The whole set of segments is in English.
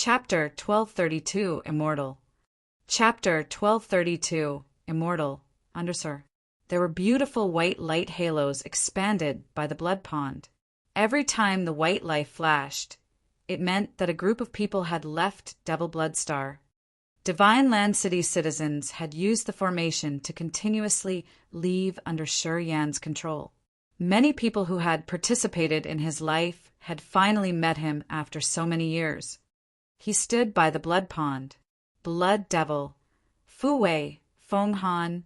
Chapter 1232 Immortal. Chapter 1232 Immortal. Undersir. There were beautiful white light halos expanded by the blood pond. Every time the white light flashed, it meant that a group of people had left Devil Blood Star. Divine Land City citizens had used the formation to continuously leave under Shur Yan's control. Many people who had participated in his life had finally met him after so many years. He stood by the blood pond. Blood Devil, Fu Wei, Feng Han,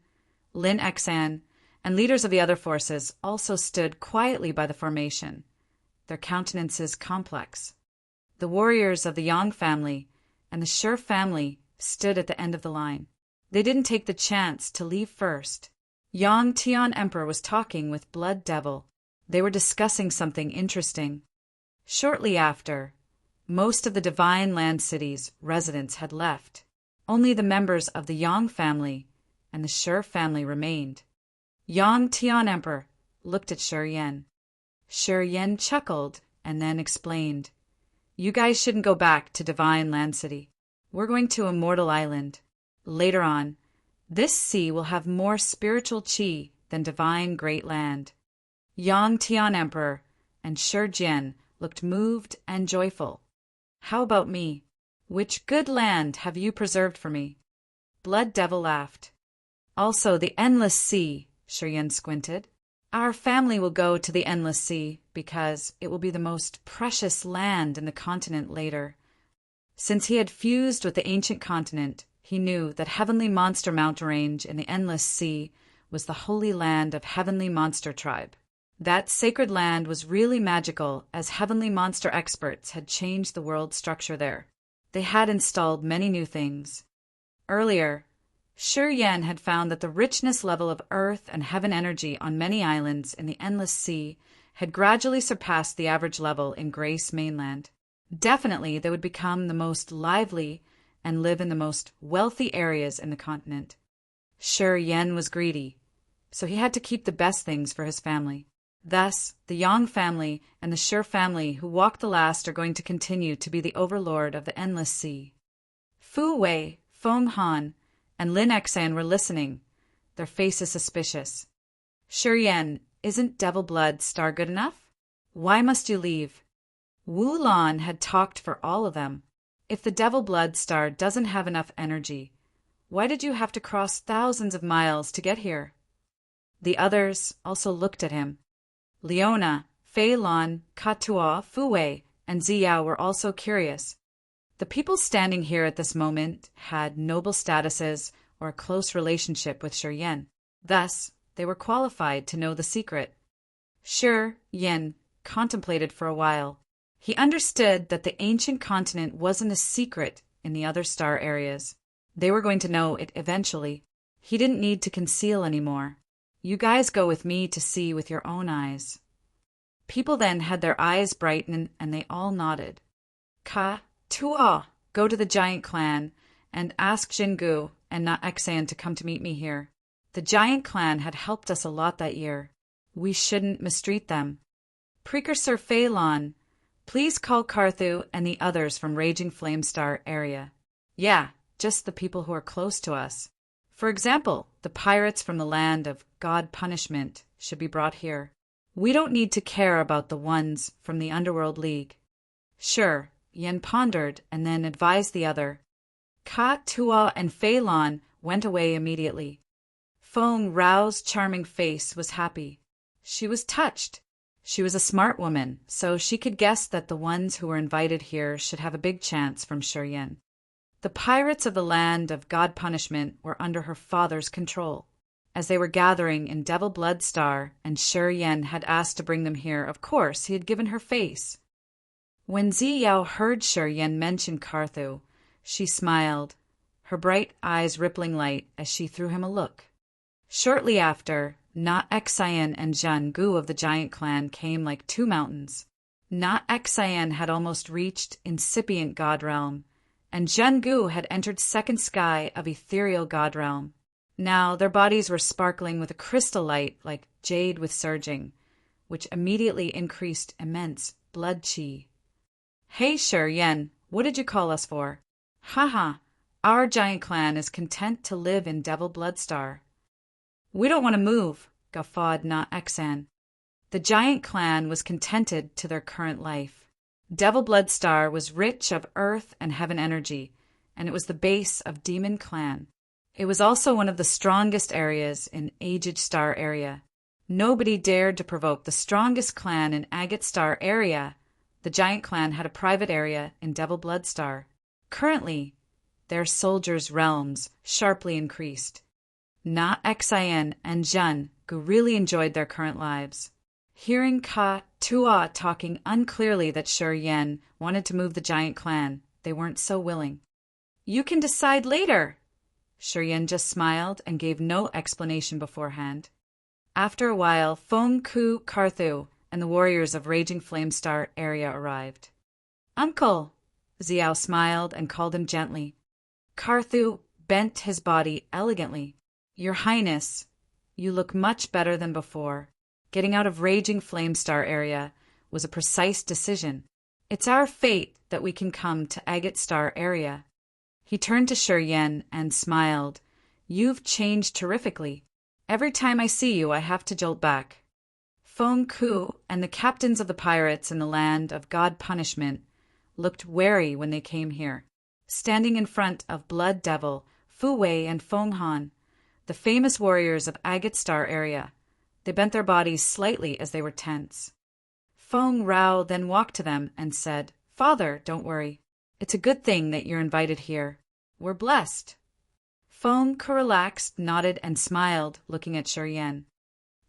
Lin Xan, and leaders of the other forces also stood quietly by the formation, their countenances complex. The warriors of the Yang family and the Shur family stood at the end of the line. They didn't take the chance to leave first. Yang Tian Emperor was talking with Blood Devil. They were discussing something interesting. Shortly after, most of the Divine Land City's residents had left. Only the members of the Yang family and the Shur family remained. Yang Tian Emperor looked at Shur Yan. Shur Yan chuckled and then explained, "You guys shouldn't go back to Divine Land City. We're going to Immortal Island. Later on, this sea will have more spiritual qi than Divine Great Land." Yang Tian Emperor and Shur Jian looked moved and joyful. "How about me? Which good land have you preserved for me?" Blood Devil laughed. "Also the Endless Sea," Shur Yan squinted. "Our family will go to the Endless Sea because it will be the most precious land in the continent later." Since he had fused with the ancient continent, he knew that Heavenly Monster Mountain Range in the Endless Sea was the holy land of Heavenly Monster Tribe. That sacred land was really magical, as Heavenly Monster experts had changed the world structure there. They had installed many new things. Earlier, Shur Yan had found that the richness level of earth and heaven energy on many islands in the Endless Sea had gradually surpassed the average level in Grace Mainland. Definitely, they would become the most lively and live in the most wealthy areas in the continent. Shur Yan was greedy, so he had to keep the best things for his family. Thus, the Yang family and the Shur family who walked the last are going to continue to be the overlord of the Endless Sea. Fu Wei, Feng Han, and Lin Xan were listening, their faces suspicious. "Shur Yan, isn't Devil Blood Star good enough? Why must you leave?" Wu Lan had talked for all of them. "If the Devil Blood Star doesn't have enough energy, why did you have to cross thousands of miles to get here?" The others also looked at him. Leona, Fei Lan, Katua, Fu Wei, and Ziyao were also curious. The people standing here at this moment had noble statuses or a close relationship with Shur Yan. Thus, they were qualified to know the secret. Shur Yan contemplated for a while. He understood that the ancient continent wasn't a secret in the other star areas. They were going to know it eventually. He didn't need to conceal anymore. "You guys go with me to see with your own eyes." People then had their eyes brighten and they all nodded. "Tua, go to the giant clan and ask Jingu and Na Xan to come to meet me here. The giant clan had helped us a lot that year. We shouldn't mistreat them. Precursor Fei Lan, please call Karthu and the others from Raging Flame Star area. Yeah, just the people who are close to us. For example, the pirates from the land of God Punishment should be brought here. We don't need to care about the ones from the Underworld League." "Sure," Yen pondered and then advised the other. Tua and Fei Lan went away immediately. Feng Rao's charming face was happy. She was touched. She was a smart woman, so she could guess that the ones who were invited here should have a big chance from Shur Yan. The pirates of the land of God Punishment were under her father's control. As they were gathering in Devil Blood Star and Shur Yan had asked to bring them here, of course he had given her face. When Ziyao heard Shur Yan mention Karthu, she smiled, her bright eyes rippling light as she threw him a look. Shortly after, Na Xan and Zhan Gu of the giant clan came like two mountains. Na Xan had almost reached incipient God Realm, and Zhan Gu had entered second sky of ethereal God Realm. Now their bodies were sparkling with a crystal light like jade with surging, which immediately increased immense blood qi. "Hey, Shur Yan, What did you call us for? Haha, our giant clan is content to live in Devil Bloodstar. We don't want to move, guffawed Na Exan. The giant clan was contented to their current life. Devil Bloodstar was rich of earth and heaven energy, and it was the base of Demon Clan. It was also one of the strongest areas in Aged Star area. Nobody dared to provoke the strongest clan in Agate Star area. The giant clan had a private area in Devil Bloodstar. Currently, their soldiers' realms sharply increased. Na Xin and Jun really enjoyed their current lives. Hearing Ka Tua talking unclearly that Shi Yan wanted to move the giant clan, they weren't so willing. You can decide later. Shi Yan just smiled and gave no explanation beforehand. After a while, Feng Ku Karthu and the warriors of Raging Flame Star area arrived. Uncle! Xiao smiled and called him gently. Karthu bent his body elegantly. Your Highness, you look much better than before. Getting out of Raging Flame Star area was a precise decision. It's our fate that we can come to Agate Star area. He turned to Shi Yan and smiled. You've changed terrifically. Every time I see you, I have to jolt back. Feng Ku and the captains of the pirates in the land of God Punishment looked wary when they came here. Standing in front of Blood Devil, Fu Wei and Feng Han, the famous warriors of Agate Star area, they bent their bodies slightly as they were tense. Feng Rao then walked to them and said, Father, don't worry. It's a good thing that you're invited here. We're blessed. Feng Ku relaxed, nodded, and smiled, looking at Shi Yan.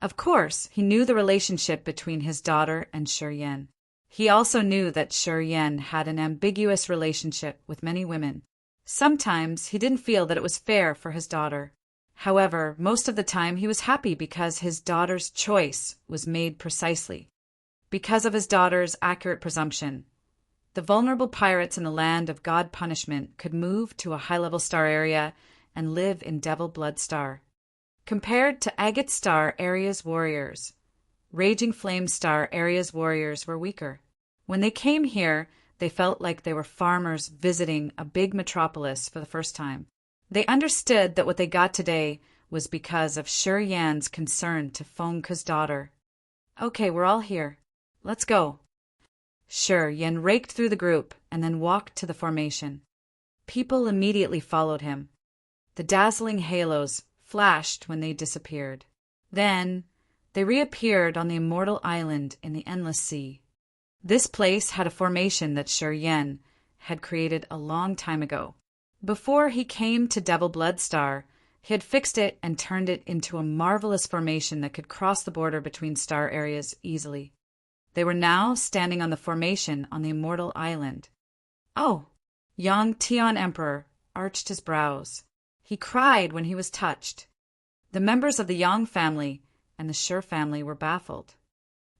Of course, he knew the relationship between his daughter and Shi Yan. He also knew that Shi Yan had an ambiguous relationship with many women. Sometimes he didn't feel that it was fair for his daughter. However, most of the time he was happy because his daughter's choice was made precisely. Because of his daughter's accurate presumption, the vulnerable pirates in the land of God Punishment could move to a high-level star area and live in Devil Blood Star. Compared to Agate Star area's warriors, Raging Flame Star area's warriors were weaker. When they came here, they felt like they were farmers visiting a big metropolis for the first time. They understood that what they got today was because of Shi Yan's concern to Feng Ku's daughter. Okay, we're all here. Let's go. Shi Yan raked through the group and then walked to the formation. People immediately followed him. The dazzling halos flashed when they disappeared. Then, they reappeared on the immortal island in the Endless Sea. This place had a formation that Shi Yan had created a long time ago. Before he came to Devil Blood Star, he had fixed it and turned it into a marvelous formation that could cross the border between star areas easily. They were now standing on the formation on the immortal island. Oh! Yang Tian Emperor arched his brows. He cried when he was touched. The members of the Yang family and the Shi family were baffled.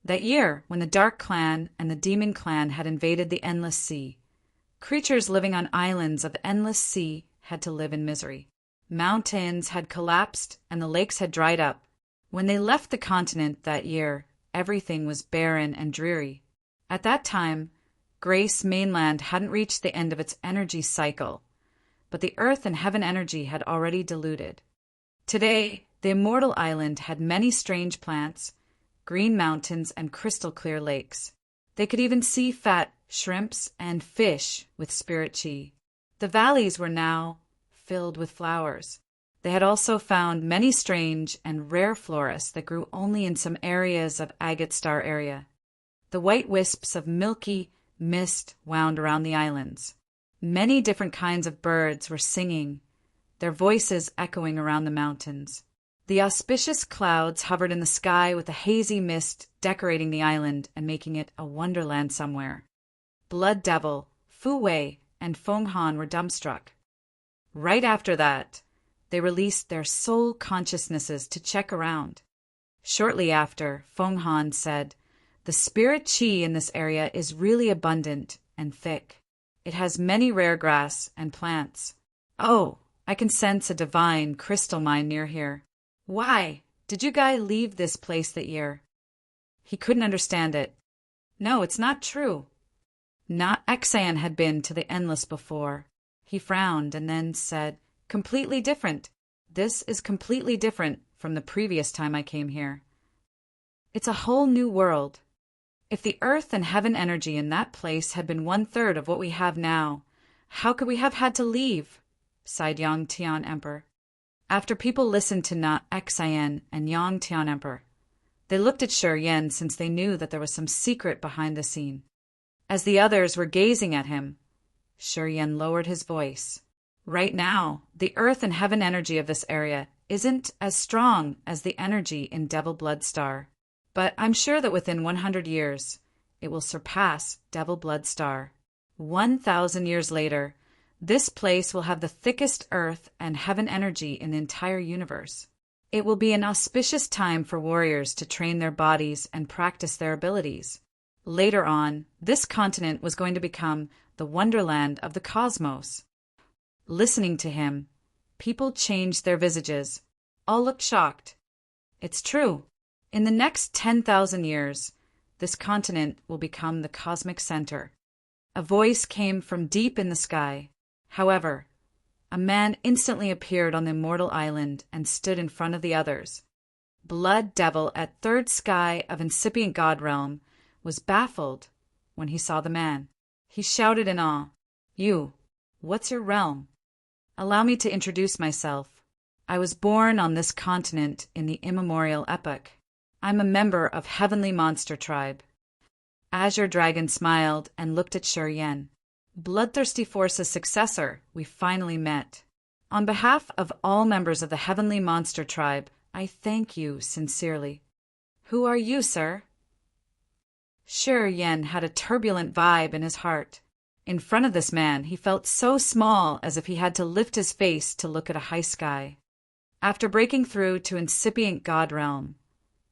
That year, when the Dark Clan and the Demon Clan had invaded the Endless Sea, creatures living on islands of the Endless Sea had to live in misery. Mountains had collapsed and the lakes had dried up. When they left the continent that year, everything was barren and dreary. At that time, Grace Mainland hadn't reached the end of its energy cycle, but the earth and heaven energy had already diluted. Today, the immortal island had many strange plants, green mountains, and crystal-clear lakes. They could even see fat shrimps and fish with spirit chi. The valleys were now filled with flowers. They had also found many strange and rare florists that grew only in some areas of Agate Star area. The white wisps of milky mist wound around the islands. Many different kinds of birds were singing, their voices echoing around the mountains. The auspicious clouds hovered in the sky with a hazy mist decorating the island and making it a wonderland somewhere. Blood Devil, Fu Wei, and Feng Han were dumbstruck. Right after that, they released their soul consciousnesses to check around. Shortly after, Feng Han said, "The spirit chi in this area is really abundant and thick. It has many rare grass and plants. Oh, I can sense a divine crystal mine near here. Why did you guys leave this place that year?" He couldn't understand it. "No, it's not true." Not Exan had been to the endless before. He frowned and then said, "Completely different. This is completely different from the previous time I came here. It's a whole new world. If the earth and heaven energy in that place had been 1/3 of what we have now, how could we have had to leave?" sighed Yang Tian Emperor. After people listened to Na Xien and Yang Tian Emperor, they looked at Shi Yen since they knew that there was some secret behind the scene. As the others were gazing at him, Shi Yen lowered his voice. "Right now, the earth and heaven energy of this area isn't as strong as the energy in Devil Blood Star. But I'm sure that within 100 years, it will surpass Devil Blood Star. 1,000 years later, this place will have the thickest earth and heaven energy in the entire universe. It will be an auspicious time for warriors to train their bodies and practice their abilities. Later on, this continent was going to become the wonderland of the cosmos." Listening to him, people changed their visages. All looked shocked. It's true. In the next 10,000 years, this continent will become the cosmic center. A voice came from deep in the sky. However, a man instantly appeared on the immortal island and stood in front of the others. Blood Devil at third sky of incipient God realm was baffled when he saw the man. He shouted in awe, "You, what's your realm?" "Allow me to introduce myself. I was born on this continent in the immemorial epoch. I'm a member of Heavenly Monster Tribe." Azure Dragon smiled and looked at Shi Yen. "Bloodthirsty Force's successor, we finally met. On behalf of all members of the Heavenly Monster Tribe, I thank you sincerely." "Who are you, sir?" Shi Yen had a turbulent vibe in his heart. In front of this man, he felt so small as if he had to lift his face to look at a high sky. After breaking through to incipient God realm,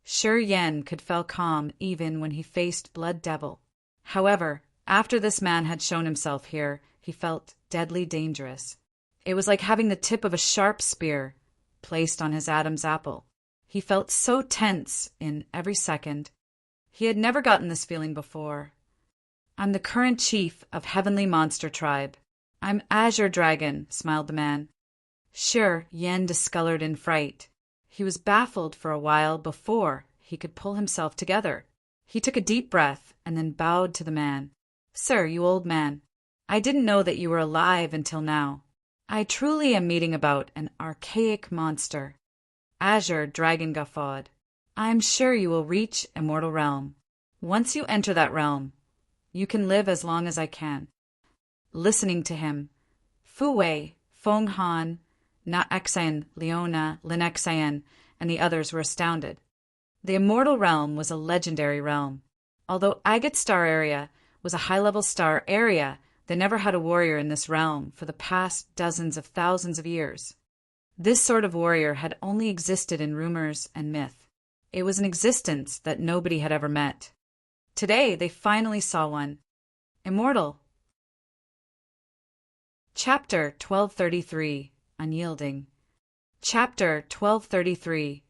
Shi Yen could feel calm even when he faced Blood Devil. However, after this man had shown himself here, he felt deadly dangerous. It was like having the tip of a sharp spear placed on his Adam's apple. He felt so tense in every second. He had never gotten this feeling before. "I'm the current chief of Heavenly Monster Tribe. I'm Azure Dragon," smiled the man. Shi Yen discolored in fright. He was baffled for a while before he could pull himself together. He took a deep breath and then bowed to the man. "Sir, you old man, I didn't know that you were alive until now. I truly am meeting about an archaic monster." Azure Dragon guffawed. "I'm sure you will reach Immortal Realm. Once you enter that realm, you can live as long as I can." Listening to him, Fu Wei, Feng Han, Na Xen, Leona, Lin Xen, and the others were astounded. The Immortal Realm was a legendary realm. Although Agate Star area was a high-level star area, they never had a warrior in this realm for the past dozens of thousands of years. This sort of warrior had only existed in rumors and myth. It was an existence that nobody had ever met. Today, they finally saw one. Immortal. Chapter 1233. Unyielding. Chapter 1233.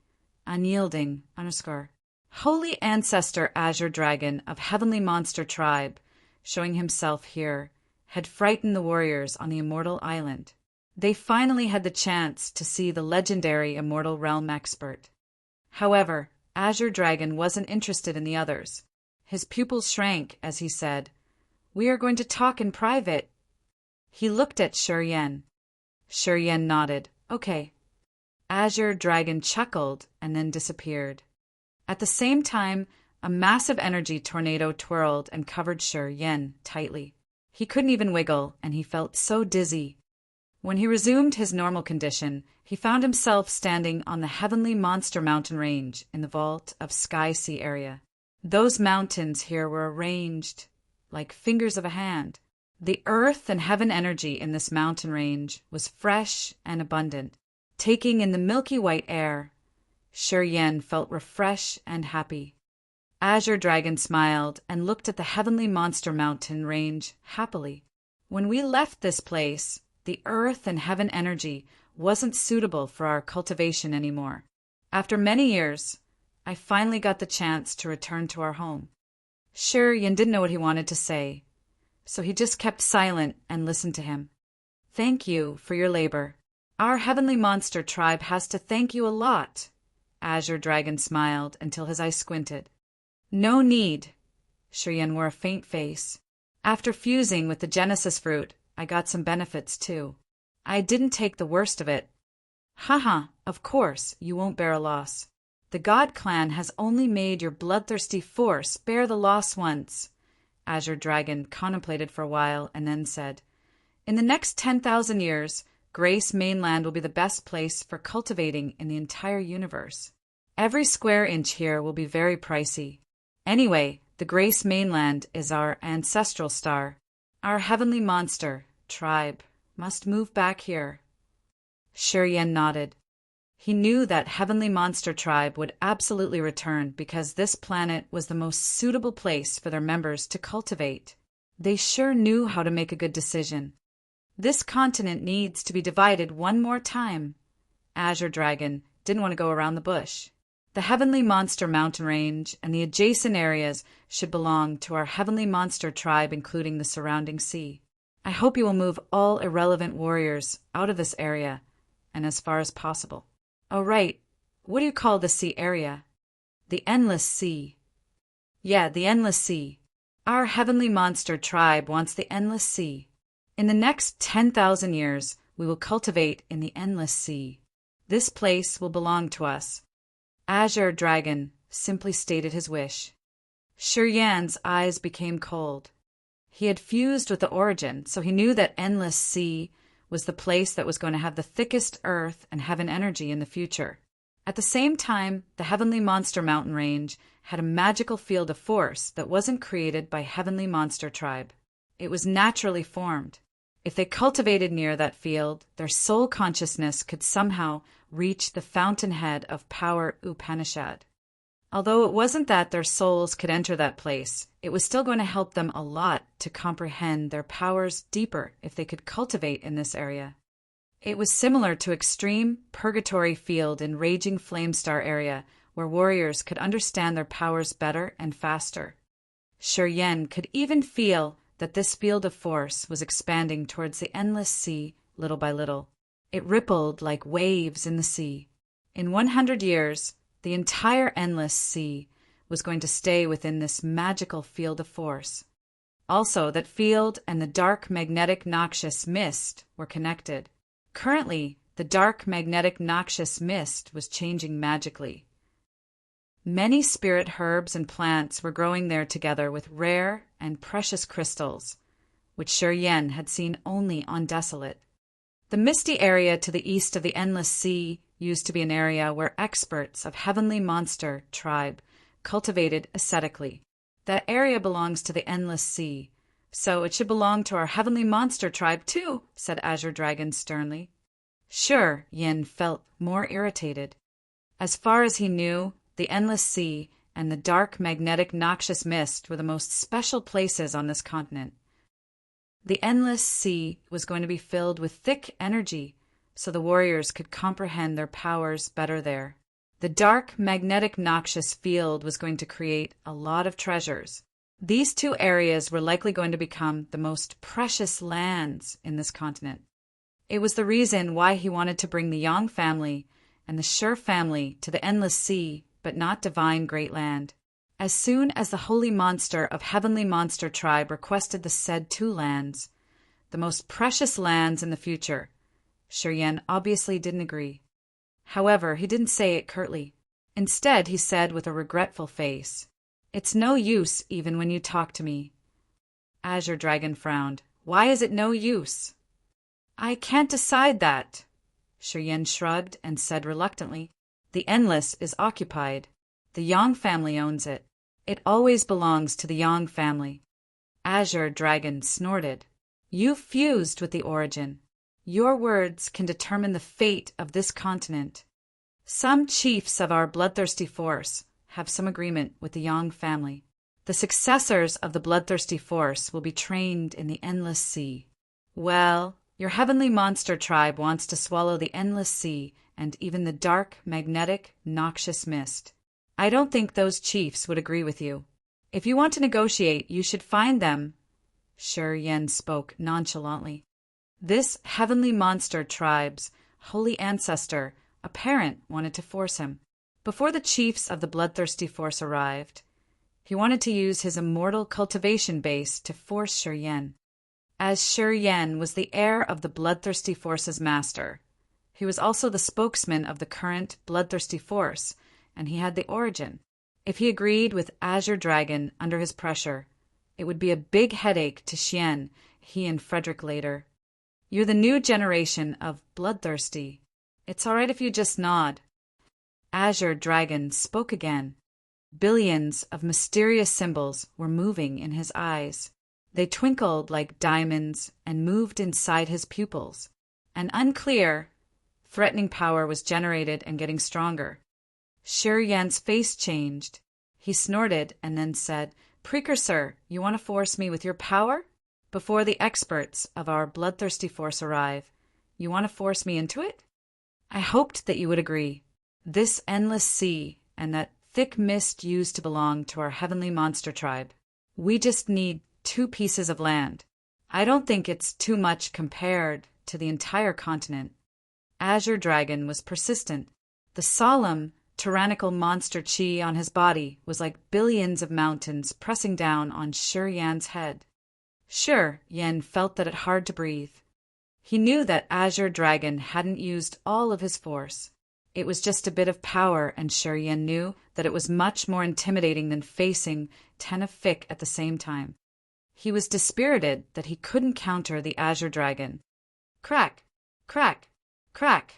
Unyielding, _ Holy Ancestor Azure Dragon of Heavenly Monster Tribe, showing himself here, had frightened the warriors on the Immortal Island. They finally had the chance to see the legendary Immortal Realm expert. However, Azure Dragon wasn't interested in the others. His pupils shrank as he said, "We are going to talk in private." He looked at Shi Yen. Shi Yen nodded. "Okay." Azure Dragon chuckled and then disappeared. At the same time, a massive energy tornado twirled and covered Shi Yen tightly. He couldn't even wiggle, and he felt so dizzy. When he resumed his normal condition, he found himself standing on the Heavenly Monster Mountain Range in the vault of Sky Sea area. Those mountains here were arranged like fingers of a hand. The earth and heaven energy in this mountain range was fresh and abundant. Taking in the milky white air, Shi Yen felt refreshed and happy. Azure Dragon smiled and looked at the Heavenly Monster Mountain Range happily. "When we left this place, the earth and heaven energy wasn't suitable for our cultivation anymore. After many years, I finally got the chance to return to our home." Shi Yen didn't know what he wanted to say. so he just kept silent and listened to him. "Thank you for your labor. Our heavenly monster tribe has to thank you a lot." Azure Dragon smiled until his eyes squinted. "No need." Shiryen wore a faint face. "After fusing with the Genesis fruit, I got some benefits too. I didn't take the worst of it." "Haha, of course, you won't bear a loss. The God Clan has only made your bloodthirsty force bear the loss once." Azure Dragon contemplated for a while and then said, "In the next 10,000 years, Grace Mainland will be the best place for cultivating in the entire universe. Every square inch here will be very pricey. Anyway, the Grace Mainland is our ancestral star. Our heavenly monster tribe must move back here." Shiryen nodded. He knew that heavenly monster tribe would absolutely return because this planet was the most suitable place for their members to cultivate. They sure knew how to make a good decision. "This continent needs to be divided one more time." Azure Dragon didn't want to go around the bush. "The Heavenly Monster Mountain Range and the adjacent areas should belong to our Heavenly Monster tribe, including the surrounding sea. I hope you will move all irrelevant warriors out of this area and as far as possible." "Oh, right. What do you call the sea area?" "The Endless Sea." "Yeah, the Endless Sea. Our Heavenly Monster tribe wants the Endless Sea. In the next 10,000 years, we will cultivate in the Endless Sea. This place will belong to us." Azure Dragon simply stated his wish. Shiryan's eyes became cold. He had fused with the Origin, so he knew that Endless Sea was the place that was going to have the thickest earth and heaven energy in the future. At the same time, the Heavenly Monster Mountain Range had a magical field of force that wasn't created by Heavenly Monster Tribe. It was naturally formed. If they cultivated near that field, their soul consciousness could somehow reach the fountainhead of power Upanishad. Although it wasn't that their souls could enter that place, it was still going to help them a lot to comprehend their powers deeper if they could cultivate in this area. It was similar to Extreme Purgatory Field in Raging Flamestar area, where warriors could understand their powers better and faster. Shiryen could even feel that this field of force was expanding towards the Endless Sea little by little. It rippled like waves in the sea. In 100 years, the entire Endless Sea was going to stay within this magical field of force. Also, that field and the dark magnetic noxious mist were connected. Currently, the dark magnetic noxious mist was changing magically. Many spirit herbs and plants were growing there together with rare and precious crystals, which Shiryen had seen only on Desolate. The misty area to the east of the Endless Sea used to be an area where experts of Heavenly Monster tribe cultivated ascetically. That area belongs to the Endless Sea, so it should belong to our Heavenly Monster tribe too, said Azure Dragon sternly. Sure, Yin felt more irritated. As far as he knew, the Endless Sea and the dark magnetic noxious mist were the most special places on this continent. The Endless Sea was going to be filled with thick energy, so the warriors could comprehend their powers better there. The dark magnetic noxious field was going to create a lot of treasures. These two areas were likely going to become the most precious lands in this continent. It was the reason why he wanted to bring the Yang family and the Sher family to the Endless Sea, but not Divine Great Land. As soon as the Holy Monster of Heavenly Monster Tribe requested the said two lands, the most precious lands in the future, Shiryen obviously didn't agree. However, he didn't say it curtly. Instead, he said with a regretful face, "It's no use even when you talk to me." Azure Dragon frowned. "Why is it no use?" "I can't decide that." Shiryen shrugged and said reluctantly, "The Endless is occupied. The Yang family owns it. It always belongs to the Yang family." Azure Dragon snorted. "You fused with the Origin. Your words can determine the fate of this continent. Some chiefs of our bloodthirsty force have some agreement with the Yang family. The successors of the bloodthirsty force will be trained in the Endless Sea. Well, your Heavenly Monster tribe wants to swallow the Endless Sea and even the dark, magnetic, noxious mist. I don't think those chiefs would agree with you. If you want to negotiate, you should find them." Shi Yan spoke nonchalantly. This heavenly monster tribe's holy ancestor, a parent, wanted to force him. Before the chiefs of the bloodthirsty force arrived, he wanted to use his immortal cultivation base to force Shi Yan. As Shi Yan was the heir of the bloodthirsty force's master, he was also the spokesman of the current bloodthirsty force, and he had the origin. If he agreed with Azure Dragon under his pressure, it would be a big headache to Xian, he and Frederick later. You're the new generation of bloodthirsty. It's all right if you just nod. Azure Dragon spoke again. Billions of mysterious symbols were moving in his eyes. They twinkled like diamonds and moved inside his pupils. An unclear, threatening power was generated and getting stronger. Shi Yan's face changed. He snorted and then said, "Precursor, you want to force me with your power? Before the experts of our bloodthirsty force arrive, you want to force me into it? I hoped that you would agree. This endless sea and that thick mist used to belong to our heavenly monster tribe. We just need 2 pieces of land. I don't think it's too much compared to the entire continent." Azure Dragon was persistent. The solemn, tyrannical monster chi on his body was like billions of mountains pressing down on Shi Yan's head. Shi Yan felt that it hard to breathe. He knew that Azure Dragon hadn't used all of his force. It was just a bit of power, and Shi Yan knew that it was much more intimidating than facing 10 of Fick at the same time. He was dispirited that he couldn't counter the Azure Dragon. Crack! Crack! Crack!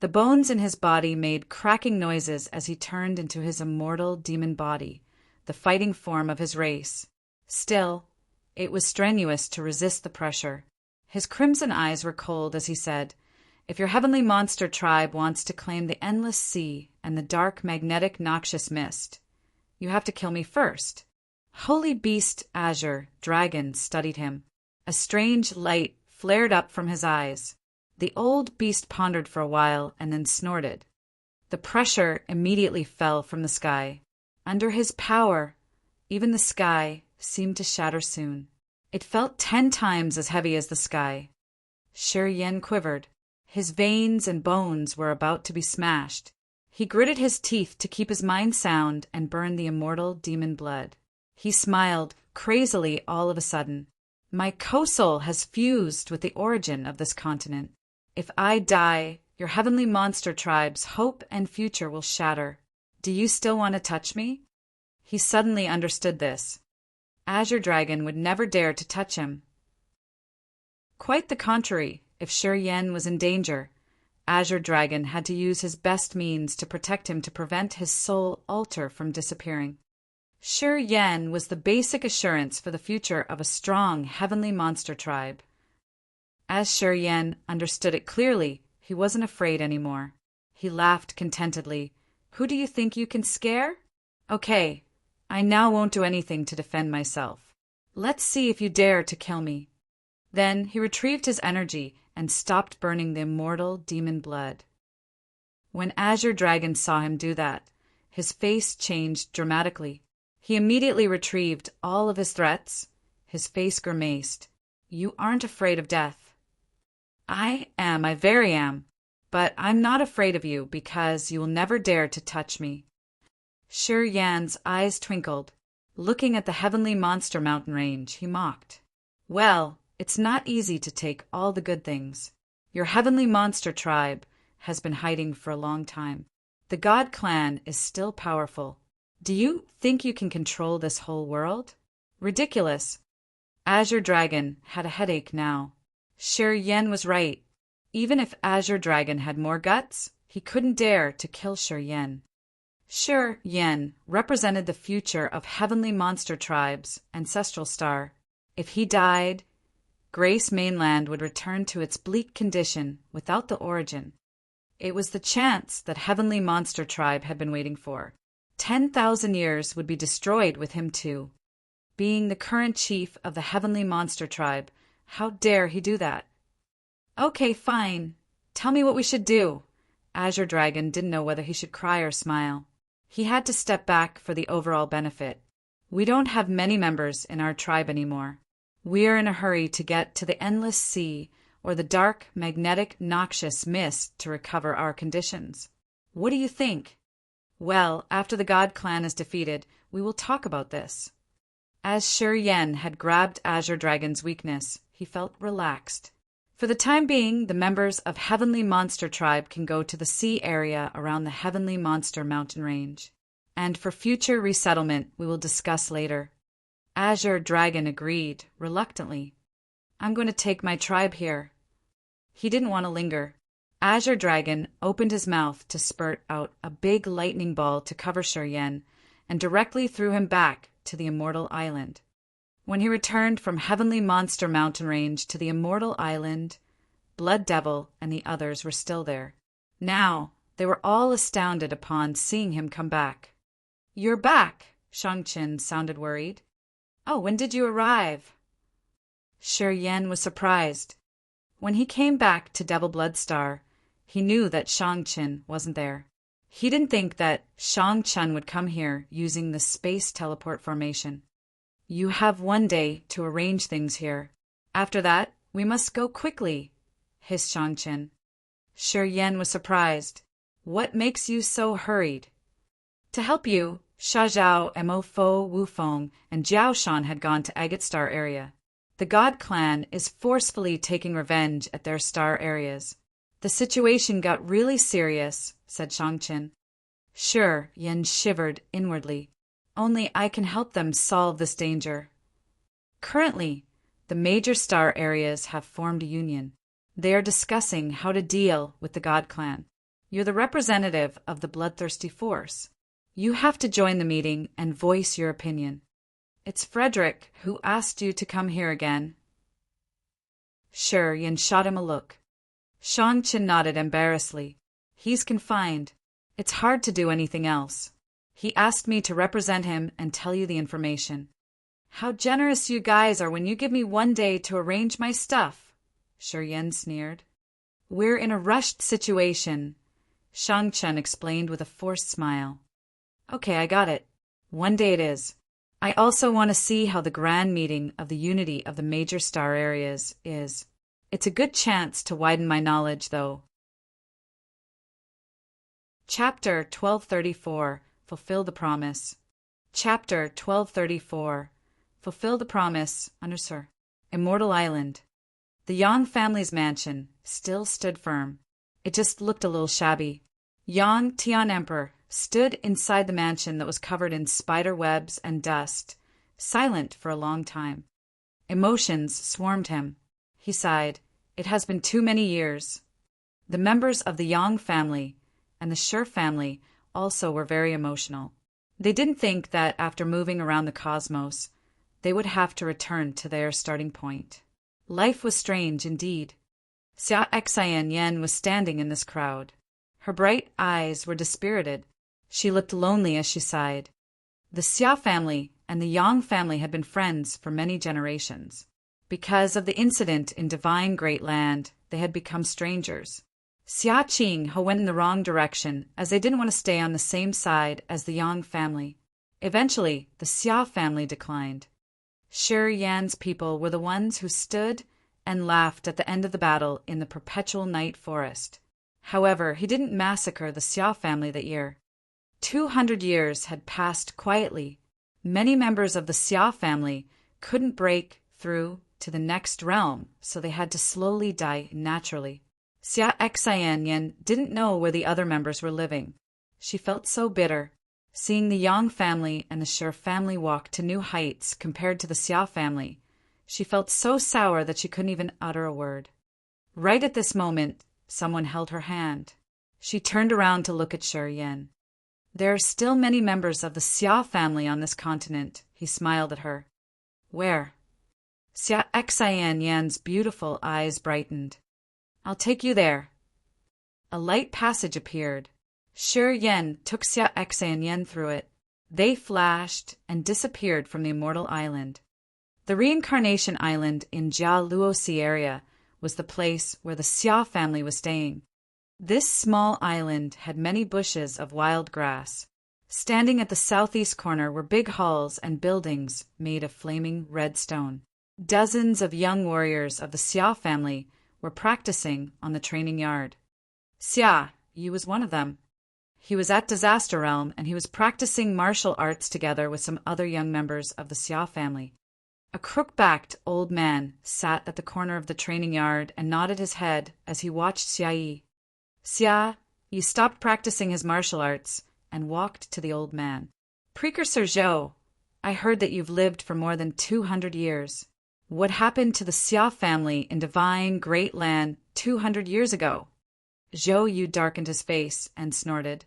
The bones in his body made cracking noises as he turned into his immortal demon body, the fighting form of his race. Still, it was strenuous to resist the pressure. His crimson eyes were cold as he said, "If your heavenly monster tribe wants to claim the endless sea and the dark, magnetic, noxious mist, you have to kill me first." Holy beast Azure Dragon studied him. A strange light flared up from his eyes. The old beast pondered for a while and then snorted. The pressure immediately fell from the sky. Under his power, even the sky seemed to shatter soon. It felt 10 times as heavy as the sky. Shi Yan quivered. His veins and bones were about to be smashed. He gritted his teeth to keep his mind sound and burn the immortal demon blood. He smiled crazily all of a sudden. "My co-soul has fused with the origin of this continent. If I die, your heavenly monster tribe's hope and future will shatter. Do you still want to touch me?" He suddenly understood this. Azure Dragon would never dare to touch him. Quite the contrary, if Shi Yan was in danger, Azure Dragon had to use his best means to protect him to prevent his soul altar from disappearing. Shi Yan was the basic assurance for the future of a strong heavenly monster tribe. As Shi Yan understood it clearly, he wasn't afraid anymore. He laughed contentedly. "Who do you think you can scare? Okay, I now won't do anything to defend myself. Let's see if you dare to kill me." Then he retrieved his energy and stopped burning the immortal demon blood. When Azure Dragon saw him do that, his face changed dramatically. He immediately retrieved all of his threats. His face grimaced. "You aren't afraid of death." I very am. But I'm not afraid of you because you will never dare to touch me." Shi Yan's eyes twinkled. Looking at the heavenly monster mountain range, he mocked. "Well, it's not easy to take all the good things. Your heavenly monster tribe has been hiding for a long time. The God clan is still powerful. Do you think you can control this whole world? Ridiculous." Azure Dragon had a headache now. Shi Yan was right. Even if Azure Dragon had more guts, he couldn't dare to kill Shi Yan. Shi Yan represented the future of heavenly monster tribe's ancestral star. If he died, Grace Mainland would return to its bleak condition without the origin. It was the chance that heavenly monster tribe had been waiting for. 10,000 years would be destroyed with him too. Being the current chief of the heavenly monster tribe, how dare he do that? "Okay, fine. Tell me what we should do." Azure Dragon didn't know whether he should cry or smile. He had to step back for the overall benefit. "We don't have many members in our tribe anymore. We are in a hurry to get to the endless sea or the dark, magnetic, noxious mist to recover our conditions. What do you think? Well, after the God clan is defeated, we will talk about this. As Shi Yen had grabbed Azure Dragon's weakness, he felt relaxed. For the time being, the members of Heavenly Monster Tribe can go to the sea area around the Heavenly Monster mountain range. And for future resettlement, we will discuss later. Azure Dragon agreed, reluctantly. I'm going to take my tribe here. He didn't want to linger. Azure Dragon opened his mouth to spurt out a big lightning ball to cover Shi Yen and directly threw him back to the Immortal Island. When he returned from Heavenly Monster Mountain Range to the Immortal Island, Blood Devil and the others were still there. Now, they were all astounded upon seeing him come back. "You're back," Shang-Qin sounded worried. "Oh, when did you arrive?" Shi Yen was surprised. When he came back to Devil Blood Star, he knew that Shang-Qin wasn't there. He didn't think that Shang-Qin would come here using the space teleport formation. "You have one day to arrange things here. After that, we must go quickly," hissed Shang-Qin. Shi Yen was surprised. "What makes you so hurried?" "To help you, Sha Zhao, Mo Fo, Wu Feng, and Jiao Shan had gone to Agate Star area. The God clan is forcefully taking revenge at their star areas. The situation got really serious," said Shang-Qin. Shi Yen shivered inwardly. "Only I can help them solve this danger." Currently, the major star areas have formed a union. They are discussing how to deal with the God clan. You're the representative of the bloodthirsty force. You have to join the meeting and voice your opinion. "It's Frederick who asked you to come here again." Shi Yen shot him a look. Shang-Qin nodded embarrassedly. "He's confined. It's hard to do anything else. He asked me to represent him and tell you the information." "How generous you guys are when you give me one day to arrange my stuff," Shi Yen sneered. "We're in a rushed situation," Shang-Qin explained with a forced smile. "Okay, I got it. One day it is. I also want to see how the grand meeting of the unity of the major star areas is. It's a good chance to widen my knowledge, though." Chapter 1234 Fulfill the Promise. Chapter 1234 Fulfill the Promise, Undersir. Immortal Island. The Yang family's mansion still stood firm. It just looked a little shabby. Yang Tian Emperor stood inside the mansion that was covered in spider webs and dust, silent for a long time. Emotions swarmed him. He sighed. It has been too many years. The members of the Yang family and the Shi family also were very emotional. They didn't think that after moving around the cosmos, they would have to return to their starting point. Life was strange indeed. Xia Xian Yen was standing in this crowd. Her bright eyes were dispirited. She looked lonely as she sighed. The Xia family and the Yang family had been friends for many generations. Because of the incident in Divine Great Land, they had become strangers. Xia Qing went in the wrong direction as they didn't want to stay on the same side as the Yang family. Eventually, the Xia family declined. Shi Yan's people were the ones who stood and laughed at the end of the battle in the perpetual night forest. However, he didn't massacre the Xia family that year. 200 years had passed quietly. Many members of the Xia family couldn't break through to the next realm, so they had to slowly die naturally. Xia Xian Yen didn't know where the other members were living. She felt so bitter. Seeing the Yang family and the Shi family walk to new heights compared to the Xia family, she felt so sour that she couldn't even utter a word. Right at this moment, someone held her hand. She turned around to look at Shi Yen. "There are still many members of the Xia family on this continent," he smiled at her. "Where?" Xia Xian Yan's beautiful eyes brightened. "I'll take you there." A light passage appeared. Shi Yen took Xia Xian Yan through it. They flashed and disappeared from the Immortal Island. The Reincarnation Island in Jia Luosi area was the place where the Xia family was staying. This small island had many bushes of wild grass. Standing at the southeast corner were big halls and buildings made of flaming red stone. Dozens of young warriors of the Xia family were practicing on the training yard. Xia Yu was one of them. He was at Disaster Realm, and he was practicing martial arts together with some other young members of the Xia family. A crook-backed old man sat at the corner of the training yard and nodded his head as he watched Xia Yi. Xia Yi stopped practicing his martial arts and walked to the old man. "Precursor Zhou, I heard that you've lived for more than 200 years. What happened to the Xia family in divine Great Land 200 years ago?" Zhou Yu darkened his face and snorted.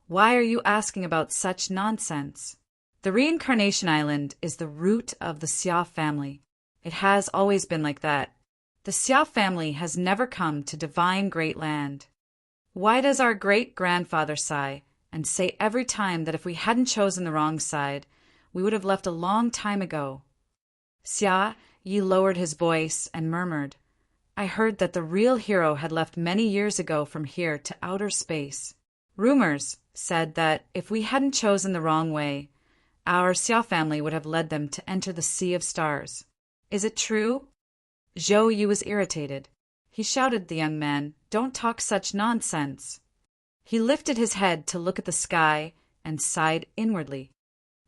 "Why are you asking about such nonsense? The Reincarnation Island is the root of the Xia family. It has always been like that. The Xia family has never come to divine Great Land. Why does our great-grandfather sigh and say every time that if we hadn't chosen the wrong side, we would have left a long time ago?" Xia Yi lowered his voice and murmured, "I heard that the real hero had left many years ago from here to outer space. Rumors said that if we hadn't chosen the wrong way, our Xia family would have led them to enter the Sea of Stars. Is it true?" Zhou Yu was irritated. He shouted at the young man, "Don't talk such nonsense." He lifted his head to look at the sky and sighed inwardly.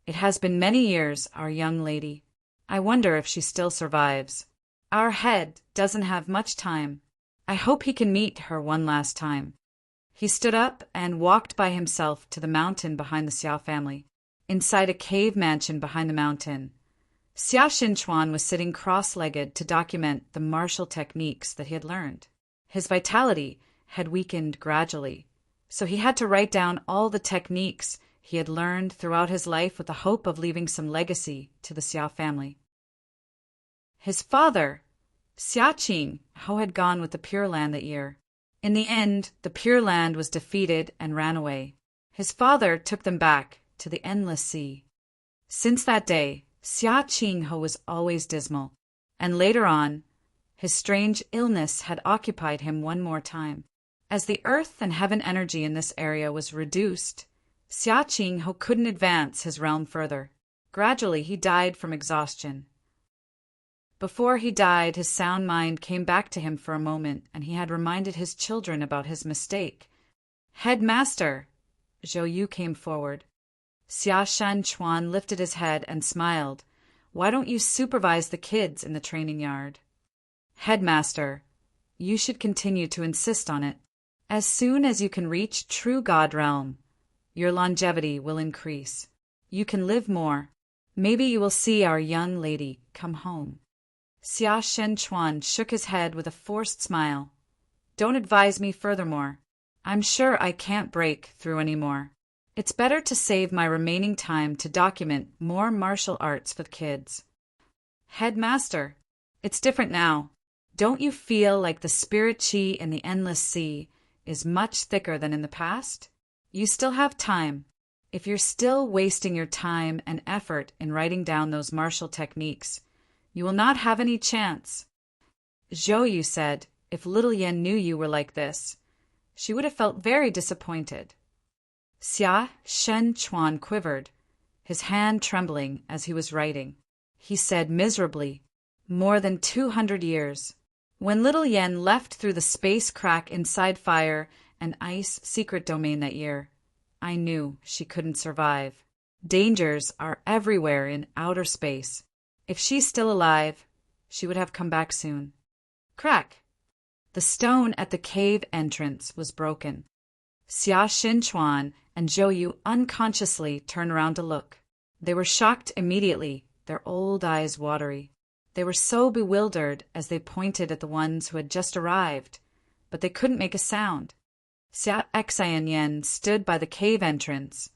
"It has been many years, our young lady. I wonder if she still survives. Our head doesn't have much time. I hope he can meet her one last time." He stood up and walked by himself to the mountain behind the Xia family. Inside a cave mansion behind the mountain, Xia Xinchuan was sitting cross-legged to document the martial techniques that he had learned. His vitality had weakened gradually, so he had to write down all the techniques he had learned throughout his life with the hope of leaving some legacy to the Xia family. His father, Xia Qing Ho, had gone with the Pure Land that year. In the end, the Pure Land was defeated and ran away. His father took them back to the Endless Sea. Since that day, Xia Qing Ho was always dismal, and later on, his strange illness had occupied him one more time. As the earth and heaven energy in this area was reduced, Xia Qing Ho couldn't advance his realm further. Gradually, he died from exhaustion. Before he died, his sound mind came back to him for a moment, and he had reminded his children about his mistake. "Headmaster!" Zhou Yu came forward. Xia Shanchuan lifted his head and smiled. "Why don't you supervise the kids in the training yard?" "Headmaster, you should continue to insist on it. As soon as you can reach true God realm, your longevity will increase. You can live more. Maybe you will see our young lady come home." Xia Shenchuan shook his head with a forced smile. "Don't advise me furthermore. I'm sure I can't break through any more. It's better to save my remaining time to document more martial arts for the kids." "Headmaster, it's different now. Don't you feel like the spirit qi in the Endless Sea is much thicker than in the past? You still have time. If you're still wasting your time and effort in writing down those martial techniques, you will not have any chance." Zhou Yu said if little Yen knew you were like this, she would have felt very disappointed. Xia Shenchuan quivered, his hand trembling as he was writing. He said miserably, "More than 200 years. When little Yen left through the space crack inside Fire and Ice secret domain that year, I knew she couldn't survive. Dangers are everywhere in outer space. If she's still alive, she would have come back soon." Crack! The stone at the cave entrance was broken. Xia Xinchuan and Zhou Yu unconsciously turned around to look. They were shocked immediately, their old eyes watery. They were so bewildered as they pointed at the ones who had just arrived, but they couldn't make a sound. Xia Xianyan stood by the cave entrance,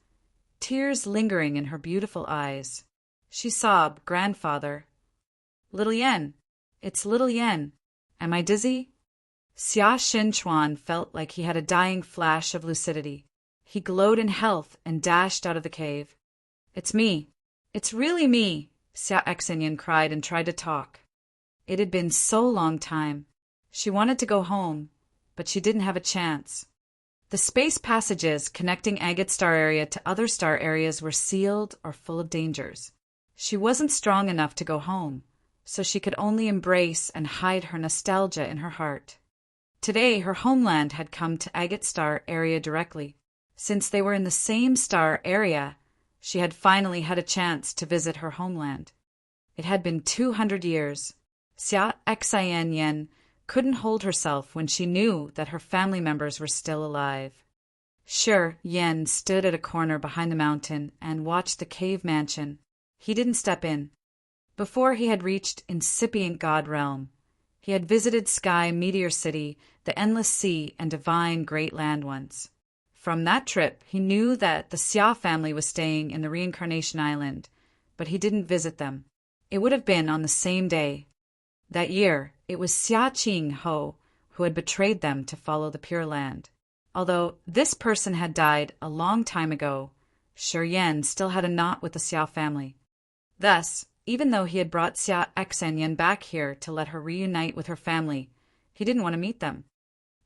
tears lingering in her beautiful eyes. She sobbed, "Grandfather." "Little Yen, it's little Yen. Am I dizzy?" Xia Shenchuan felt like he had a dying flash of lucidity. He glowed in health and dashed out of the cave. "It's me. It's really me," Xia Xianyan cried and tried to talk. It had been so long time. She wanted to go home, but she didn't have a chance. The space passages connecting Agate Star area to other star areas were sealed or full of dangers. She wasn't strong enough to go home, so she could only embrace and hide her nostalgia in her heart. Today, her homeland had come to Agate Star area directly. Since they were in the same star area, she had finally had a chance to visit her homeland. It had been 200 years. Xia Xian couldn't hold herself when she knew that her family members were still alive. Shi Yan stood at a corner behind the mountain and watched the cave mansion. He didn't step in. Before he had reached incipient God realm, he had visited Sky Meteor City, the Endless Sea, and Divine Great Land once. From that trip, he knew that the Xia family was staying in the Reincarnation Island, but he didn't visit them. It would have been on the same day. That year, it was Xia Qing Ho who had betrayed them to follow the Pure Land. Although this person had died a long time ago, Shi Yan still had a knot with the Xia family. Thus, even though he had brought Xia Xian back here to let her reunite with her family, he didn't want to meet them.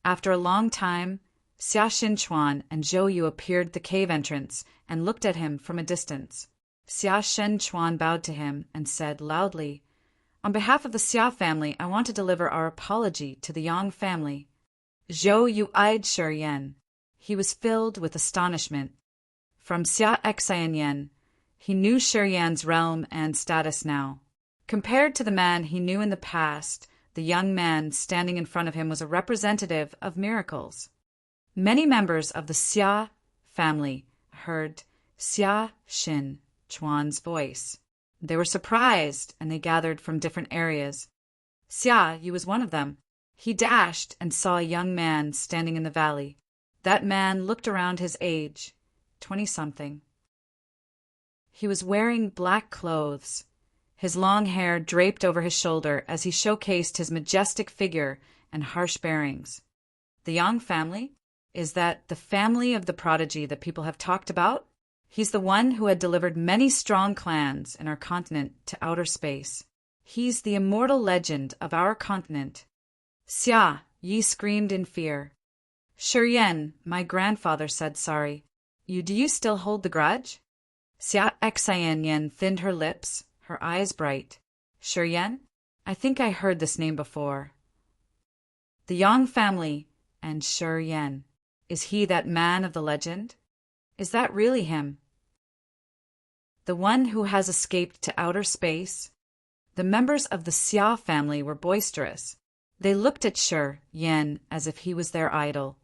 After a long time, Xia Xinchuan and Zhou Yu appeared at the cave entrance and looked at him from a distance. Xia Xinchuan bowed to him and said loudly, "On behalf of the Xia family, I want to deliver our apology to the Yang family." Zhou Yu eyed Shi Yan. He was filled with astonishment. From Xia Xian, he knew Shi Yan's realm and status now. Compared to the man he knew in the past, the young man standing in front of him was a representative of miracles. Many members of the Xia family heard Xia Xinchuan's voice. They were surprised, and they gathered from different areas. Xia Yu was one of them. He dashed and saw a young man standing in the valley. That man looked around his age, 20-something. He was wearing black clothes. His long hair draped over his shoulder as he showcased his majestic figure and harsh bearings. The Yang family? Is that the family of the prodigy that people have talked about? He's the one who had delivered many strong clans in our continent to outer space. He's the immortal legend of our continent. Xia Yi screamed in fear. Shi Yan, my grandfather said sorry. Do you still hold the grudge? Xia Xian thinned her lips, her eyes bright. Shi Yan? I think I heard this name before. The Yang family and Shi Yan. Is he that man of the legend? Is that really him? The one who has escaped to outer space? The members of the Xia family were boisterous. They looked at Shi Yan as if he was their idol.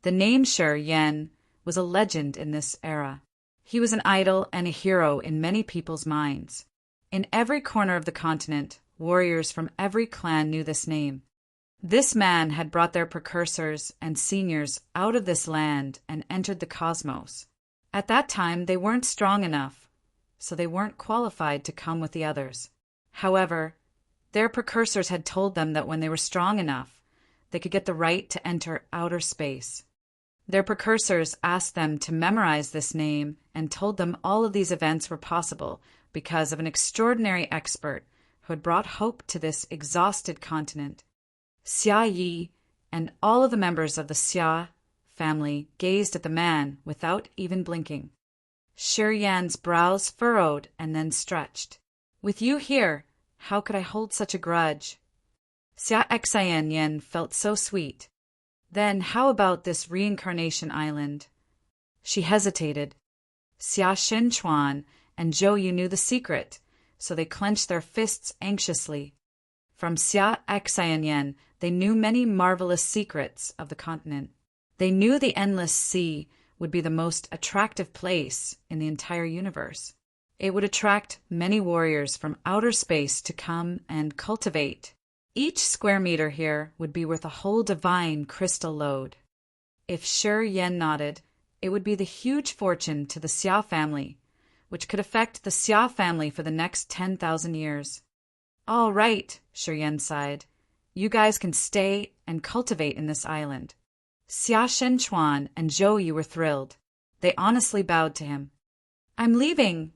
The name Shi Yan was a legend in this era. He was an idol and a hero in many people's minds. In every corner of the continent, warriors from every clan knew this name. This man had brought their precursors and seniors out of this land and entered the cosmos. At that time, they weren't strong enough, so they weren't qualified to come with the others. However, their precursors had told them that when they were strong enough, they could get the right to enter outer space. Their precursors asked them to memorize this name and told them all of these events were possible because of an extraordinary expert who had brought hope to this exhausted continent. Xia Yi and all of the members of the Xia family gazed at the man without even blinking. Shi Yan's brows furrowed and then stretched. With you here, how could I hold such a grudge? Xia Xian felt so sweet. Then how about this reincarnation island? She hesitated. Xia Xinchuan and Zhou Yu knew the secret, so they clenched their fists anxiously. From Xia Xian, they knew many marvelous secrets of the continent. They knew the Endless Sea would be the most attractive place in the entire universe. It would attract many warriors from outer space to come and cultivate. Each square meter here would be worth a whole divine crystal load. If Shi Yan nodded, it would be the huge fortune to the Xia family, which could affect the Xia family for the next 10,000 years. All right, Shi Yan sighed. You guys can stay and cultivate in this island. Xia Xinchuan and Zhou Yu were thrilled. They honestly bowed to him. I'm leaving.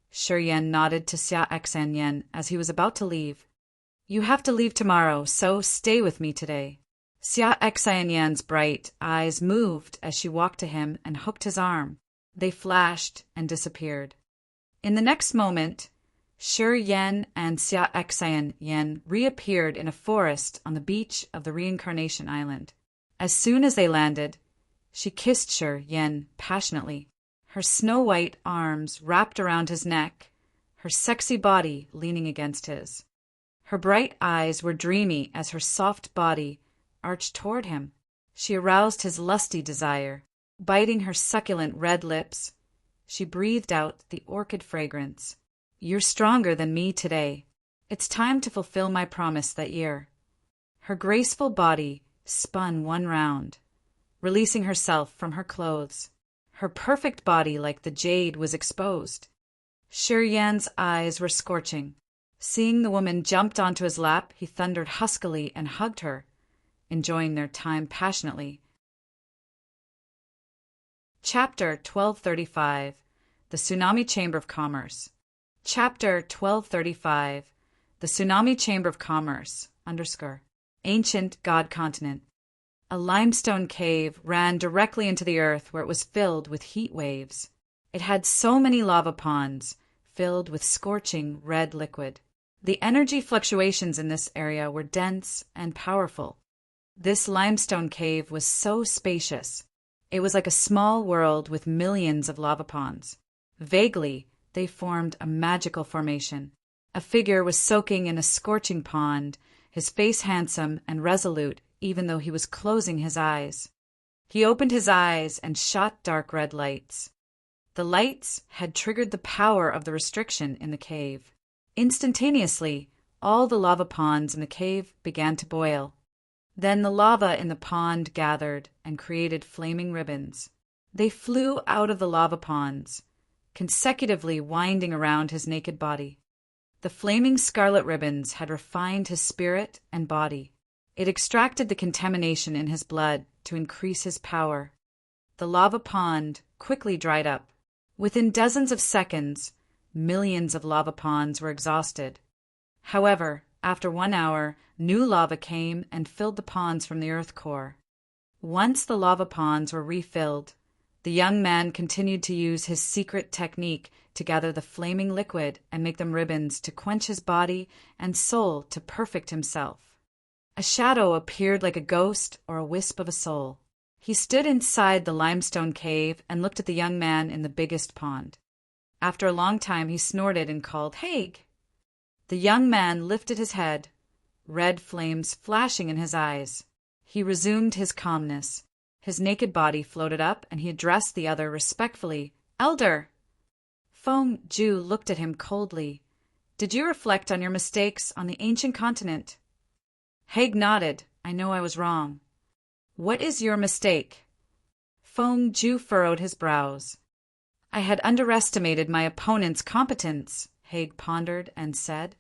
Shi Yan nodded to Xia Xian as he was about to leave. You have to leave tomorrow, so stay with me today. Xia Xian's bright eyes moved as she walked to him and hooked his arm. They flashed and disappeared. In the next moment, Shi Yan and Xia Xian Yan reappeared in a forest on the beach of the Reincarnation Island. As soon as they landed, she kissed Shi Yan passionately, her snow-white arms wrapped around his neck, her sexy body leaning against his. Her bright eyes were dreamy as her soft body arched toward him. She aroused his lusty desire. Biting her succulent red lips, she breathed out the orchid fragrance. You're stronger than me today. It's time to fulfill my promise that year. Her graceful body spun one round, releasing herself from her clothes. Her perfect body, like the jade, was exposed. Shi Yan's eyes were scorching. Seeing the woman jumped onto his lap, he thundered huskily and hugged her, enjoying their time passionately. Chapter 1235. The Tsunami Chamber of Commerce. Chapter 1235. The Tsunami Chamber of Commerce, Ancient God Continent. A limestone cave ran directly into the earth where it was filled with heat waves. It had so many lava ponds filled with scorching red liquid. The energy fluctuations in this area were dense and powerful. This limestone cave was so spacious. It was like a small world with millions of lava ponds. Vaguely, they formed a magical formation. A figure was soaking in a scorching pond, his face handsome and resolute even though he was closing his eyes. He opened his eyes and shot dark red lights. The lights had triggered the power of the restriction in the cave. Instantaneously, all the lava ponds in the cave began to boil. Then the lava in the pond gathered and created flaming ribbons. They flew out of the lava ponds, consecutively winding around his naked body. The flaming scarlet ribbons had refined his spirit and body. It extracted the contamination in his blood to increase his power. The lava pond quickly dried up. Within dozens of seconds, millions of lava ponds were exhausted. However, after 1 hour, new lava came and filled the ponds from the earth core. Once the lava ponds were refilled, the young man continued to use his secret technique to gather the flaming liquid and make them ribbons to quench his body and soul to perfect himself. A shadow appeared like a ghost or a wisp of a soul. He stood inside the limestone cave and looked at the young man in the biggest pond. After a long time, he snorted and called, "Haig!" The young man lifted his head, red flames flashing in his eyes. He resumed his calmness. His naked body floated up, and he addressed the other respectfully, "Elder!" Feng Ju looked at him coldly. "Did you reflect on your mistakes on the ancient continent?" Haig nodded. "I know I was wrong." "What is your mistake?" Feng Ju furrowed his brows. "I had underestimated my opponent's competence," Haig pondered and said.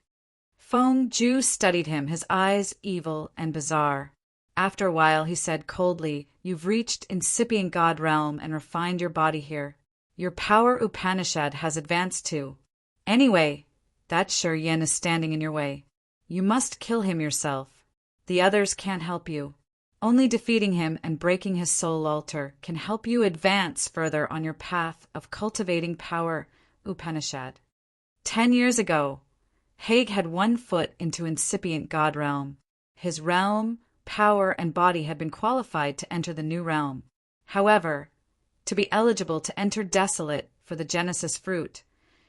Feng Ju studied him, his eyes evil and bizarre. After a while, he said coldly, "You've reached incipient God realm and refined your body here. Your power Upanishad has advanced too. Anyway, that Shi Yan is standing in your way. You must kill him yourself. The others can't help you. Only defeating him and breaking his soul altar can help you advance further on your path of cultivating power Upanishad." 10 years ago, Haig had 1 foot into incipient God realm. His realm, power, and body had been qualified to enter the new realm. However, to be eligible to enter Desolate for the Genesis fruit,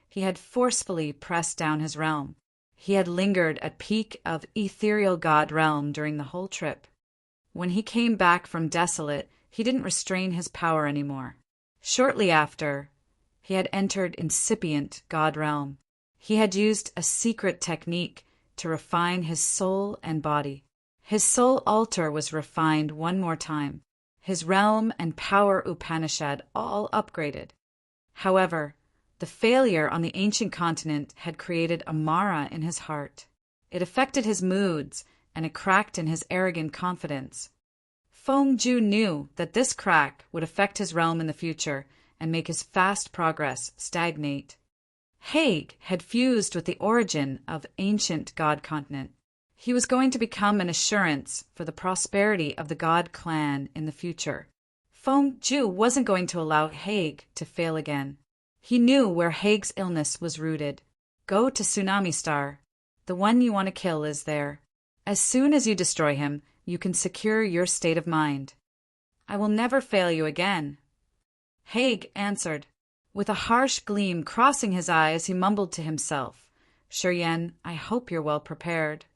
he had forcefully pressed down his realm. He had lingered at peak of ethereal God realm during the whole trip. When he came back from Desolate, he didn't restrain his power anymore. Shortly after, he had entered incipient God realm. He had used a secret technique to refine his soul and body. His soul altar was refined 1 more time. His realm and power Upanishad all upgraded. However, the failure on the ancient continent had created a Mara in his heart. It affected his moods, and it cracked in his arrogant confidence. Feng Ju knew that this crack would affect his realm in the future and make his fast progress stagnate. Haig had fused with the origin of ancient God continent. He was going to become an assurance for the prosperity of the God clan in the future. Feng Ju wasn't going to allow Haig to fail again. He knew where Haig's illness was rooted. Go to Tsunami Star. The one you want to kill is there. As soon as you destroy him, you can secure your state of mind. I will never fail you again. Haig answered. With a harsh gleam crossing his eyes, he mumbled to himself, Shuryen, I hope you're well prepared.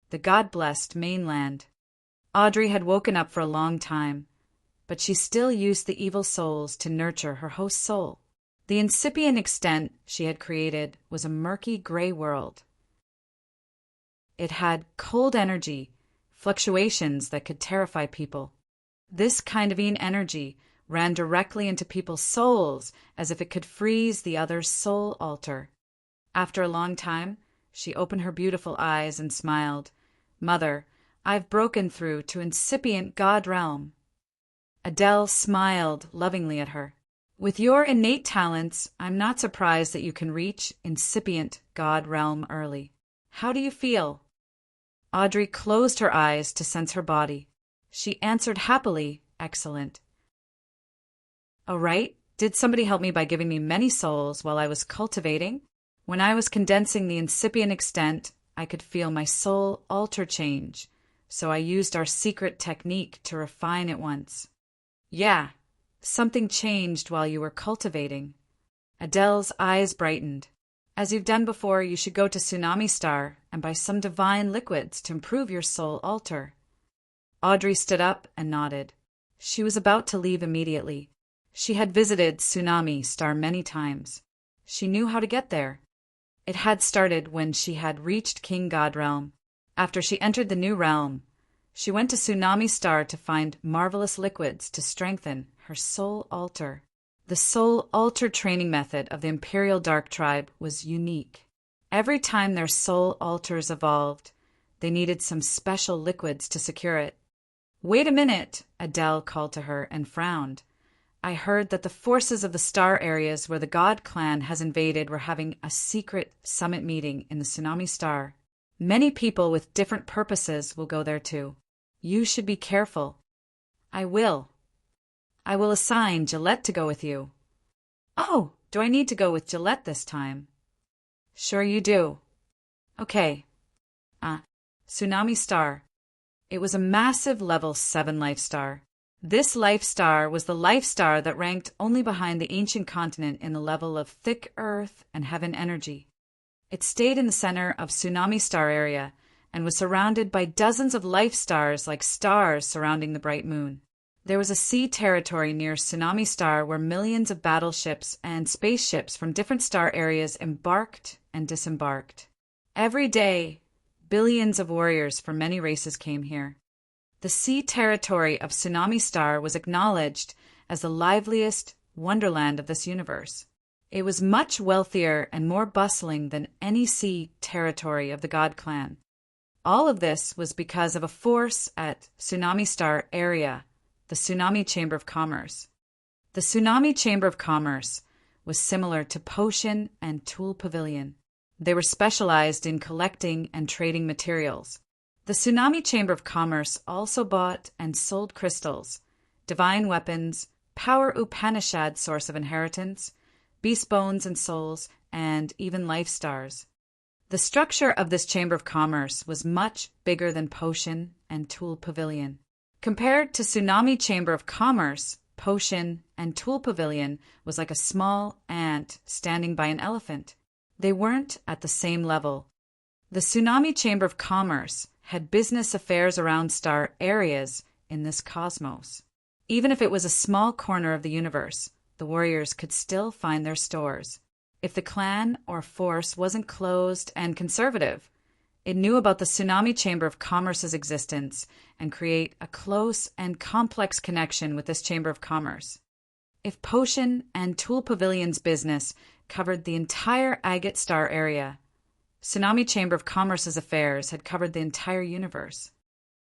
The God-blessed mainland. Audrey had woken up for a long time, but she still used the evil souls to nurture her host's soul. The incipient extent she had created was a murky gray world. It had cold energy, fluctuations that could terrify people. This kind of energy ran directly into people's souls as if it could freeze the other's soul altar. After a long time, she opened her beautiful eyes and smiled. Mother, I've broken through to incipient God realm. Adele smiled lovingly at her. With your innate talents, I'm not surprised that you can reach incipient God realm early. How do you feel? Audrey closed her eyes to sense her body. She answered happily, excellent. Oh, right. Did somebody help me by giving me many souls while I was cultivating? When I was condensing the incipient extent, I could feel my soul alter change, so I used our secret technique to refine it once. Yeah, something changed while you were cultivating. Adele's eyes brightened. As you've done before, you should go to Tsunami Star and buy some divine liquids to improve your soul altar. Audrey stood up and nodded. She was about to leave immediately. She had visited Tsunami Star many times. She knew how to get there. It had started when she had reached King God Realm. After she entered the new realm, she went to Tsunami Star to find marvelous liquids to strengthen her soul altar. The soul altar training method of the Imperial Dark Tribe was unique. Every time their soul altars evolved, they needed some special liquids to secure it. Wait a minute, Adele called to her and frowned. I heard that the forces of the star areas where the God clan has invaded were having a secret summit meeting in the Tsunami Star. Many people with different purposes will go there too. You should be careful. I will. I will assign Gillette to go with you. Oh, do I need to go with Gillette this time? Sure you do. Okay. Tsunami Star. It was a massive level 7 life star. This life star was the life star that ranked only behind the ancient continent in the level of thick earth and heaven energy. It stayed in the center of Tsunami Star area and was surrounded by dozens of life stars like stars surrounding the bright moon. There was a sea territory near Tsunami Star where millions of battleships and spaceships from different star areas embarked and disembarked. Every day, billions of warriors from many races came here. The sea territory of Tsunami Star was acknowledged as the liveliest wonderland of this universe. It was much wealthier and more bustling than any sea territory of the God Clan. All of this was because of a force at Tsunami Star area, the Tsunami Chamber of Commerce. The Tsunami Chamber of Commerce was similar to Potion and Tool Pavilion. They were specialized in collecting and trading materials. The Tsunami Chamber of Commerce also bought and sold crystals, divine weapons, power Upanishad source of inheritance, beast bones and souls, and even life stars. The structure of this Chamber of Commerce was much bigger than Potion and Tool Pavilion. Compared to Tsunami Chamber of Commerce, Potion and Tool Pavilion was like a small ant standing by an elephant. They weren't at the same level. The Tsunami Chamber of Commerce had business affairs around star areas in this cosmos. Even if it was a small corner of the universe, the warriors could still find their stores. If the clan or force wasn't closed and conservative, it knew about the Tsunami Chamber of Commerce's existence and create a close and complex connection with this Chamber of Commerce. If Potion and Tool Pavilion's business covered the entire Agate Star area, Tsunami Chamber of Commerce's affairs had covered the entire universe.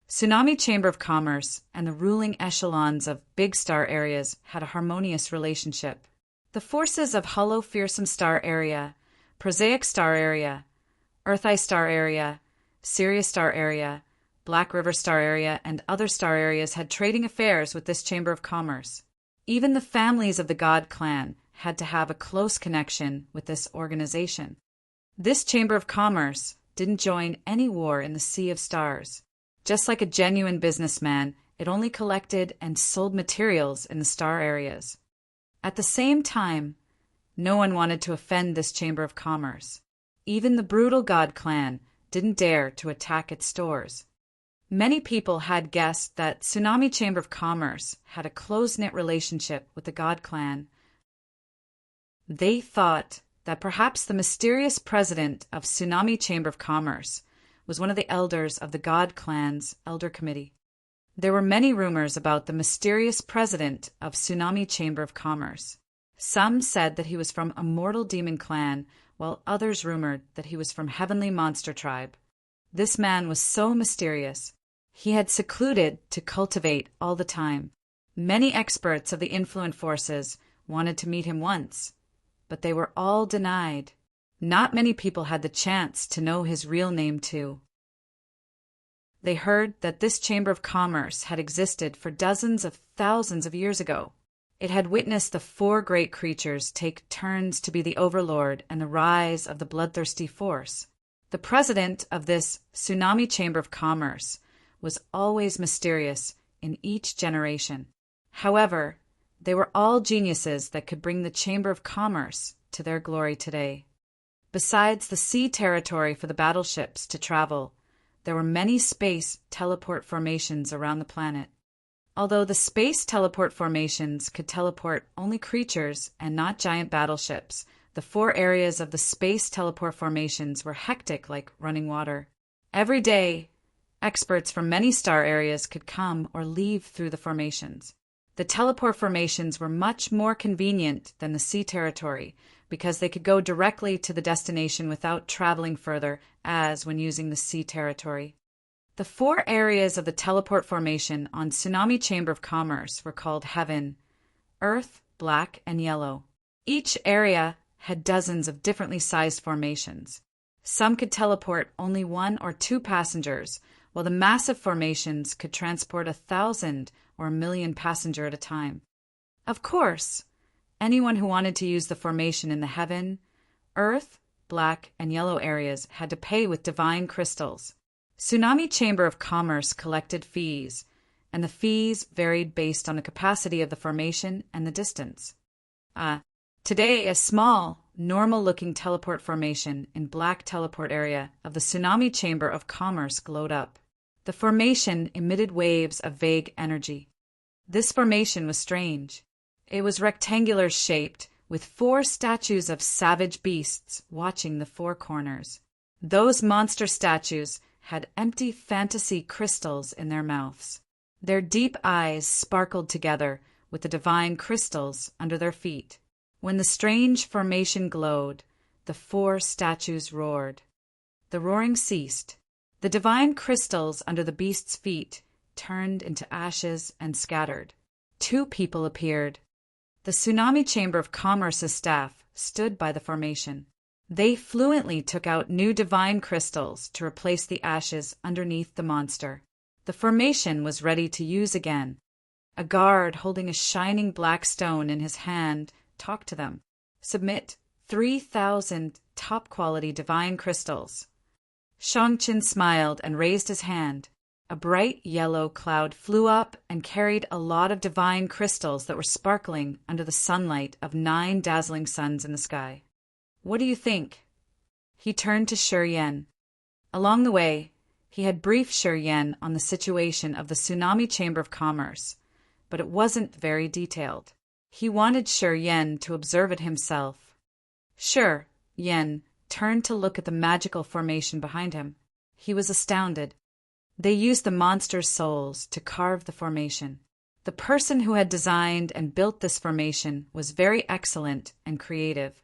Tsunami Chamber of Commerce and the ruling echelons of big star areas had a harmonious relationship. The forces of Hollow Fearsome Star area, Prosaic Star area, Earth Eye Star area, Sirius Star area, Black River Star area, and other star areas had trading affairs with this Chamber of Commerce. Even the families of the God Clan had to have a close connection with this organization. This Chamber of Commerce didn't join any war in the Sea of Stars. Just like a genuine businessman, it only collected and sold materials in the star areas. At the same time, no one wanted to offend this Chamber of Commerce. Even the brutal God Clan didn't dare to attack its stores. Many people had guessed that Tsunami Chamber of Commerce had a close-knit relationship with the God Clan. They thought that perhaps the mysterious president of Tsunami Chamber of Commerce was one of the elders of the God Clan's Elder Committee. There were many rumors about the mysterious president of Tsunami Chamber of Commerce. Some said that he was from a mortal demon clan, while others rumored that he was from Heavenly Monster Tribe. This man was so mysterious. He had secluded to cultivate all the time. Many experts of the influent forces wanted to meet him once, but they were all denied. Not many people had the chance to know his real name too. They heard that this Chamber of Commerce had existed for dozens of thousands of years ago. It had witnessed the four great creatures take turns to be the overlord and the rise of the bloodthirsty force. The president of this Tsunami Chamber of Commerce was always mysterious in each generation. However, they were all geniuses that could bring the Chamber of Commerce to their glory today. Besides the sea territory for the battleships to travel, there were many space teleport formations around the planet. Although the space teleport formations could teleport only creatures and not giant battleships, the four areas of the space teleport formations were hectic like running water. Every day, experts from many star areas could come or leave through the formations. The teleport formations were much more convenient than the sea territory because they could go directly to the destination without traveling further, as when using the sea territory. The four areas of the teleport formation on Tsunami Chamber of Commerce were called Heaven, Earth, Black, and Yellow. Each area had dozens of differently sized formations. Some could teleport only 1 or 2 passengers, while the massive formations could transport 1,000 or 1,000,000 passengers at a time. Of course, anyone who wanted to use the formation in the Heaven, Earth, Black, and Yellow areas had to pay with divine crystals. Tsunami Chamber of Commerce collected fees, and the fees varied based on the capacity of the formation and the distance. Today, a small, normal-looking teleport formation in Black Teleport area of the Tsunami Chamber of Commerce glowed up. The formation emitted waves of vague energy. This formation was strange. It was rectangular-shaped, with 4 statues of savage beasts watching the 4 corners. Those monster statues had empty fantasy crystals in their mouths. Their deep eyes sparkled together with the divine crystals under their feet. When the strange formation glowed, the 4 statues roared. The roaring ceased. The divine crystals under the beast's feet turned into ashes and scattered. 2 people appeared. The Tsunami Chamber of Commerce's staff stood by the formation. They fluently took out new divine crystals to replace the ashes underneath the monster. The formation was ready to use again. A guard holding a shining black stone in his hand talked to them. Submit 3,000 top-quality divine crystals. Shangchen smiled and raised his hand. A bright yellow cloud flew up and carried a lot of divine crystals that were sparkling under the sunlight of 9 dazzling suns in the sky. What do you think? He turned to Shi Yan. Along the way, he had briefed Shi Yan on the situation of the Tsunami Chamber of Commerce, but it wasn't very detailed. He wanted Shi Yan to observe it himself. Shi Yan turned to look at the magical formation behind him. He was astounded. They used the monster's souls to carve the formation. The person who had designed and built this formation was very excellent and creative.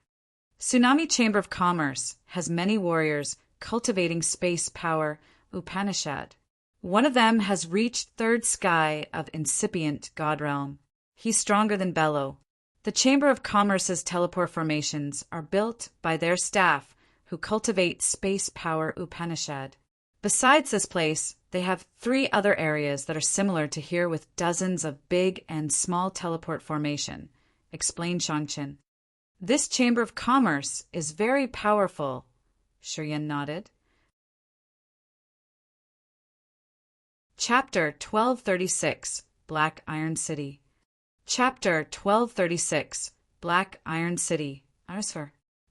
Tsunami Chamber of Commerce has many warriors cultivating space power Upanishad. One of them has reached 3rd sky of incipient God realm. He's stronger than Bello. The Chamber of Commerce's teleport formations are built by their staff who cultivate space power Upanishad. Besides this place, they have 3 other areas that are similar to here with dozens of big and small teleport formation, explained Shangchen. This Chamber of Commerce is very powerful. Shiryan nodded. Chapter 1236, Black Iron City. Chapter 1236, Black Iron City.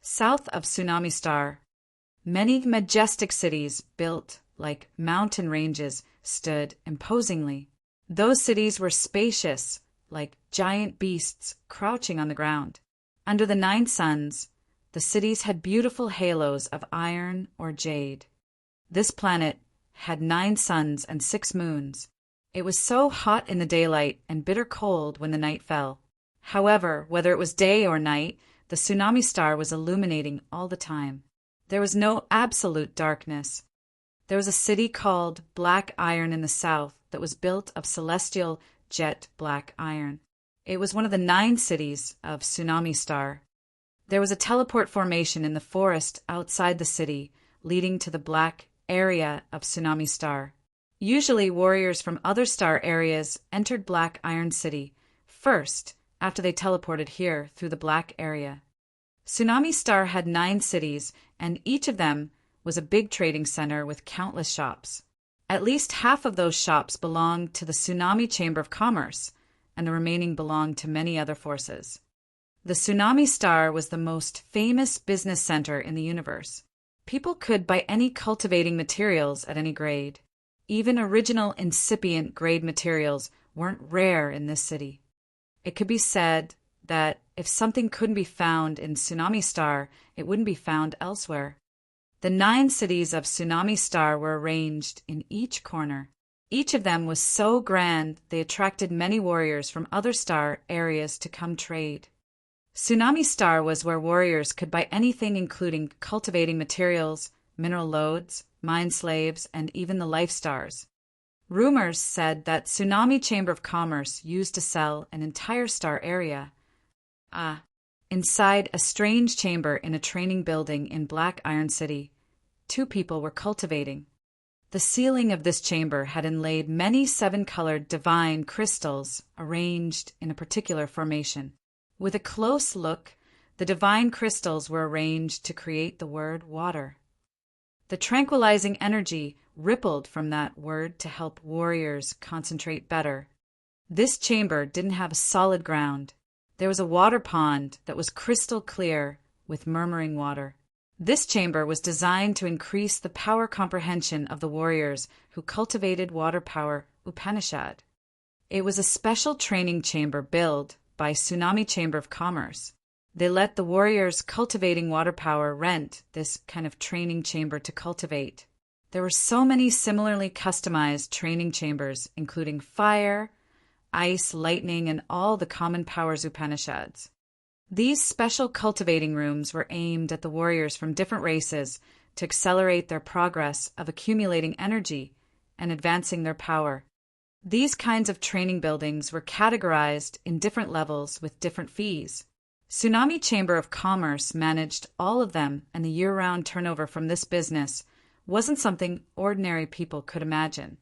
South of Tsunami Star. Many majestic cities built like mountain ranges stood imposingly. Those cities were spacious, like giant beasts crouching on the ground. Under the 9 suns, the cities had beautiful halos of iron or jade. This planet had 9 suns and 6 moons. It was so hot in the daylight and bitter cold when the night fell. However, whether it was day or night, the Tsunami Star was illuminating all the time. There was no absolute darkness. There was a city called Black Iron in the south that was built of celestial jet black iron. It was one of the 9 cities of Tsunami Star. There was a teleport formation in the forest outside the city, leading to the black area of Tsunami Star. Usually, warriors from other star areas entered Black Iron City first, after they teleported here through the black area. Tsunami Star had 9 cities, and each of them was a big trading center with countless shops. At least half of those shops belonged to the Tsunami Chamber of Commerce, and the remaining belonged to many other forces. The Tsunami Star was the most famous business center in the universe. People could buy any cultivating materials at any grade. Even original incipient grade materials weren't rare in this city. It could be said that if something couldn't be found in Tsunami Star, it wouldn't be found elsewhere. The 9 cities of Tsunami Star were arranged in each corner. Each of them was so grand they attracted many warriors from other star areas to come trade. Tsunami Star was where warriors could buy anything including cultivating materials, mineral lodes, mine slaves, and even the life stars. Rumors said that Tsunami Chamber of Commerce used to sell an entire star area. Inside a strange chamber in a training building in Black Iron City, 2 people were cultivating. The ceiling of this chamber had inlaid many 7-colored divine crystals arranged in a particular formation. With a close look, the divine crystals were arranged to create the word water. The tranquilizing energy rippled from that word to help warriors concentrate better. This chamber didn't have a solid ground. There was a water pond that was crystal clear with murmuring water. This chamber was designed to increase the power comprehension of the warriors who cultivated water power Upanishad. It was a special training chamber built by Tsunami Chamber of Commerce. They let the warriors cultivating water power rent this kind of training chamber to cultivate. There were so many similarly customized training chambers, including fire, ice, lightning, and all the common powers Upanishads. These special cultivating rooms were aimed at the warriors from different races to accelerate their progress of accumulating energy and advancing their power. These kinds of training buildings were categorized in different levels with different fees. Tsunami Chamber of Commerce managed all of them, and the year-round turnover from this business wasn't something ordinary people could imagine.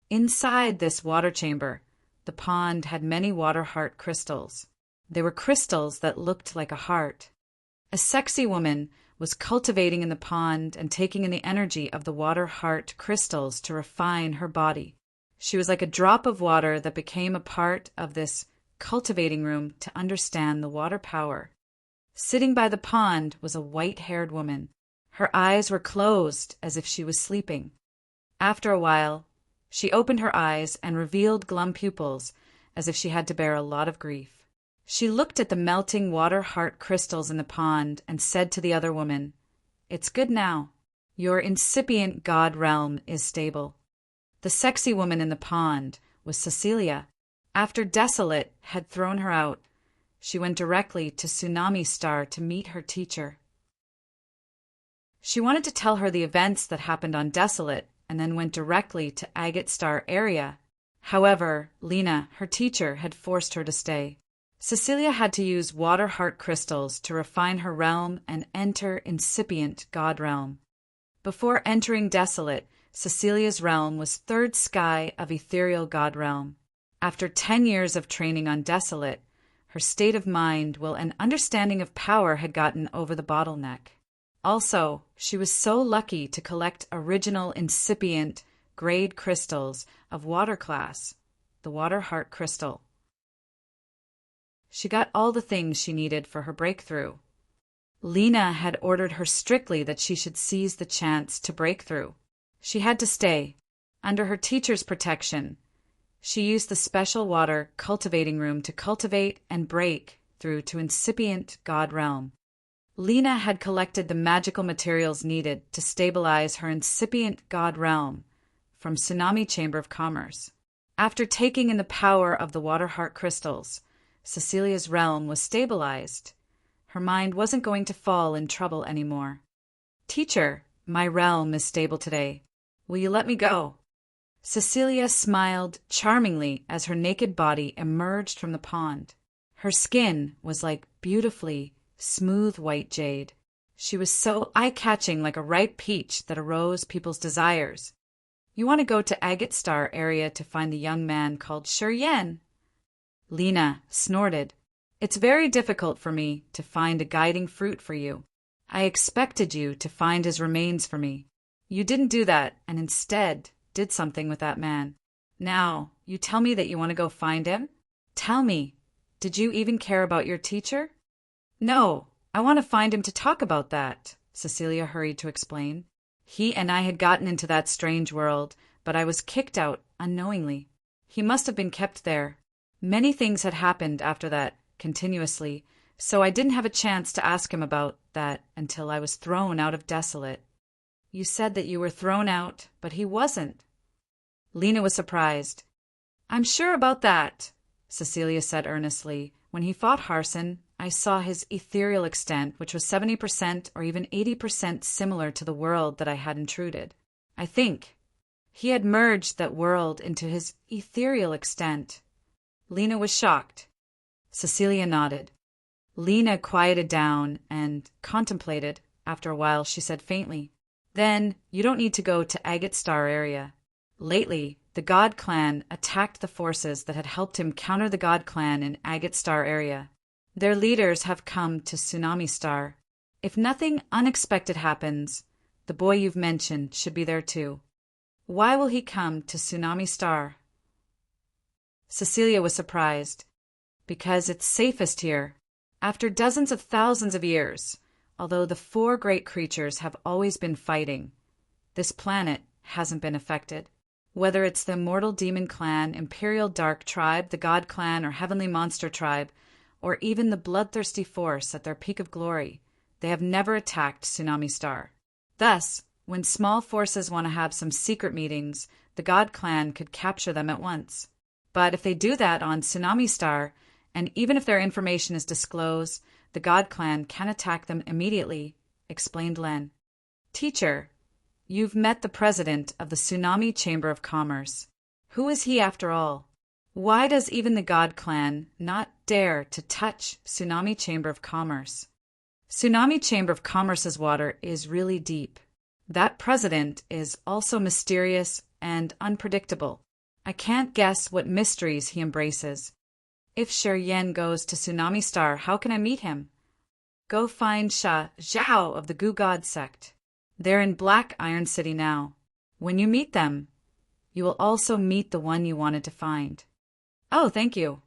Inside this water chamber, the pond had many water heart crystals. They were crystals that looked like a heart. A sexy woman was cultivating in the pond and taking in the energy of the water heart crystals to refine her body. She was like a drop of water that became a part of this cultivating room to understand the water power. Sitting by the pond was a white-haired woman. Her eyes were closed as if she was sleeping. After a while, she opened her eyes and revealed glum pupils as if she had to bear a lot of grief. She looked at the melting water heart crystals in the pond and said to the other woman, "It's good now. Your incipient god realm is stable." The sexy woman in the pond was Cecilia. After Desolate had thrown her out, she went directly to Tsunami Star to meet her teacher. She wanted to tell her the events that happened on Desolate and then went directly to Agate Star area. However, Lena, her teacher, had forced her to stay. Cecilia had to use water heart crystals to refine her realm and enter incipient god realm. Before entering Desolate, Cecilia's realm was third sky of ethereal god realm. After 10 years of training on Desolate, Her state of mind, will, and understanding of power had gotten over the bottleneck. Also, she was so lucky to collect original incipient grade crystals of water class, the water heart crystal. She got all the things she needed for her breakthrough. Lena had ordered her strictly that she should seize the chance to break through. She had to stay, under her teacher's protection. She used the special water cultivating room to cultivate and break through to incipient God realm. Lena had collected the magical materials needed to stabilize her incipient God realm from Tsunami Chamber of Commerce. After taking in the power of the water heart crystals, Cecilia's realm was stabilized. Her mind wasn't going to fall in trouble anymore. "Teacher, my realm is stable today. Will you let me go?" Cecilia smiled charmingly as her naked body emerged from the pond. Her skin was like beautifully smooth white jade. She was so eye-catching, like a ripe peach that aroused people's desires. "You want to go to Agate Star area to find the young man called Yen." Lena snorted. "It's very difficult for me to find a guiding fruit for you. I expected you to find his remains for me. You didn't do that, and instead did something with that man. Now, you tell me that you want to go find him? Tell me, did you even care about your teacher?" "No, I want to find him to talk about that," Cecilia hurried to explain. "He and I had gotten into that strange world, but I was kicked out unknowingly. He must have been kept there. Many things had happened after that, continuously, so I didn't have a chance to ask him about that until I was thrown out of Desolate." "You said that you were thrown out, but he wasn't." Lena was surprised. "I'm sure about that," Cecilia said earnestly. "When he fought Harson, I saw his ethereal extent, which was 70% or even 80% similar to the world that I had intruded. I think he had merged that world into his ethereal extent." Lena was shocked. Cecilia nodded. Lena quieted down and contemplated. After a while, she said faintly, "Then you don't need to go to Agate Star area. Lately, the God Clan attacked the forces that had helped him counter the God Clan in Agate Star area. Their leaders have come to Tsunami Star. If nothing unexpected happens, the boy you've mentioned should be there too." "Why will he come to Tsunami Star?" Cecilia was surprised. "Because it's safest here. After dozens of thousands of years, although the four great creatures have always been fighting, this planet hasn't been affected. Whether it's the Immortal Demon Clan, Imperial Dark Tribe, the God Clan, or Heavenly Monster Tribe, or even the Bloodthirsty Force at their peak of glory, they have never attacked Tsunami Star. Thus, when small forces want to have some secret meetings, the God Clan could capture them at once. But if they do that on Tsunami Star, and even if their information is disclosed, the God Clan can attack them immediately," explained Len. "Teacher, you've met the president of the Tsunami Chamber of Commerce. Who is he after all? Why does even the God Clan not dare to touch Tsunami Chamber of Commerce?" "Tsunami Chamber of Commerce's water is really deep. That president is also mysterious and unpredictable. I can't guess what mysteries he embraces. If Yen goes to Tsunami Star, how can I meet him?" "Go find Sha Zhao of the Goo God sect. They're in Black Iron City now. When you meet them, you will also meet the one you wanted to find." "Oh, thank you."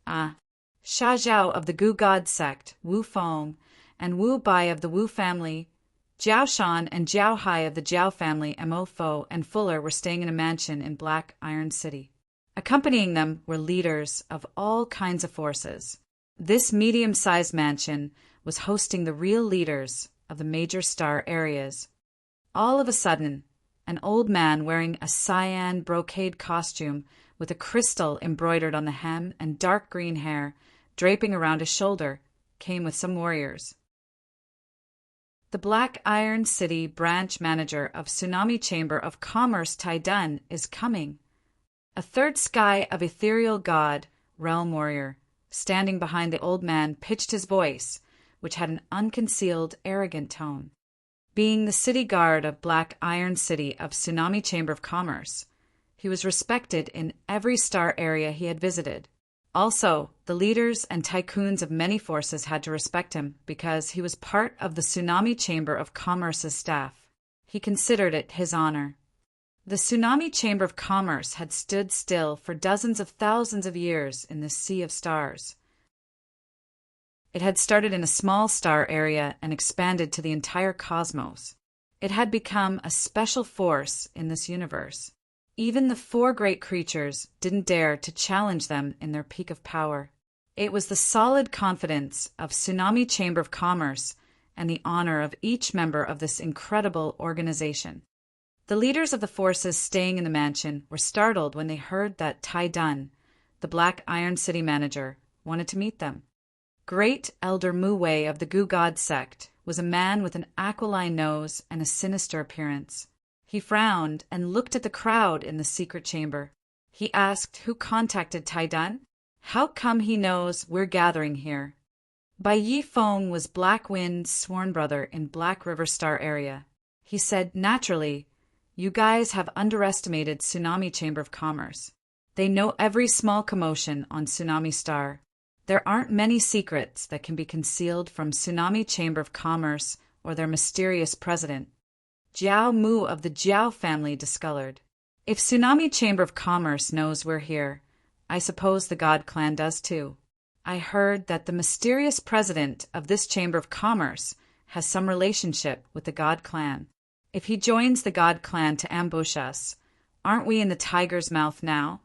Sha Zhao of the Goo God sect, Wu Feng, and Wu Bai of the Wu family, Jiao Shan and Jiao Hai of the Jiao family, Mo Fo and Fuller were staying in a mansion in Black Iron City. Accompanying them were leaders of all kinds of forces. This medium-sized mansion was hosting the real leaders of the major star areas. All of a sudden, an old man wearing a cyan brocade costume with a crystal embroidered on the hem and dark green hair draping around his shoulder came with some warriors. "The Black Iron City branch manager of Tsunami Chamber of Commerce Taidun is coming." A third sky of ethereal god, realm warrior, standing behind the old man, pitched his voice, which had an unconcealed, arrogant tone. Being the city guard of Black Iron City of Tsunami Chamber of Commerce, he was respected in every star area he had visited. Also, the leaders and tycoons of many forces had to respect him because he was part of the Tsunami Chamber of Commerce's staff. He considered it his honor. The Tsunami Chamber of Commerce had stood still for dozens of thousands of years in this sea of stars. It had started in a small star area and expanded to the entire cosmos. It had become a special force in this universe. Even the four great creatures didn't dare to challenge them in their peak of power. It was the solid confidence of Tsunami Chamber of Commerce and the honor of each member of this incredible organization. The leaders of the forces staying in the mansion were startled when they heard that Tai Dun, the Black Iron City manager, wanted to meet them. Great Elder Mu Wei of the Gu God sect was a man with an aquiline nose and a sinister appearance. He frowned and looked at the crowd in the secret chamber. He asked who contacted Tai Dun. How come he knows we're gathering here? Bai Yi Feng was Black Wind's sworn brother in Black River Star area. He said, naturally, you guys have underestimated Tsunami Chamber of Commerce. They know every small commotion on Tsunami Star. There aren't many secrets that can be concealed from Tsunami Chamber of Commerce or their mysterious president. Jiao Mu of the Jiao family discolored. If Tsunami Chamber of Commerce knows we're here, I suppose the God Clan does too. I heard that the mysterious president of this Chamber of Commerce has some relationship with the God Clan. If he joins the God Clan to ambush us, aren't we in the tiger's mouth now?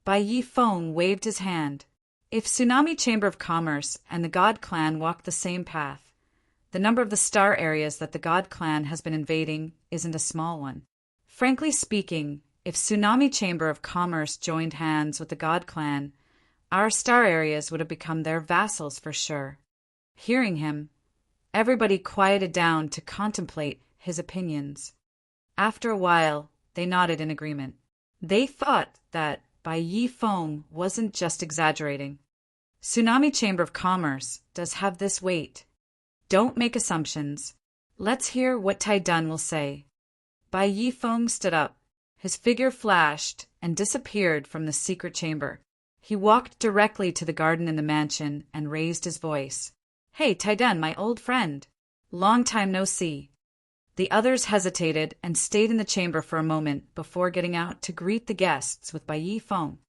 Bai Yi Feng waved his hand. If Tsunami Chamber of Commerce and the God Clan walk the same path, the number of the star areas that the God Clan has been invading isn't a small one. Frankly speaking, if Tsunami Chamber of Commerce joined hands with the God Clan, our star areas would have become their vassals for sure. Hearing him, everybody quieted down to contemplate his opinions. After a while, they nodded in agreement. They thought that Bai Yi Feng wasn't just exaggerating. Tsunami Chamber of Commerce does have this weight. Don't make assumptions. Let's hear what Tai Dun will say. Bai Yi Feng stood up. His figure flashed and disappeared from the secret chamber. He walked directly to the garden in the mansion and raised his voice. Hey, Tai Dun, my old friend. Long time no see. The others hesitated and stayed in the chamber for a moment before getting out to greet the guests with Bai Yi Feng.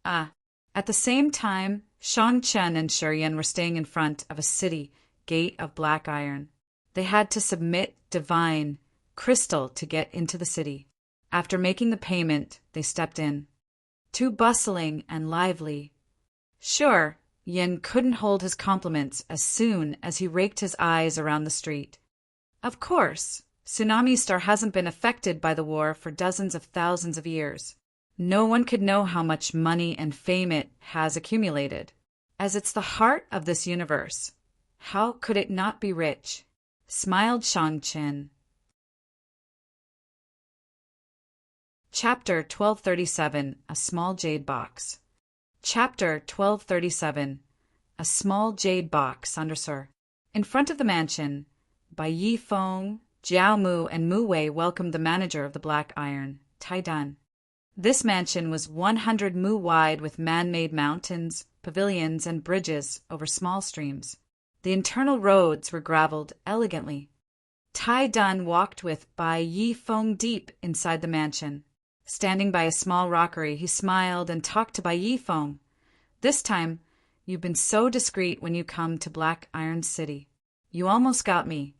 At the same time, Shang Chen and Shurian were staying in front of a city gate of black iron. They had to submit divine crystal to get into the city. After making the payment, they stepped in. Too bustling and lively. Sure, Yin couldn't hold his compliments as soon as he raked his eyes around the street. Of course, Tsunami Star hasn't been affected by the war for dozens of thousands of years. No one could know how much money and fame it has accumulated. As it's the heart of this universe, how could it not be rich? Smiled Shang Chen. Chapter 1237, A Small Jade Box. Chapter 1237, A Small Jade Box, Undersir. In front of the mansion, Bai Yi Feng, Jiao Mu, and Mu Wei welcomed the manager of the Black Iron, Tai Dun. This mansion was 100 mu wide with man-made mountains, pavilions, and bridges over small streams. The internal roads were graveled elegantly. Tai Dun walked with Bai Yi Feng deep inside the mansion. Standing by a small rockery, he smiled and talked to Bai Yi Feng. This time, you've been so discreet when you come to Black Iron City. You almost got me.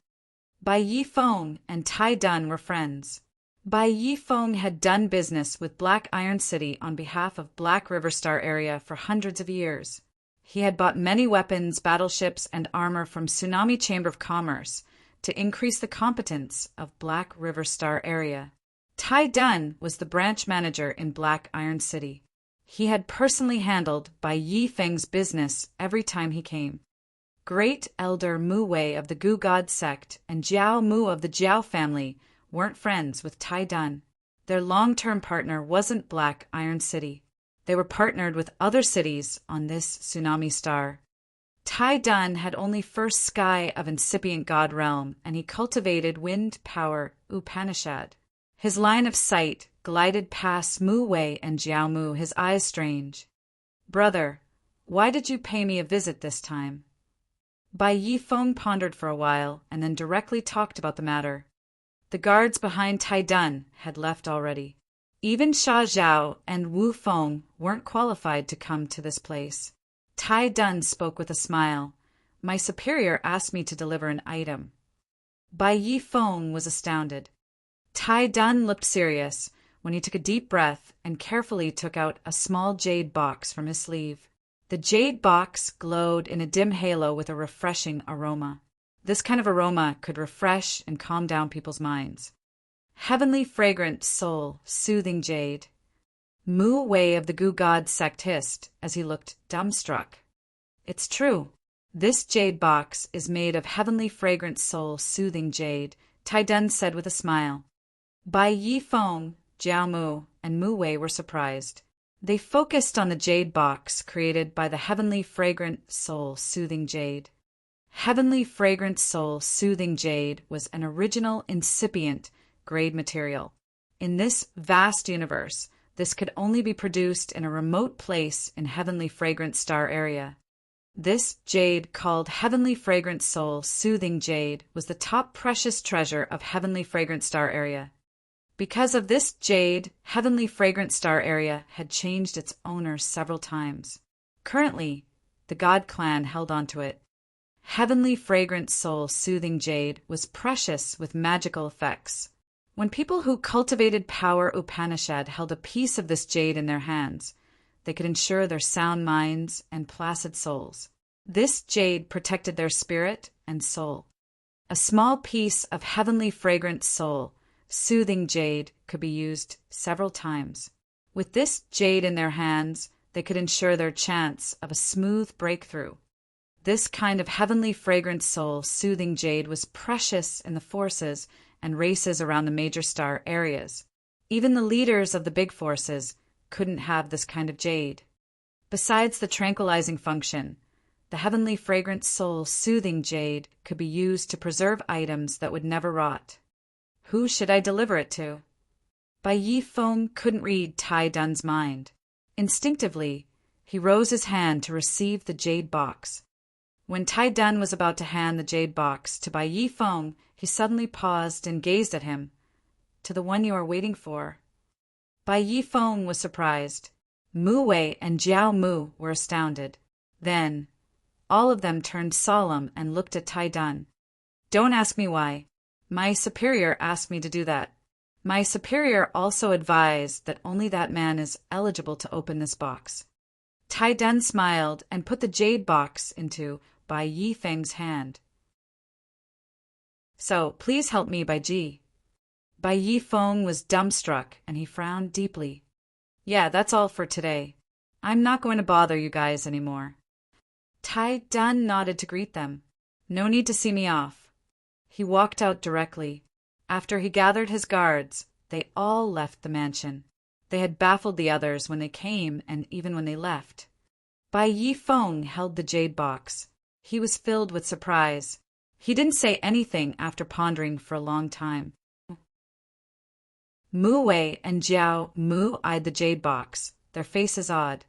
Bai Yi Feng and Tai Dun were friends. Bai Yi Feng had done business with Black Iron City on behalf of Black River Star area for hundreds of years. He had bought many weapons, battleships, and armor from Tsunami Chamber of Commerce to increase the competence of Black River Star area. Tai Dun was the branch manager in Black Iron City. He had personally handled Bai Yi Feng's business every time he came. Great Elder Mu Wei of the Gu God sect and Jiao Mu of the Jiao family weren't friends with Tai Dun. Their long-term partner wasn't Black Iron City. They were partnered with other cities on this Tsunami Star. Tai Dun had only first sky of incipient God realm, and he cultivated wind power Upanishad. His line of sight glided past Mu Wei and Jiao Mu, his eyes strange. Brother, Why did you pay me a visit this time? Bai Yifeng pondered for a while and then directly talked about the matter. The guards behind Tai Dun had left already. Even Sha Zhao and Wu Feng weren't qualified to come to this place. Tai Dun spoke with a smile. My superior asked me to deliver an item. Bai Yifeng was astounded. Tai Dun looked serious when he took a deep breath and carefully took out a small jade box from his sleeve. The jade box glowed in a dim halo with a refreshing aroma. This kind of aroma could refresh and calm down people's minds. Heavenly fragrant soul, soothing jade. Mu Wei of the Gu God sect hissed as he looked dumbstruck. It's true. This jade box is made of heavenly fragrant soul, soothing jade, Tai Dun said with a smile. Bai Yifeng, Jiao Mu, and Mu Wei were surprised. They focused on the jade box created by the heavenly fragrant soul, soothing jade. Heavenly fragrant soul, soothing jade was an original incipient grade material. In this vast universe, this could only be produced in a remote place in heavenly fragrant star area. This jade, called Heavenly Fragrant Soul, Soothing Jade, was the top precious treasure of Heavenly Fragrant Star Area. Because of this jade, Heavenly Fragrant Star Area had changed its owner several times. Currently, the God Clan held onto it. Heavenly Fragrant Soul, Soothing Jade was precious with magical effects. When people who cultivated Power Upanishad held a piece of this jade in their hands, they could ensure their sound minds and placid souls. This jade protected their spirit and soul. A small piece of heavenly fragrant soul, soothing jade, could be used several times. With this jade in their hands, they could ensure their chance of a smooth breakthrough. This kind of heavenly fragrant soul, soothing jade was precious in the forces and races around the major star areas. Even the leaders of the big forces couldn't have this kind of jade. Besides the tranquilizing function, the heavenly fragrant soul soothing jade could be used to preserve items that would never rot. Who should I deliver it to? Bai Yifeng couldn't read Tai Dun's mind. Instinctively, he rose his hand to receive the jade box. When Tai Dun was about to hand the jade box to Bai Yifeng, he suddenly paused and gazed at him. To the one you are waiting for. Bai Yifeng was surprised. Mu Wei and Jiao Mu were astounded. Then, all of them turned solemn and looked at Tai Dun. Don't ask me why. My superior asked me to do that. My superior also advised that only that man is eligible to open this box. Tai Dun smiled and put the jade box into Bai Yifeng's hand. So, please help me, Bai Ji. Bai Yifeng was dumbstruck, and he frowned deeply. Yeah, that's all for today. I'm not going to bother you guys anymore. Tai Dun nodded to greet them. No need to see me off. He walked out directly. After he gathered his guards, they all left the mansion. They had baffled the others when they came and even when they left. Bai Yifeng held the jade box. He was filled with surprise. He didn't say anything after pondering for a long time. Mu Wei and Jiao Mu eyed the jade box, their faces odd.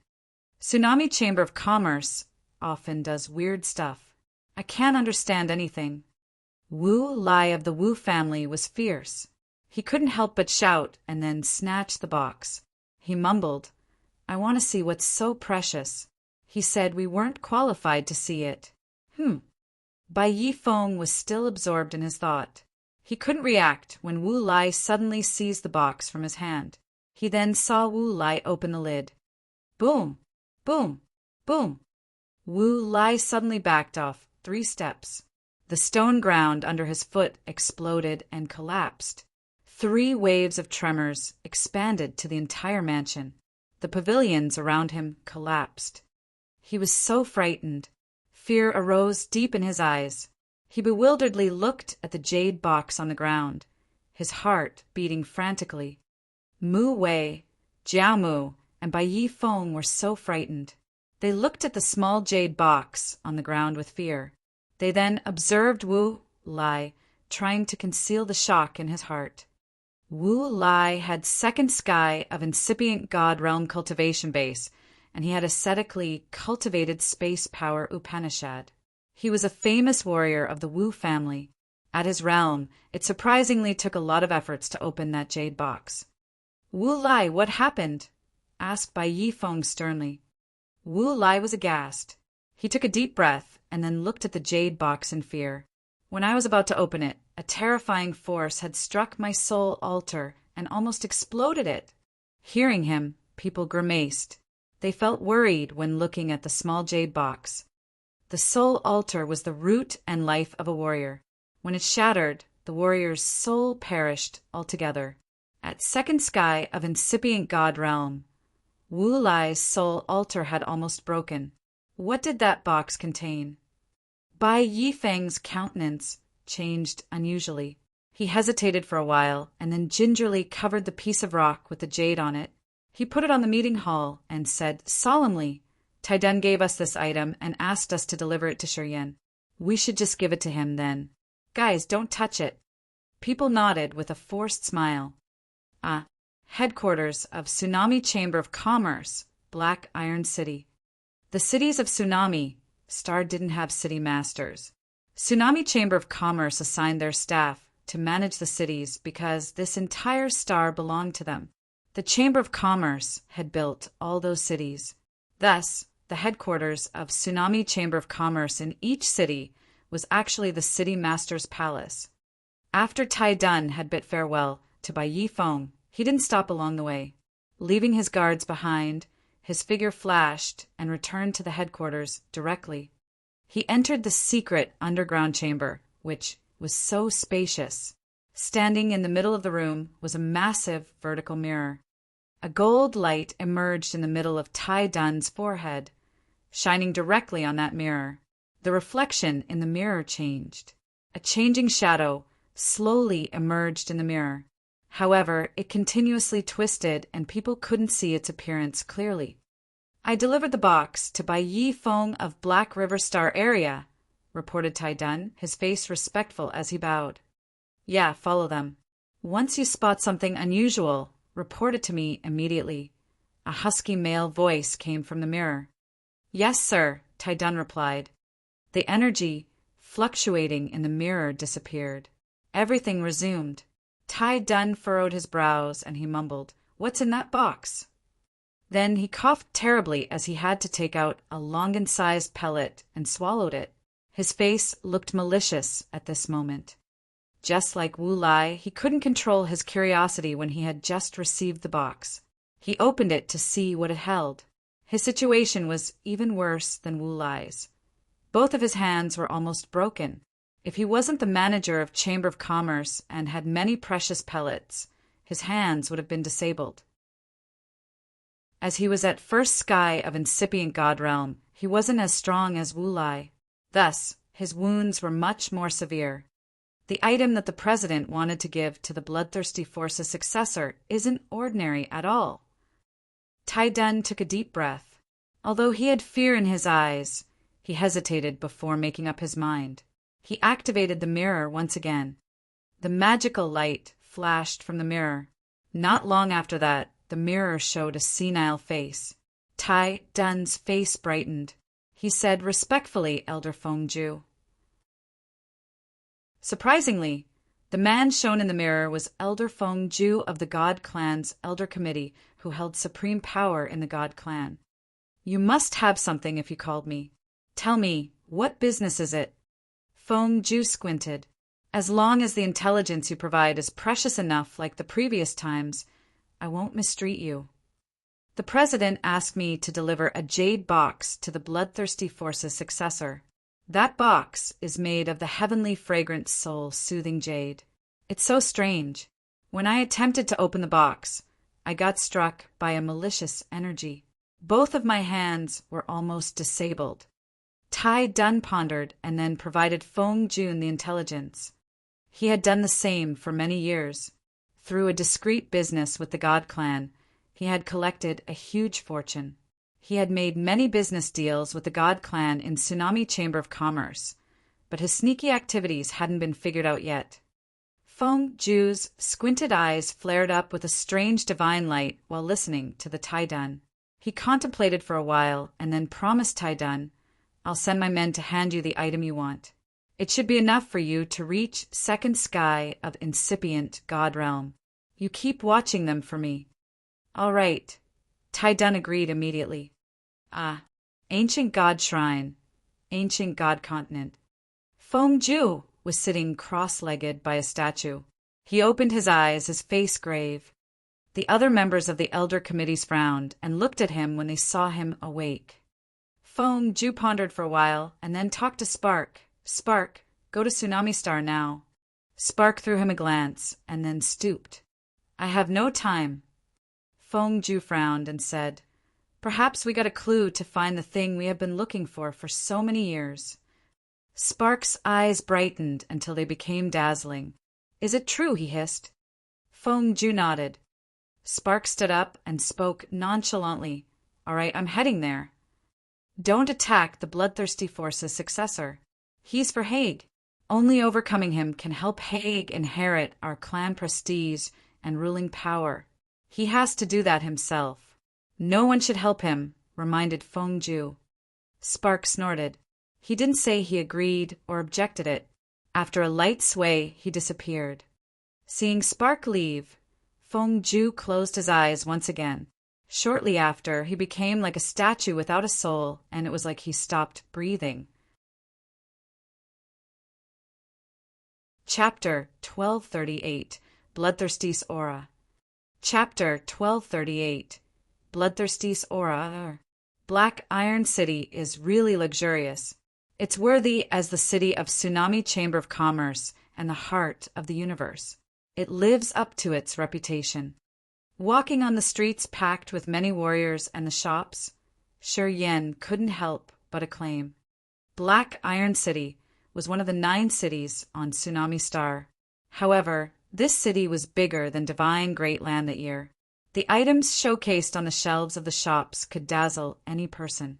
Tsunami Chamber of Commerce often does weird stuff. I can't understand anything. Wu Lai of the Wu family was fierce. He couldn't help but shout and then snatch the box. He mumbled, I want to see what's so precious. He said we weren't qualified to see it. Bai Yifeng was still absorbed in his thought. He couldn't react when Wu Lai suddenly seized the box from his hand. He then saw Wu Lai open the lid. Boom! Boom! Boom! Wu Lai suddenly backed off 3 steps. The stone ground under his foot exploded and collapsed. 3 waves of tremors expanded to the entire mansion. The pavilions around him collapsed. He was so frightened. Fear arose deep in his eyes. He bewilderedly looked at the jade box on the ground, his heart beating frantically. Mu Wei, Jiao Mu, and Bai Yifeng were so frightened. They looked at the small jade box on the ground with fear. They then observed Wu Lai, trying to conceal the shock in his heart. Wu Lai had second sky of incipient God realm cultivation base and he had ascetically cultivated space power Upanishad. He was a famous warrior of the Wu family. At his realm, it surprisingly took a lot of efforts to open that jade box. "Wu Lai, what happened?" asked Bai Yifeng sternly. Wu Lai was aghast. He took a deep breath and then looked at the jade box in fear. "When I was about to open it, a terrifying force had struck my soul altar and almost exploded it." Hearing him, people grimaced. They felt worried when looking at the small jade box. The soul altar was the root and life of a warrior. When it shattered, the warrior's soul perished altogether. At second sky of incipient god realm, Wu Lai's soul altar had almost broken. What did that box contain? Bai Yifeng's countenance changed unusually. He hesitated for a while and then gingerly covered the piece of rock with the jade on it. He put it on the meeting hall and said solemnly, "Taiden gave us this item and asked us to deliver it to Shiryan. We should just give it to him then. Guys, don't touch it." People nodded with a forced smile. Headquarters of Tsunami Chamber of Commerce, Black Iron City. The cities of Tsunami, Star didn't have city masters. Tsunami Chamber of Commerce assigned their staff to manage the cities because this entire star belonged to them. The Chamber of Commerce had built all those cities. Thus, the headquarters of Tsunami Chamber of Commerce in each city was actually the city master's palace. After Tai Dun had bid farewell to Bai Yifeng, he didn't stop along the way. Leaving his guards behind, his figure flashed and returned to the headquarters directly. He entered the secret underground chamber, which was so spacious. Standing in the middle of the room was a massive vertical mirror. A gold light emerged in the middle of Tai Dun's forehead, shining directly on that mirror. The reflection in the mirror changed. A changing shadow slowly emerged in the mirror. However, it continuously twisted and people couldn't see its appearance clearly. "I delivered the box to Bai Yifeng of Black River Star area," reported Tai Dun, his face respectful as he bowed. "Yeah, follow them. Once you spot something unusual, report it to me immediately." A husky male voice came from the mirror. "Yes, sir," Tai Dun replied. The energy fluctuating in the mirror disappeared. Everything resumed. Tai Dun furrowed his brows and he mumbled, "What's in that box?" Then he coughed terribly as he had to take out a longan-sized pellet and swallowed it. His face looked malicious at this moment. Just like Wu Lai, he couldn't control his curiosity when he had just received the box. He opened it to see what it held. His situation was even worse than Wu Lai's. Both of his hands were almost broken. If he wasn't the manager of Chamber of Commerce and had many precious pellets, his hands would have been disabled. As he was at first sky of incipient god realm, he wasn't as strong as Wu Lai. Thus, his wounds were much more severe. The item that the president wanted to give to the bloodthirsty force's successor isn't ordinary at all. Tai Dun took a deep breath. Although he had fear in his eyes, he hesitated before making up his mind. He activated the mirror once again. The magical light flashed from the mirror. Not long after that, the mirror showed a senile face. Tai Dun's face brightened. He said respectfully, "Elder Feng Ju." Surprisingly, the man shown in the mirror was Elder Feng Ju of the God Clan's Elder Committee, who held supreme power in the God Clan. "You must have something if you called me. Tell me, what business is it?" Feng Ju squinted. "As long as the intelligence you provide is precious enough like the previous times, I won't mistreat you. The president asked me to deliver a jade box to the bloodthirsty force's successor. That box is made of the heavenly fragrant soul-soothing jade. It's so strange. When I attempted to open the box, I got struck by a malicious energy. Both of my hands were almost disabled." Tai Dun pondered and then provided Feng Jun the intelligence. He had done the same for many years. Through a discreet business with the God Clan, he had collected a huge fortune. He had made many business deals with the God Clan in Tsunami Chamber of Commerce, but his sneaky activities hadn't been figured out yet. Feng Ju's squinted eyes flared up with a strange divine light while listening to the Tai Dun. He contemplated for a while and then promised Taidun, "I'll send my men to hand you the item you want. It should be enough for you to reach second sky of incipient God realm. You keep watching them for me." "All right." Taidun agreed immediately. Ah, ancient god shrine, ancient god continent. Feng Ju was sitting cross-legged by a statue. He opened his eyes, his face grave. The other members of the Elder Committees frowned and looked at him when they saw him awake. Feng Ju pondered for a while and then talked to Spark. "Spark, go to Tsunami Star now." Spark threw him a glance and then stooped. "I have no time." Feng Ju frowned and said, "Perhaps we got a clue to find the thing we have been looking for so many years." Spark's eyes brightened until they became dazzling. "Is it true?" he hissed. Feng Ju nodded. Spark stood up and spoke nonchalantly. "All right, I'm heading there. Don't attack the Bloodthirsty Force's successor. He's for Hague. Only overcoming him can help Hague inherit our clan prestige and ruling power. He has to do that himself. No one should help him," reminded Feng Ju. Spark snorted. He didn't say he agreed or objected it. After a light sway, he disappeared. Seeing Spark leave, Feng Ju closed his eyes once again. Shortly after, he became like a statue without a soul, and it was like he stopped breathing. Chapter 1238, Bloodthirsty's Aura. Chapter 1238, Bloodthirsty's Aura. Black Iron City is really luxurious. It's worthy as the city of Tsunami Chamber of Commerce and the heart of the universe. It lives up to its reputation. Walking on the streets packed with many warriors and the shops, Shi Yen couldn't help but acclaim. Black Iron City was one of the 9 cities on Tsunami Star. However, this city was bigger than Divine Great Land that year. The items showcased on the shelves of the shops could dazzle any person.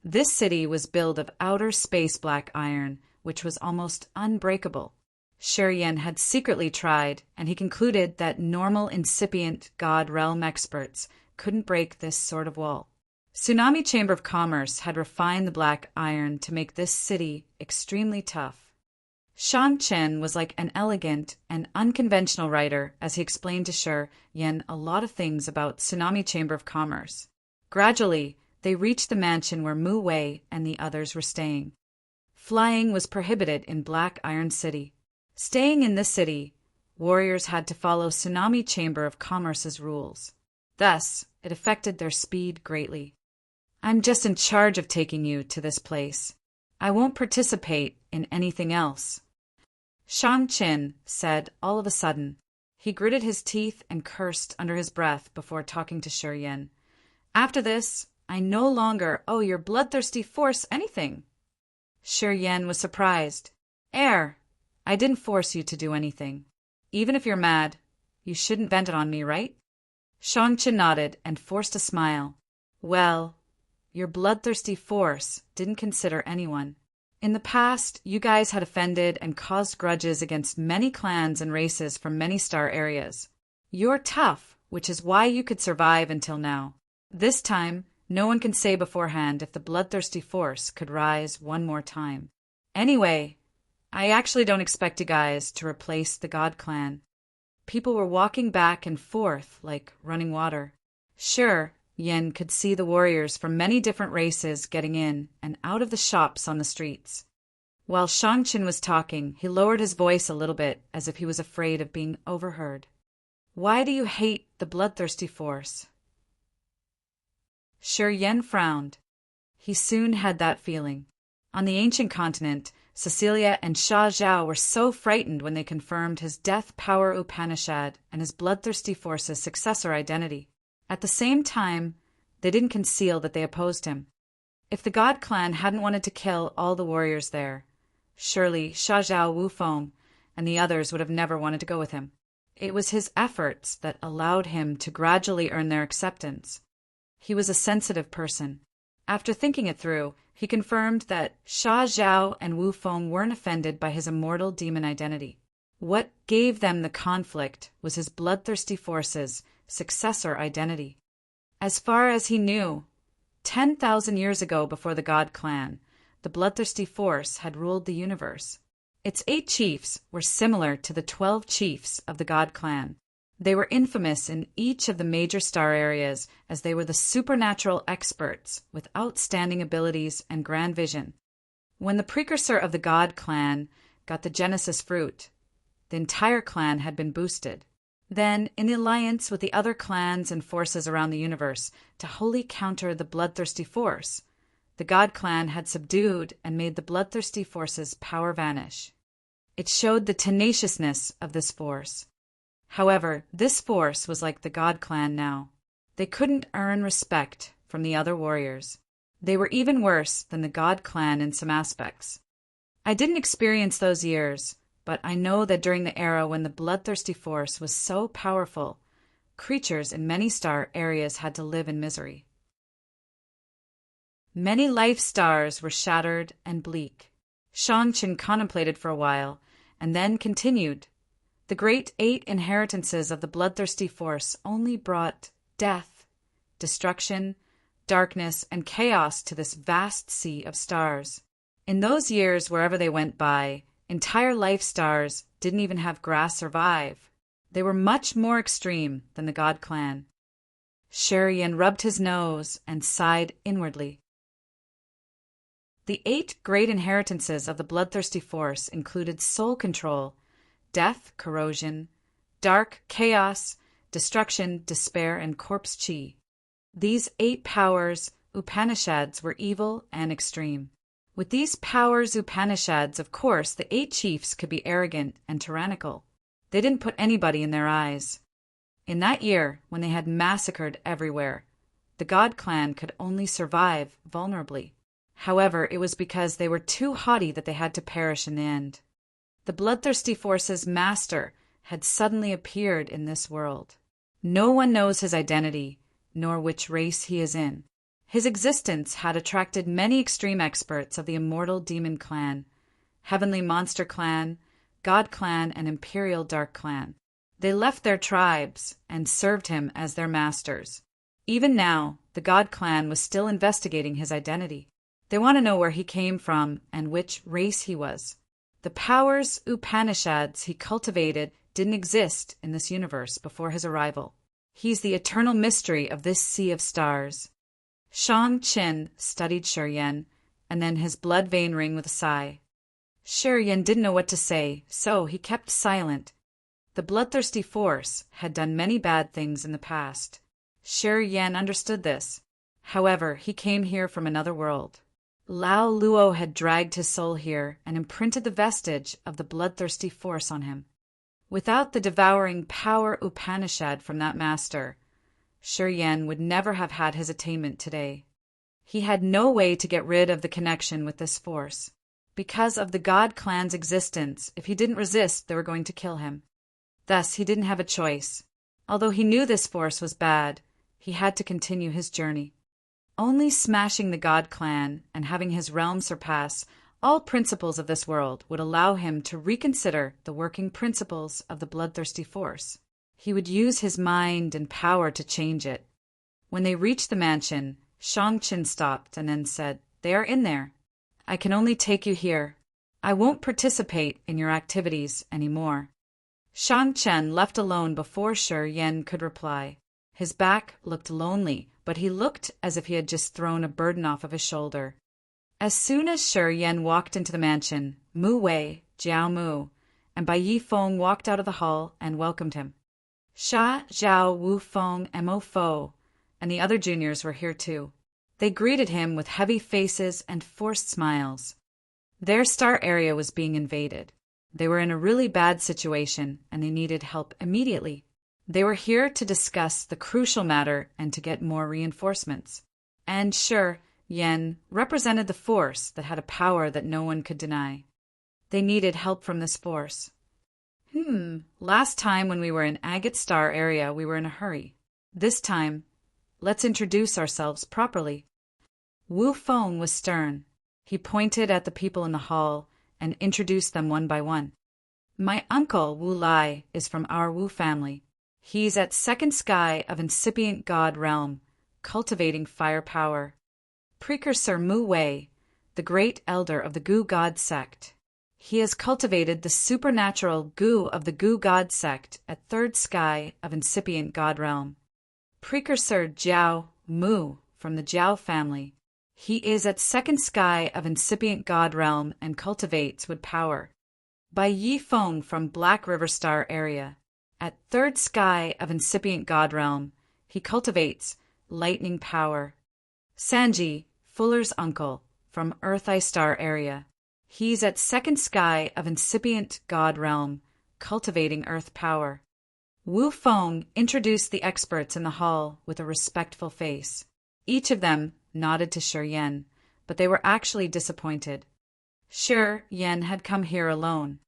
This city was built of outer space black iron, which was almost unbreakable. Shi Yen had secretly tried, and he concluded that normal incipient God realm experts couldn't break this sort of wall. Tsunami Chamber of Commerce had refined the black iron to make this city extremely tough. Shan Chen was like an elegant and unconventional writer as he explained to Shi Yen a lot of things about Tsunami Chamber of Commerce. Gradually, they reached the mansion where Mu Wei and the others were staying. Flying was prohibited in Black Iron City. Staying in this city, warriors had to follow Tsunami Chamber of Commerce's rules. Thus, it affected their speed greatly. "I'm just in charge of taking you to this place. I won't participate in anything else," Shang Qin said all of a sudden. He gritted his teeth and cursed under his breath before talking to Shi Yen. "After this, I no longer owe your bloodthirsty force anything." Shi Yen was surprised. I didn't force you to do anything. Even if you're mad, you shouldn't vent it on me, right?" Shang Qin nodded and forced a smile. "Well, your bloodthirsty force didn't consider anyone. In the past, you guys had offended and caused grudges against many clans and races from many star areas. You're tough, which is why you could survive until now. This time, no one can say beforehand if the bloodthirsty force could rise one more time. Anyway, I actually don't expect you guys to replace the God Clan." People were walking back and forth like running water. Sure, Yen could see the warriors from many different races getting in and out of the shops on the streets. While Shang Qin was talking, he lowered his voice a little bit as if he was afraid of being overheard. "Why do you hate the bloodthirsty force?" Shi Yen frowned. He soon had that feeling. On the ancient continent, Cecilia and Sha Zhao were so frightened when they confirmed his Death Power Upanishad and his bloodthirsty force's successor identity. At the same time, they didn't conceal that they opposed him. If the God Clan hadn't wanted to kill all the warriors there, surely Sha Zhao, Wu Feng, and the others would have never wanted to go with him. It was his efforts that allowed him to gradually earn their acceptance. He was a sensitive person. After thinking it through, he confirmed that Sha Zhao and Wu Feng weren't offended by his immortal demon identity. What gave them the conflict was his bloodthirsty force's successor identity. As far as he knew, 10,000 years ago before the God Clan, the bloodthirsty force had ruled the universe. Its 8 chiefs were similar to the 12 chiefs of the God Clan. They were infamous in each of the major star areas as they were the supernatural experts with outstanding abilities and grand vision. When the precursor of the God Clan got the Genesis fruit, the entire clan had been boosted. Then, in the alliance with the other clans and forces around the universe to wholly counter the bloodthirsty force, the God Clan had subdued and made the bloodthirsty force's power vanish. It showed the tenaciousness of this force. However, this force was like the God Clan now. They couldn't earn respect from the other warriors. They were even worse than the God Clan in some aspects. I didn't experience those years, but I know that during the era when the bloodthirsty force was so powerful, creatures in many star areas had to live in misery. Many life stars were shattered and bleak. Shang-Chin contemplated for a while, and then continued. The great 8 inheritances of the bloodthirsty force only brought death, destruction, darkness, and chaos to this vast sea of stars. In those years, wherever they went by, entire life stars didn't even have grass survive. They were much more extreme than the God Clan. Shurian rubbed his nose and sighed inwardly. The 8 great inheritances of the bloodthirsty force included soul control, death, corrosion, dark, chaos, destruction, despair, and corpse chi. These 8 powers, Upanishads, were evil and extreme. With these powers, Upanishads, of course, the 8 chiefs could be arrogant and tyrannical. They didn't put anybody in their eyes. In that year, when they had massacred everywhere, the God Clan could only survive vulnerably. However, it was because they were too haughty that they had to perish in the end. The bloodthirsty force's master had suddenly appeared in this world. No one knows his identity, nor which race he is in. His existence had attracted many extreme experts of the immortal demon clan, heavenly monster clan, God Clan, and imperial dark clan. They left their tribes and served him as their masters. Even now, the God Clan was still investigating his identity. They want to know where he came from and which race he was. The powers, Upanishads, he cultivated didn't exist in this universe before his arrival. He's the eternal mystery of this sea of stars. Shang-Chin studied Shurian, and then his blood vein rang with a sigh. Shurian didn't know what to say, so he kept silent. The bloodthirsty force had done many bad things in the past. Shurian understood this. However, he came here from another world. Lao Luo had dragged his soul here and imprinted the vestige of the bloodthirsty force on him. Without the devouring power Upanishad from that master, Shurian would never have had his attainment today. He had no way to get rid of the connection with this force. Because of the God Clan's existence, if he didn't resist, they were going to kill him. Thus, he didn't have a choice. Although he knew this force was bad, he had to continue his journey. Only smashing the God Clan and having his realm surpass all principles of this world would allow him to reconsider the working principles of the bloodthirsty force. He would use his mind and power to change it. When they reached the mansion, Shang-Chin stopped and then said, "They are in there. I can only take you here. I won't participate in your activities anymore." Shang-Chen left alone before Shurian could reply. His back looked lonely, but he looked as if he had just thrown a burden off of his shoulder. As soon as Shurian walked into the mansion, Mu Wei, Jiao Mu, and Bai Yifeng walked out of the hall and welcomed him. Sha, Zhao, Wu Feng, and Mo Fo, and the other juniors were here too. They greeted him with heavy faces and forced smiles. Their star area was being invaded. They were in a really bad situation, and they needed help immediately. They were here to discuss the crucial matter and to get more reinforcements. And sure, Yen represented the force that had a power that no one could deny. They needed help from this force. Last time when we were in Agate Star area, we were in a hurry. This time, let's introduce ourselves properly. Wu Feng was stern. He pointed at the people in the hall and introduced them one by one. My uncle, Wu Lai, is from our Wu family. He's at second sky of incipient god realm, cultivating fire power. Precursor Mu Wei, the great elder of the Gu God sect. He has cultivated the supernatural Gu of the Gu God sect at third sky of incipient God realm. Precursor Jiao Mu from the Jiao family. He is at second sky of incipient God realm and cultivates wood power. Bai Yi Feng from Black River Star area. At third sky of incipient God realm, he cultivates lightning power. Sanji, Fuller's uncle, from Earth Eye Star area. He's at second sky of incipient God realm, cultivating earth power. Wu Feng introduced the experts in the hall with a respectful face. Each of them nodded to Shi Yan, but they were actually disappointed. Shi Yan had come here alone.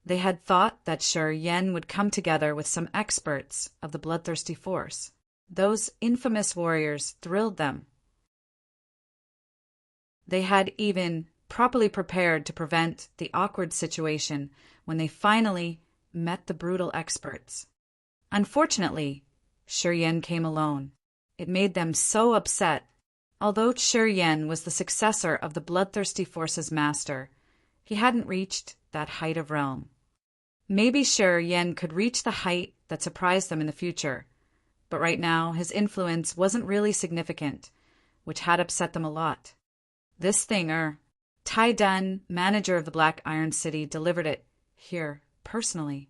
They had thought that Shi Yan would come together with some experts of the bloodthirsty force. Those infamous warriors thrilled them. They had even properly prepared to prevent the awkward situation when they finally met the brutal experts. Unfortunately, Shi Yan came alone. It made them so upset. Although Shi Yan was the successor of the bloodthirsty force's master, he hadn't reached that height of realm. Maybe Shi Yan could reach the height that surprised them in the future, but right now his influence wasn't really significant, which had upset them a lot. This thing, Tai Dun, manager of the Black Iron City, delivered it here, personally.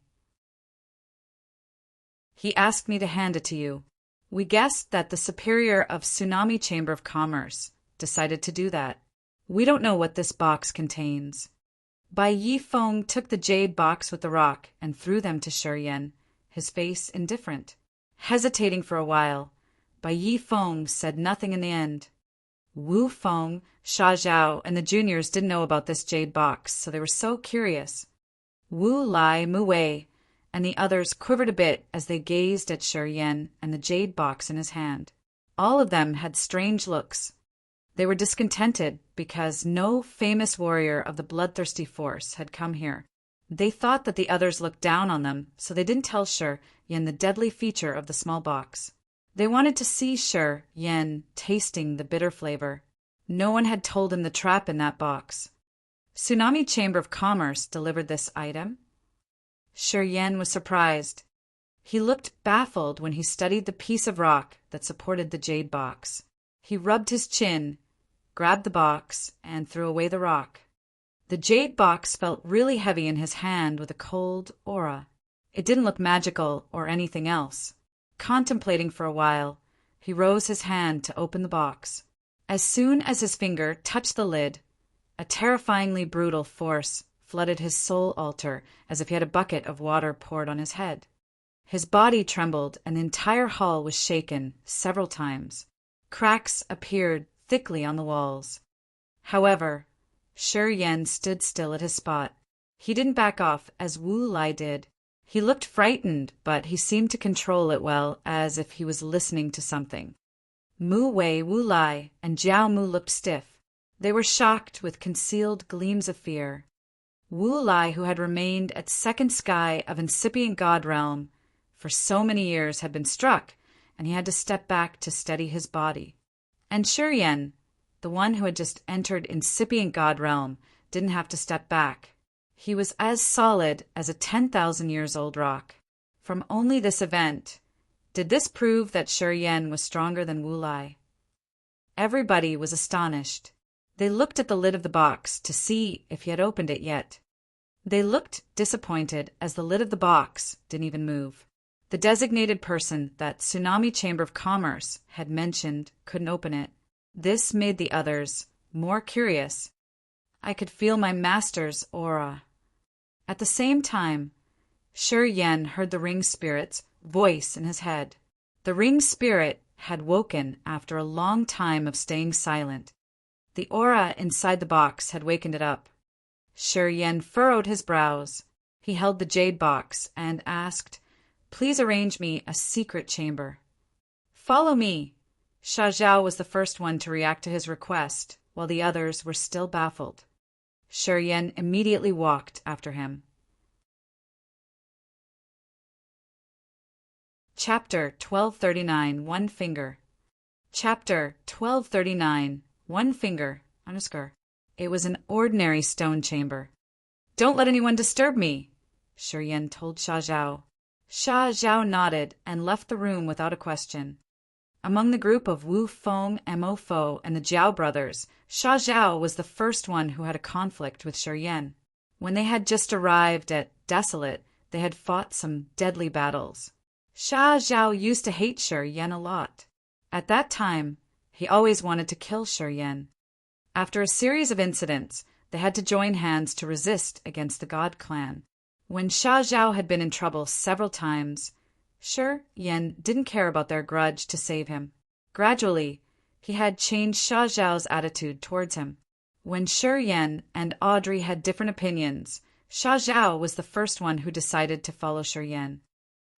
He asked me to hand it to you. We guessed that the superior of Tsunami Chamber of Commerce decided to do that. We don't know what this box contains. Bai Yi Feng took the jade box with the rock and threw them to Shi Yan, his face indifferent. Hesitating for a while, Bai Yi Feng said nothing in the end. Wu Feng, Sha Zhao, and the juniors didn't know about this jade box, so they were so curious. Wu Lai, Mu Wei, and the others quivered a bit as they gazed at Shi Yan and the jade box in his hand. All of them had strange looks. They were discontented because no famous warrior of the bloodthirsty force had come here. They thought that the others looked down on them, so they didn't tell Shi Yan the deadly feature of the small box. They wanted to see Shi Yan tasting the bitter flavor. No one had told him the trap in that box. Tsunami Chamber of Commerce delivered this item. Shi Yan was surprised. He looked baffled when he studied the piece of rock that supported the jade box. He rubbed his chin, grabbed the box, and threw away the rock. The jade box felt really heavy in his hand with a cold aura. It didn't look magical or anything else. Contemplating for a while, he rose his hand to open the box. As soon as his finger touched the lid, a terrifyingly brutal force flooded his soul altar as if he had a bucket of water poured on his head. His body trembled and the entire hall was shaken several times. Cracks appeared thickly on the walls. However, Shi Yan stood still at his spot. He didn't back off as Wu Lai did. He looked frightened, but he seemed to control it well, as if he was listening to something. Mu Wei, Wu Lai, and Jiao Mu looked stiff. They were shocked with concealed gleams of fear. Wu Lai, who had remained at second sky of incipient God realm for so many years, had been struck, and he had to step back to steady his body. And Shi Yan, the one who had just entered incipient God realm, didn't have to step back. He was as solid as a 10,000 years old rock. From only this event, did this prove that Shi Yan was stronger than Wu Lai? Everybody was astonished. They looked at the lid of the box to see if he had opened it yet. They looked disappointed as the lid of the box didn't even move. The designated person that Tsunami Chamber of Commerce had mentioned couldn't open it. This made the others more curious. I could feel my master's aura. At the same time, Shi Yan heard the ring spirit's voice in his head. The ring spirit had woken after a long time of staying silent. The aura inside the box had wakened it up. Shi Yan furrowed his brows. He held the jade box and asked, "Please arrange me a secret chamber." "Follow me." Sha Zhao was the first one to react to his request, while the others were still baffled. Shi Yan immediately walked after him. Chapter 1239, One Finger. Chapter 1239. One Finger, _. It was an ordinary stone chamber. "Don't let anyone disturb me," Shi Yan told Sha Zhao. Sha Zhao nodded and left the room without a question. Among the group of Wu Feng, Mo Fo, and the Jiao brothers, Sha Zhao was the first one who had a conflict with Shi Yan. When they had just arrived at Desolate, they had fought some deadly battles. Sha Zhao used to hate Shi Yan a lot. At that time, he always wanted to kill Shi Yan. After a series of incidents, they had to join hands to resist against the God clan. When Sha Zhao had been in trouble several times, Shi Yan didn't care about their grudge to save him. Gradually, he had changed Sha Zhao's attitude towards him. When Shi Yan and Audrey had different opinions, Sha Zhao was the first one who decided to follow Shi Yan.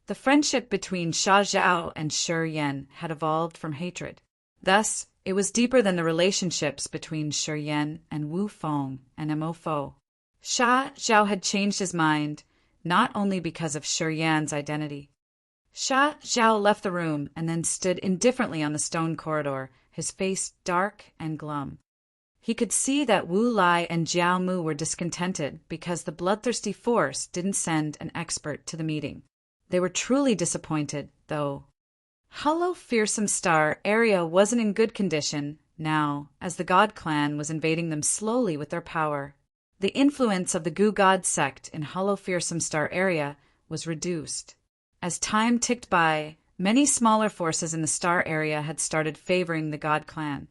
The friendship between Sha Zhao and Shi Yan had evolved from hatred. Thus, it was deeper than the relationships between Shi Yan and Wu Feng and Mo Fo. Sha Zhao had changed his mind, not only because of Shi Yan's identity. Sha Zhao left the room and then stood indifferently on the stone corridor, his face dark and glum. He could see that Wu Lai and Jiao Mu were discontented because the bloodthirsty force didn't send an expert to the meeting. They were truly disappointed, though. Hollow Fearsome Star area wasn't in good condition now, as the God clan was invading them slowly with their power. The influence of the Gu God sect in Hollow Fearsome Star area was reduced. As time ticked by, many smaller forces in the star area had started favoring the God clan.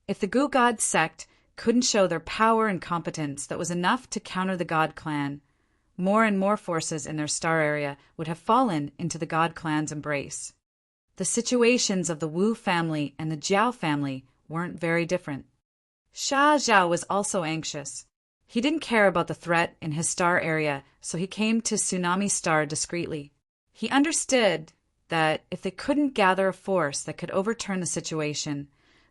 If the Gu God sect couldn't show their power and competence that was enough to counter the God clan, more and more forces in their star area would have fallen into the God clan's embrace. The situations of the Wu family and the Jiao family weren't very different. Sha Zhao was also anxious. He didn't care about the threat in his star area, so he came to Tsunami Star discreetly. He understood that if they couldn't gather a force that could overturn the situation,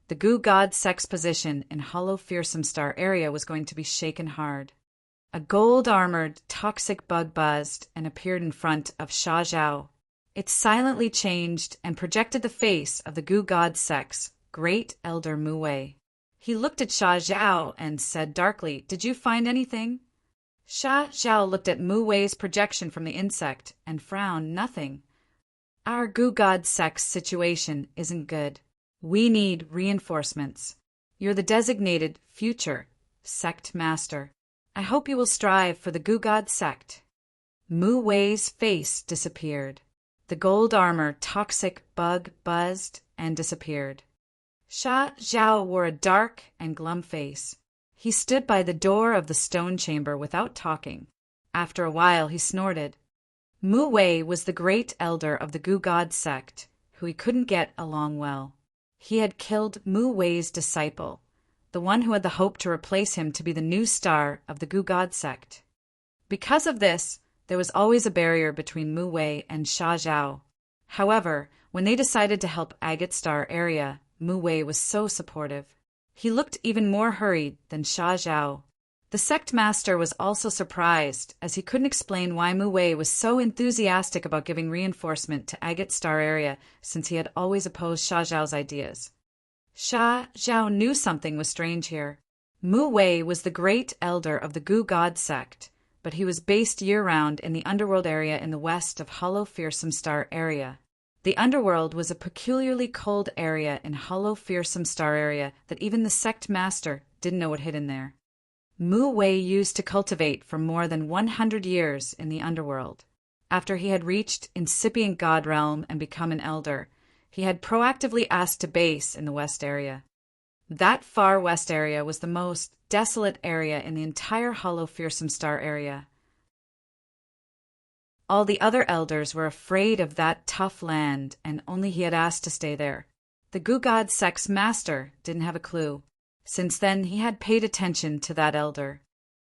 the Gu God sect's position in Hollow Fearsome Star area was going to be shaken hard. A gold-armored toxic bug buzzed and appeared in front of Sha Zhao. It silently changed and projected the face of the Gu God sect's great elder Mu Wei. He looked at Sha Zhao and said darkly, "Did you find anything?" Sha Zhao looked at Mu Wei's projection from the insect and frowned. "Nothing. Our Gu God sect's situation isn't good. We need reinforcements. You're the designated future sect master. I hope you will strive for the Gu God sect." Mu Wei's face disappeared. The gold armor toxic bug buzzed and disappeared. Sha Zhao wore a dark and glum face. He stood by the door of the stone chamber without talking. After a while he snorted. Mu Wei was the great elder of the Gu God sect, who he couldn't get along well. He had killed Mu Wei's disciple, the one who had the hope to replace him to be the new star of the Gu God sect. Because of this, there was always a barrier between Mu Wei and Sha Zhao. However, when they decided to help Agate Star area, Mu Wei was so supportive. He looked even more hurried than Sha Zhao. The sect master was also surprised, as he couldn't explain why Mu Wei was so enthusiastic about giving reinforcement to Agate Star area, since he had always opposed Sha Zhao's ideas. Sha Zhao knew something was strange here. Mu Wei was the great elder of the Gu God sect, but he was based year-round in the underworld area in the west of Hollow Fearsome Star area. The underworld was a peculiarly cold area in Hollow Fearsome Star area that even the sect master didn't know what hid in there. Mu Wei used to cultivate for more than 100 years in the underworld. After he had reached incipient God realm and become an elder, he had proactively asked to base in the west area. That far west area was the most desolate area in the entire Hollow Fearsome Star area. All the other elders were afraid of that tough land, and only he had asked to stay there. The Gu God sect's master didn't have a clue. Since then, he had paid attention to that elder.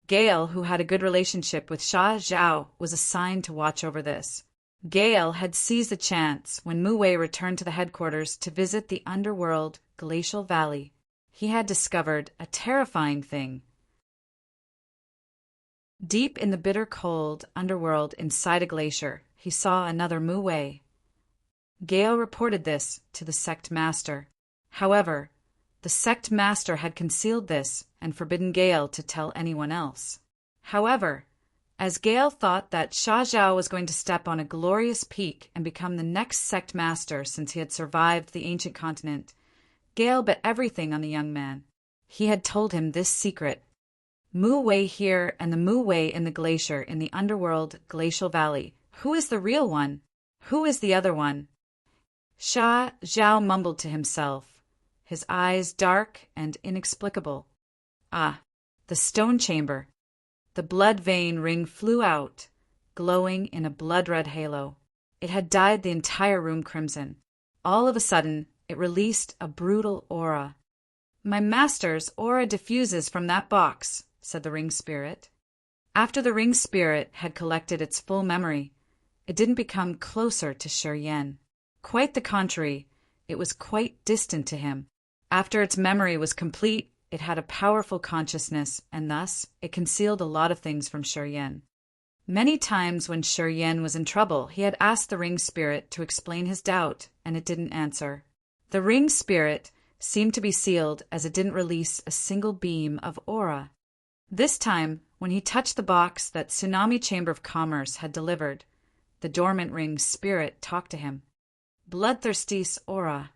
Gale, who had a good relationship with Sha Zhao, was assigned to watch over this. Gale had seized the chance when Mu Wei returned to the headquarters to visit the underworld Glacial Valley. He had discovered a terrifying thing. Deep in the bitter cold underworld inside a glacier, he saw another Mu Wei. Gale reported this to the sect master. However, the sect master had concealed this and forbidden Gale to tell anyone else. However, as Gale thought that Sha Zhao was going to step on a glorious peak and become the next sect master since he had survived the ancient continent, Gale bet everything on the young man. He had told him this secret. Mu Wei here and the Mu Wei in the glacier in the underworld glacial valley. Who is the real one? Who is the other one? Sha Zhao mumbled to himself, his eyes dark and inexplicable. Ah, the stone chamber. The blood vein ring flew out, glowing in a blood-red halo. It had dyed the entire room crimson. All of a sudden, it released a brutal aura. "My master's aura diffuses from that box," said the ring spirit. After the ring spirit had collected its full memory, it didn't become closer to Shi Yan. Quite the contrary, it was quite distant to him. After its memory was complete, it had a powerful consciousness, and thus it concealed a lot of things from Shi Yan. Many times when Shi Yan was in trouble, he had asked the ring spirit to explain his doubt, and it didn't answer. The ring spirit seemed to be sealed as it didn't release a single beam of aura. This time, when he touched the box that Tsunami Chamber of Commerce had delivered, the dormant ring spirit talked to him. Bloodthirsty's aura.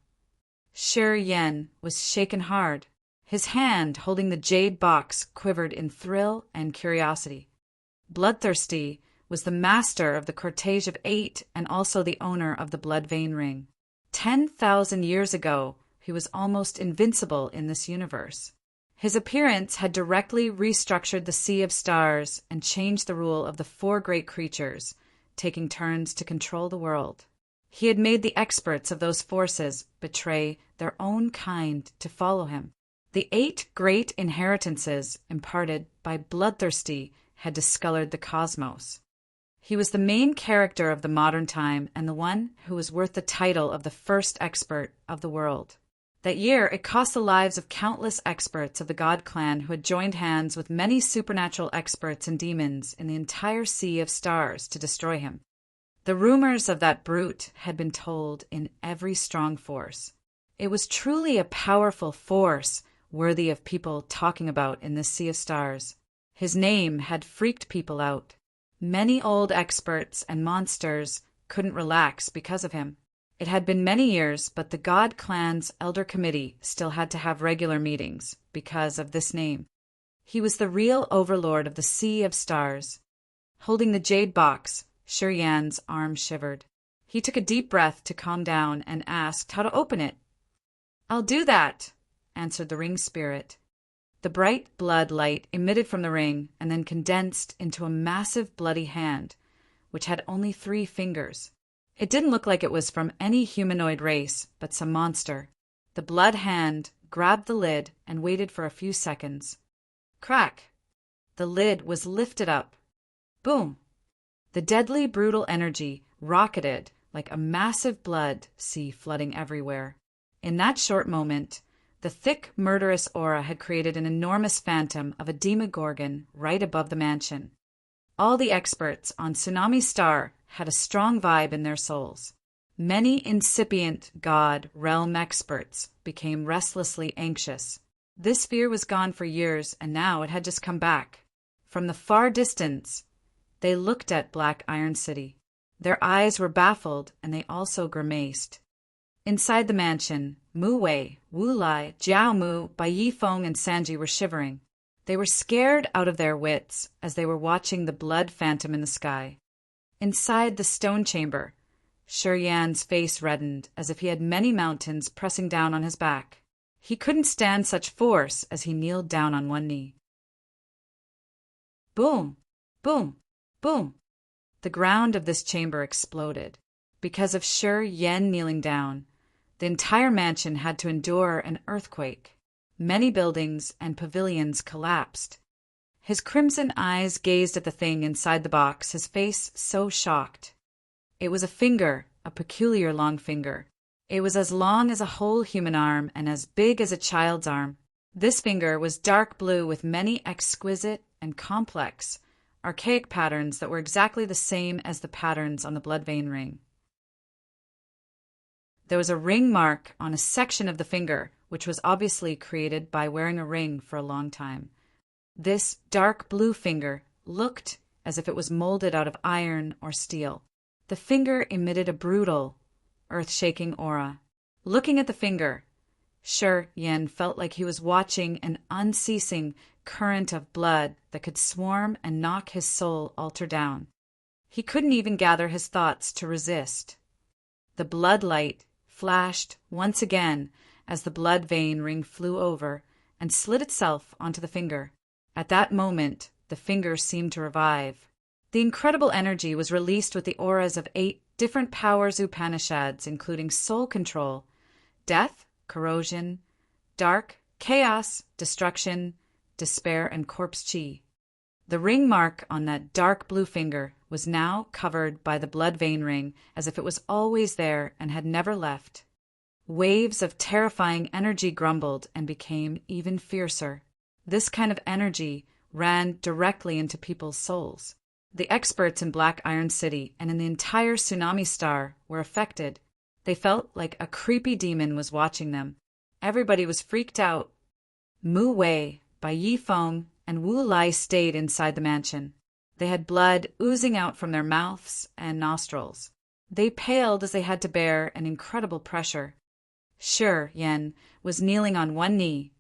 Shi Yan was shaken hard. His hand holding the jade box quivered in thrill and curiosity. Bloodthirsty was the master of the Cortege of 8 and also the owner of the blood vein ring. 10,000 years ago, he was almost invincible in this universe. His appearance had directly restructured the Sea of Stars and changed the rule of the 4 great creatures, taking turns to control the world. He had made the experts of those forces betray their own kind to follow him. The 8 great inheritances imparted by Bloodthirsty had discolored the cosmos. He was the main character of the modern time and the one who was worth the title of the first expert of the world. That year, it cost the lives of countless experts of the God Clan who had joined hands with many supernatural experts and demons in the entire Sea of Stars to destroy him. The rumors of that brute had been told in every strong force. It was truly a powerful force, worthy of people talking about in this Sea of Stars. His name had freaked people out. Many old experts and monsters couldn't relax because of him. It had been many years, but the God Clan's Elder Committee still had to have regular meetings because of this name. He was the real overlord of the Sea of Stars. Holding the jade box, Shi Yan's arm shivered. He took a deep breath to calm down and asked how to open it. "I'll do that," answered the ring spirit. The bright blood light emitted from the ring and then condensed into a massive bloody hand, which had only 3 fingers. It didn't look like it was from any humanoid race, but some monster. The blood hand grabbed the lid and waited for a few seconds. Crack! The lid was lifted up. Boom! The deadly, brutal energy rocketed like a massive blood sea flooding everywhere. In that short moment, the thick, murderous aura had created an enormous phantom of a demogorgon right above the mansion. All the experts on Tsunami Star had a strong vibe in their souls. Many incipient god realm experts became restlessly anxious. This fear was gone for years, and now it had just come back. From the far distance, they looked at Black Iron City. Their eyes were baffled, and they also grimaced. Inside the mansion, Mu Wei, Wu Lai, Jiao Mu, Bai Yifeng, and Sanji were shivering. They were scared out of their wits as they were watching the blood phantom in the sky. Inside the stone chamber, Shi Yan's face reddened as if he had many mountains pressing down on his back. He couldn't stand such force as he kneeled down on one knee. Boom! Boom! Boom! The ground of this chamber exploded. Because of Shi Yan kneeling down, the entire mansion had to endure an earthquake. Many buildings and pavilions collapsed. His crimson eyes gazed at the thing inside the box, his face so shocked. It was a finger, a peculiar long finger. It was as long as a whole human arm and as big as a child's arm. This finger was dark blue with many exquisite and complex, archaic patterns that were exactly the same as the patterns on the blood vein ring. There was a ring mark on a section of the finger, which was obviously created by wearing a ring for a long time. This dark blue finger looked as if it was molded out of iron or steel. The finger emitted a brutal, earth-shaking aura. Looking at the finger, Shi Yan felt like he was watching an unceasing current of blood that could swarm and knock his soul altar down. He couldn't even gather his thoughts to resist. The blood light flashed once again as the blood vein ring flew over and slid itself onto the finger. At that moment, the finger seemed to revive. The incredible energy was released with the auras of 8 different powers Upanishads, including soul control, death, corrosion, dark, chaos, destruction, despair, and corpse chi. The ring mark on that dark blue finger was now covered by the blood vein ring as if it was always there and had never left. Waves of terrifying energy grumbled and became even fiercer. This kind of energy ran directly into people's souls. The experts in Black Iron City and in the entire Tsunami Star were affected. They felt like a creepy demon was watching them. Everybody was freaked out. Mu Wei, Bai Yifeng, and Wu Lai stayed inside the mansion. They had blood oozing out from their mouths and nostrils. They paled as they had to bear an incredible pressure. Shi Yan was kneeling on one knee,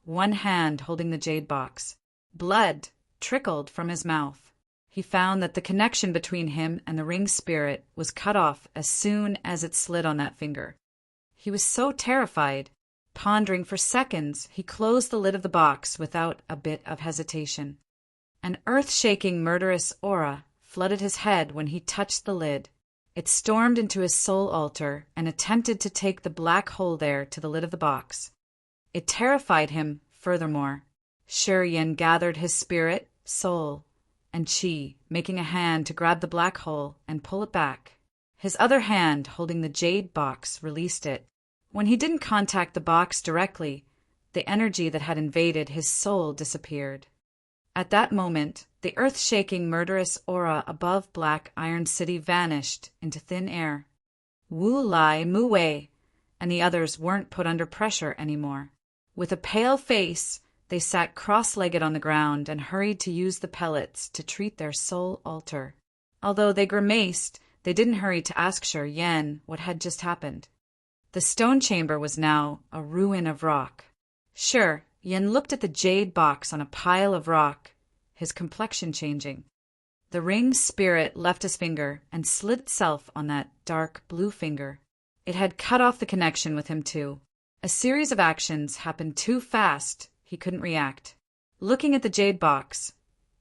one hand holding the jade box. Blood trickled from his mouth. He found that the connection between him and the ring spirit was cut off as soon as it slid on that finger. He was so terrified. Pondering for seconds, he closed the lid of the box without a bit of hesitation. An earth-shaking murderous aura flooded his head when he touched the lid. It stormed into his soul altar and attempted to take the black hole there to the lid of the box. It terrified him furthermore. Shi Yan gathered his spirit, soul, and chi, making a hand to grab the black hole and pull it back. His other hand, holding the jade box, released it. When he didn't contact the box directly, the energy that had invaded his soul disappeared. At that moment, the earth-shaking murderous aura above Black Iron City vanished into thin air. Wu Lai, Mu Wei, and the others weren't put under pressure anymore. With a pale face, they sat cross-legged on the ground and hurried to use the pellets to treat their soul altar. Although they grimaced, they didn't hurry to ask Shi Yan what had just happened. The stone chamber was now a ruin of rock. Shi Yan looked at the jade box on a pile of rock, his complexion changing. The ring spirit left his finger and slid itself on that dark blue finger. It had cut off the connection with him too. A series of actions happened too fast, he couldn't react. Looking at the jade box,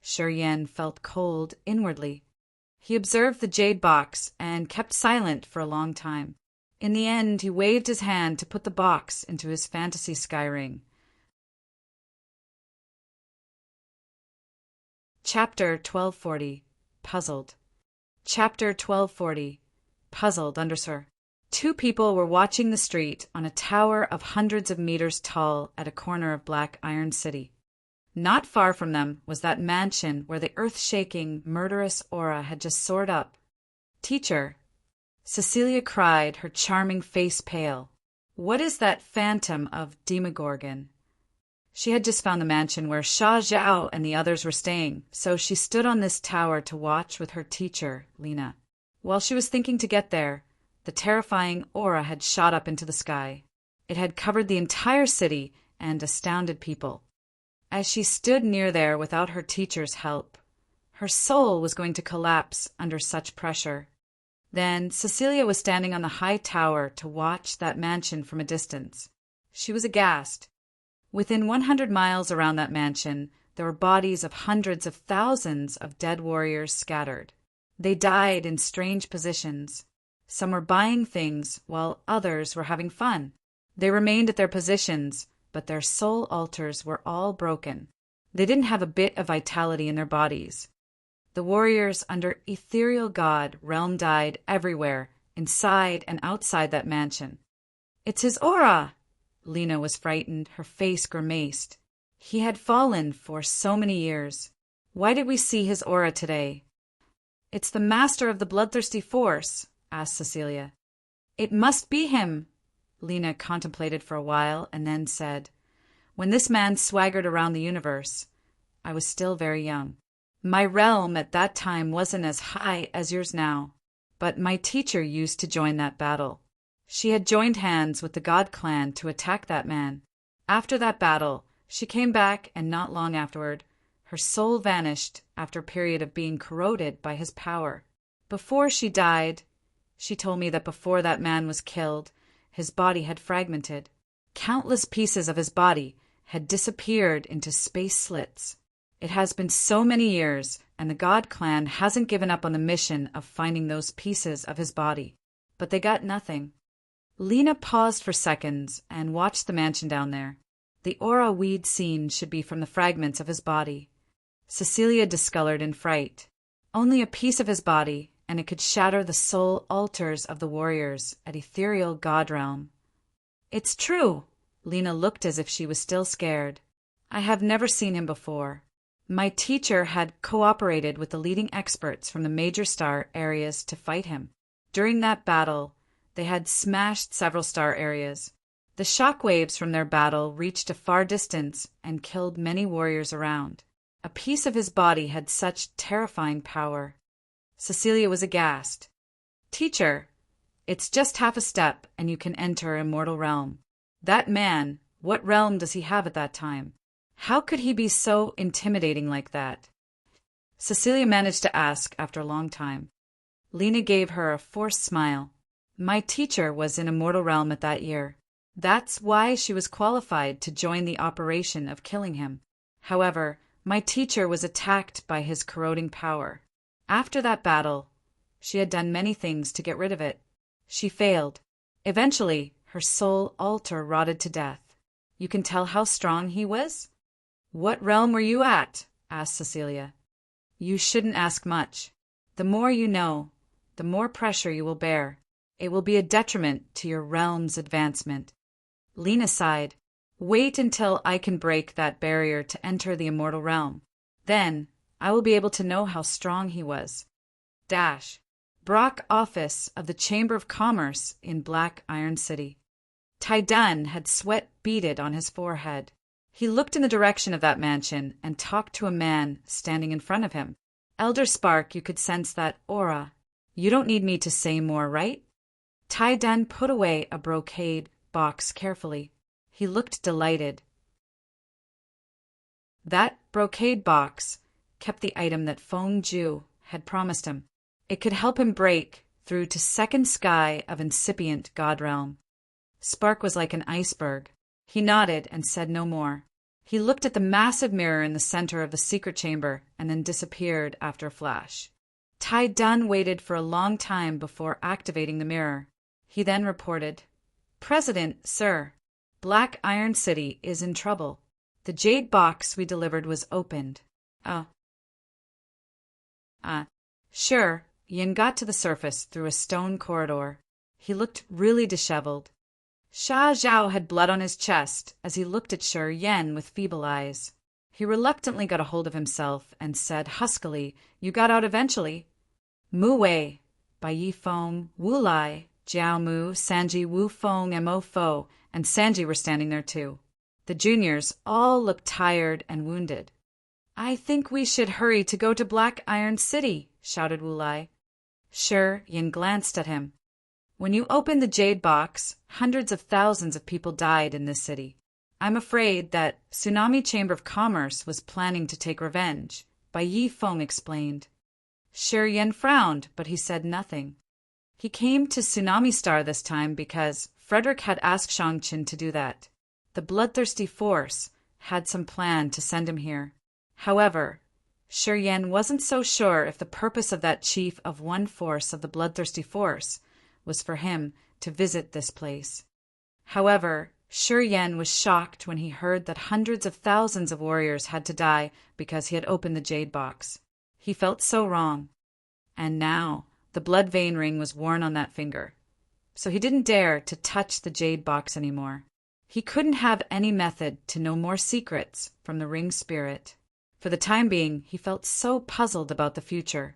Shi Yan felt cold inwardly. He observed the jade box and kept silent for a long time. In the end, he waved his hand to put the box into his fantasy sky ring. Chapter 1240. Puzzled. Chapter 1240. Puzzled, Undersir. 2 people were watching the street on a tower of hundreds of meters tall at a corner of Black Iron City. Not far from them was that mansion where the earth-shaking, murderous aura had just soared up. Teacher, Cecilia cried, her charming face pale. What is that phantom of Demogorgon? She had just found the mansion where Sha Zhao and the others were staying, so she stood on this tower to watch with her teacher, Lena. While she was thinking to get there, the terrifying aura had shot up into the sky. It had covered the entire city and astounded people. As she stood near there without her teacher's help, her soul was going to collapse under such pressure. Then Cecilia was standing on the high tower to watch that mansion from a distance. She was aghast. Within 100 miles around that mansion, there were bodies of hundreds of thousands of dead warriors scattered. They died in strange positions. Some were buying things, while others were having fun. They remained at their positions, but their soul altars were all broken. They didn't have a bit of vitality in their bodies. The warriors under Ethereal God realm died everywhere, inside and outside that mansion. It's his aura! Lena was frightened, her face grimaced. He had fallen for so many years. Why did we see his aura today? It's the master of the bloodthirsty force, asked Cecilia. It must be him. Lena contemplated for a while and then said, When this man swaggered around the universe, I was still very young. My realm at that time wasn't as high as yours now, but my teacher used to join that battle. She had joined hands with the God clan to attack that man. After that battle, she came back, and not long afterward, her soul vanished after a period of being corroded by his power. Before she died, she told me that before that man was killed, his body had fragmented. Countless pieces of his body had disappeared into space slits. It has been so many years, and the God clan hasn't given up on the mission of finding those pieces of his body. But they got nothing. Lena paused for seconds and watched the mansion down there. The aura we'd seen should be from the fragments of his body. Cecilia discolored in fright. Only a piece of his body, and it could shatter the soul altars of the warriors at ethereal God realm. It's true. Lena looked as if she was still scared. I have never seen him before. My teacher had cooperated with the leading experts from the major star areas to fight him. During that battle, they had smashed several star areas. The shock waves from their battle reached a far distance and killed many warriors around. A piece of his body had such terrifying power. Cecilia was aghast. Teacher, it's just half a step and you can enter immortal realm. That man, what realm does he have at that time? How could he be so intimidating like that? Cecilia managed to ask after a long time. Lena gave her a forced smile. My teacher was in immortal realm at that year. That's why she was qualified to join the operation of killing him. However, my teacher was attacked by his corroding power. After that battle, she had done many things to get rid of it. She failed. Eventually, her soul altar rotted to death. You can tell how strong he was? What realm were you at? Asked Cecilia. You shouldn't ask much. The more you know, the more pressure you will bear. It will be a detriment to your realm's advancement. Lena sighed. Wait until I can break that barrier to enter the immortal realm. Then I will be able to know how strong he was. Brock office of the Chamber of Commerce in Black Iron City. Tai Dun had sweat beaded on his forehead. He looked in the direction of that mansion and talked to a man standing in front of him. Elder Spark, you could sense that aura. You don't need me to say more, right? Tai Dun put away a brocade box carefully. He looked delighted. That brocade box kept the item that Feng Ju had promised him. It could help him break through to second sky of incipient God realm. Spark was like an iceberg. He nodded and said no more. He looked at the massive mirror in the center of the secret chamber and then disappeared after a flash. Tai Dun waited for a long time before activating the mirror. He then reported, President, sir, Black Iron City is in trouble. The jade box we delivered was opened. Sure. Yin got to the surface through a stone corridor. He looked really disheveled. Sha Zhao had blood on his chest as he looked at Shi Yen with feeble eyes. He reluctantly got a hold of himself and said huskily, You got out eventually. Mu Wei, Bai Yi Feng, Wu Lai, Jiao Mu, Sanji, Wu Feng, and Mo Fo, and Sanji were standing there too. The juniors all looked tired and wounded. I think we should hurry to go to Black Iron City, shouted Wu Lai. Shi Yin glanced at him. When you opened the jade box, hundreds of thousands of people died in this city. I'm afraid that Tsunami Chamber of Commerce was planning to take revenge, Bai Yi Feng explained. Shi Yin frowned, but he said nothing. He came to Tsunami Star this time because Frederick had asked Shangqin to do that. The bloodthirsty force had some plan to send him here. However, Shi Yin wasn't so sure if the purpose of that chief of one force of the bloodthirsty force was for him to visit this place. However, Shi Yin was shocked when he heard that hundreds of thousands of warriors had to die because he had opened the jade box. He felt so wrong. And now the blood vein ring was worn on that finger. So he didn't dare to touch the jade box anymore. He couldn't have any method to know more secrets from the ring spirit. For the time being, he felt so puzzled about the future.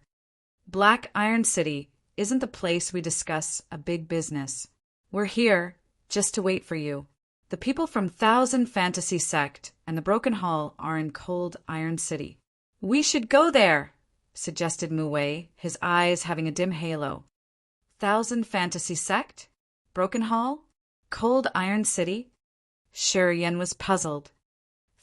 Black Iron City isn't the place we discuss a big business. We're here just to wait for you. The people from Thousand Fantasy Sect and the Broken Hall are in Cold Iron City. We should go there, suggested Mu-Wei, his eyes having a dim halo. Thousand Fantasy Sect? Broken Hall? Cold Iron City? Shi Yan was puzzled.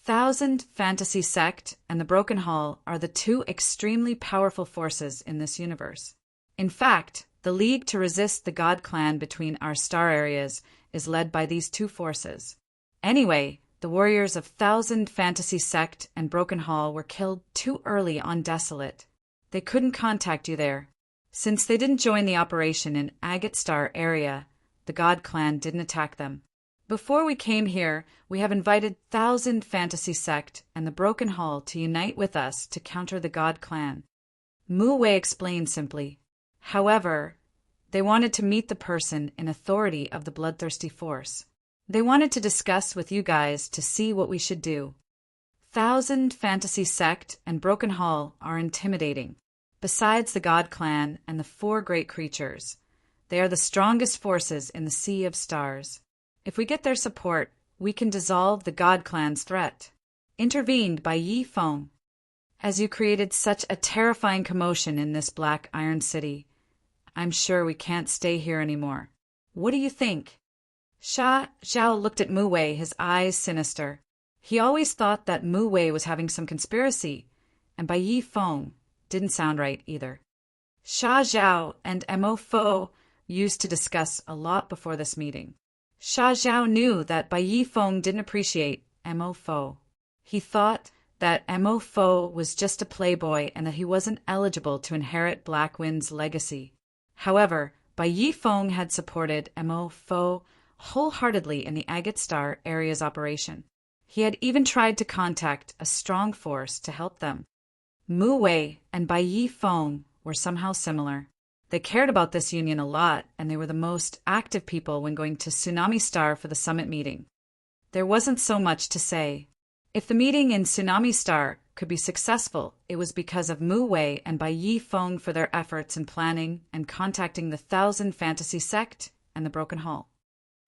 Thousand Fantasy Sect and the Broken Hall are the two extremely powerful forces in this universe. In fact, the league to resist the God Clan between our star areas is led by these two forces. Anyway, the warriors of Thousand Fantasy Sect and Broken Hall were killed too early on Desolate. They couldn't contact you there. Since they didn't join the operation in Agate Star area, the God Clan didn't attack them. Before we came here, we have invited Thousand Fantasy Sect and the Broken Hall to unite with us to counter the God Clan. Mu-Wei explained simply. However, they wanted to meet the person in authority of the Bloodthirsty Force. They wanted to discuss with you guys to see what we should do. Thousand Fantasy Sect and Broken Hall are intimidating. Besides the God Clan and the four great creatures, they are the strongest forces in the Sea of Stars. If we get their support, we can dissolve the God Clan's threat. Intervened by Yi Feng. As you created such a terrifying commotion in this Black Iron City, I'm sure we can't stay here anymore. What do you think? Zhao looked at Mu-Wei, his eyes sinister. He always thought that Mu-Wei was having some conspiracy, and by Yi Feng didn't sound right either. Zhao and Mo Fo used to discuss a lot before this meeting. Zhao knew that Bai Yifeng didn't appreciate Mo Fo. He thought that Mo Fo was just a playboy and that he wasn't eligible to inherit Black Wind's legacy. However, Bai Yifeng had supported Mo Fo wholeheartedly in the Agate Star area's operation. He had even tried to contact a strong force to help them. Mu-Wei and Bai Yifeng were somehow similar. They cared about this union a lot, and they were the most active people when going to Tsunami Star for the summit meeting. There wasn't so much to say. If the meeting in Tsunami Star could be successful, it was because of Mu-Wei and Bai Yifeng for their efforts in planning and contacting the Thousand Fantasy Sect and the Broken Hall.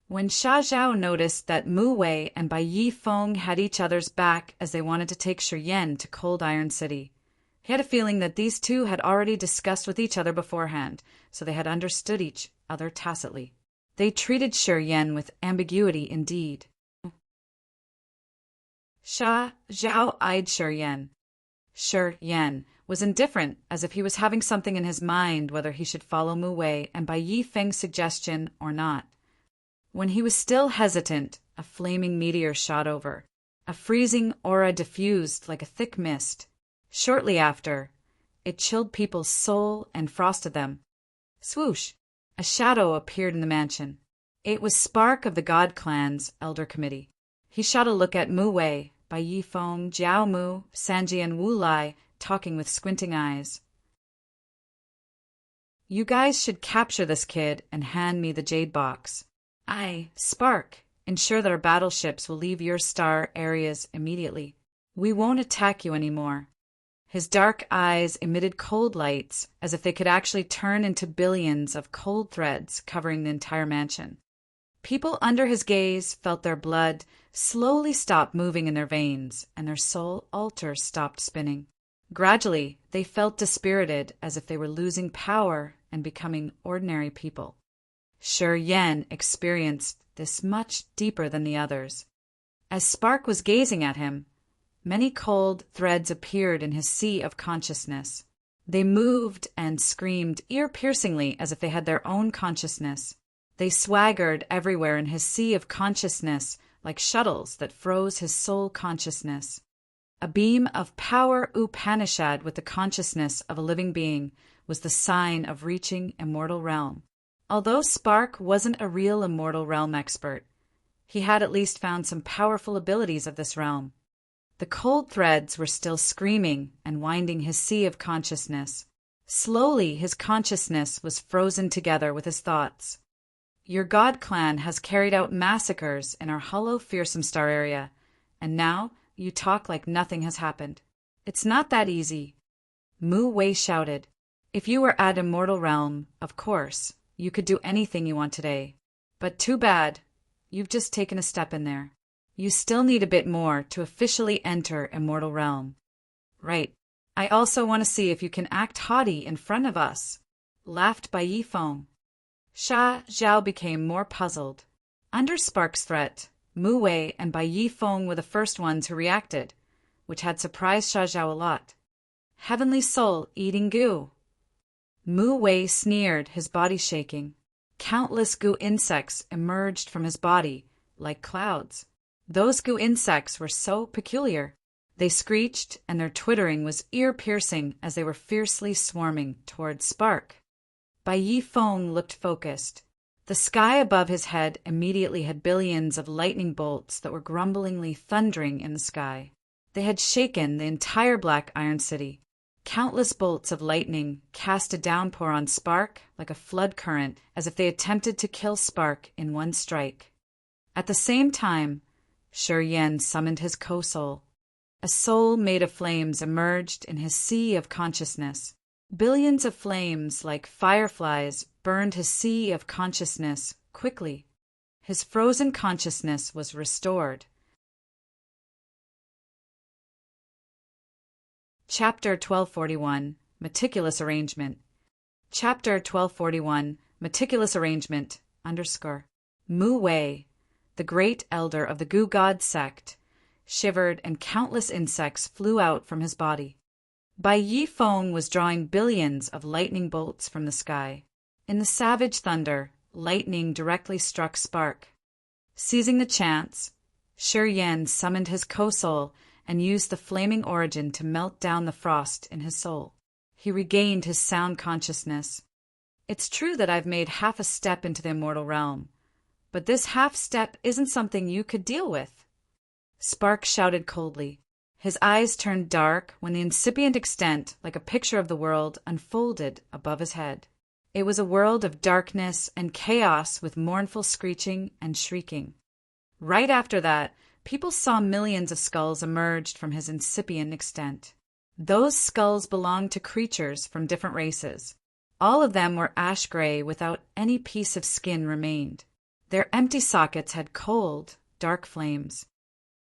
When Zhao noticed that Mu-Wei and Bai Yifeng had each other's back as they wanted to take Shi Yan to Cold Iron City, he had a feeling that these two had already discussed with each other beforehand, so they had understood each other tacitly. They treated Shi Yan with ambiguity indeed. Zhao eyed Shi Yan. Shi Yan was indifferent, as if he was having something in his mind whether he should follow Mu-Wei and Bai Yifeng's suggestion or not. When he was still hesitant, a flaming meteor shot over. A freezing aura diffused like a thick mist. Shortly after, it chilled people's soul and frosted them. Swoosh! A shadow appeared in the mansion. It was Spark of the God Clan's Elder Committee. He shot a look at Mu-Wei, Bai Yifeng, Jiao Mu, Sanji, and Wu Lai, talking with squinting eyes. You guys should capture this kid and hand me the jade box. Spark, ensure that our battleships will leave your star areas immediately. We won't attack you anymore. His dark eyes emitted cold lights, as if they could actually turn into billions of cold threads covering the entire mansion. People under his gaze felt their blood slowly stop moving in their veins, and their soul altars stopped spinning. Gradually, they felt dispirited, as if they were losing power and becoming ordinary people. Shi Yan experienced this much deeper than the others. As Spark was gazing at him, many cold threads appeared in his sea of consciousness. They moved and screamed ear-piercingly as if they had their own consciousness. They swaggered everywhere in his sea of consciousness like shuttles that froze his soul consciousness. A beam of power Upanishad with the consciousness of a living being was the sign of reaching immortal realm. Although Spark wasn't a real immortal realm expert, he had at least found some powerful abilities of this realm. The cold threads were still screaming and winding his sea of consciousness. Slowly, his consciousness was frozen together with his thoughts. Your God Clan has carried out massacres in our hollow fearsome star area, and now you talk like nothing has happened. It's not that easy. Mu-Wei shouted. If you were at Immortal Realm, of course, you could do anything you want today. But too bad, you've just taken a step in there. You still need a bit more to officially enter Immortal Realm. Right. I also want to see if you can act haughty in front of us, laughed Bai Yifeng. Sha Zhao became more puzzled. Under Spark's threat, Mu Wei and Bai Yifeng were the first ones who reacted, which had surprised Sha Zhao a lot. Heavenly soul eating goo. Mu Wei sneered, his body shaking. Countless goo insects emerged from his body, like clouds. Those goo insects were so peculiar. They screeched, and their twittering was ear-piercing as they were fiercely swarming toward Spark. Bai Yifeng looked focused. The sky above his head immediately had billions of lightning bolts that were grumblingly thundering in the sky. They had shaken the entire Black Iron City. Countless bolts of lightning cast a downpour on Spark like a flood current, as if they attempted to kill Spark in one strike. At the same time, Shi Yan summoned his co-soul. A soul made of flames emerged in his sea of consciousness. Billions of flames, like fireflies, burned his sea of consciousness quickly. His frozen consciousness was restored. Chapter 1241, Meticulous Arrangement. Chapter 1241, Meticulous Arrangement, _ Mu Wei, the great elder of the Goo God sect, shivered and countless insects flew out from his body. Bai Yifeng was drawing billions of lightning bolts from the sky. In the savage thunder, lightning directly struck Spark. Seizing the chance, Shi Yan summoned his co-soul and used the flaming origin to melt down the frost in his soul. He regained his sound consciousness. It's true that I've made half a step into the immortal realm, but this half step isn't something you could deal with. Spark shouted coldly. His eyes turned dark when the incipient extent, like a picture of the world, unfolded above his head. It was a world of darkness and chaos with mournful screeching and shrieking. Right after that, people saw millions of skulls emerged from his incipient extent. Those skulls belonged to creatures from different races. All of them were ash-gray without any piece of skin remained. Their empty sockets had cold, dark flames.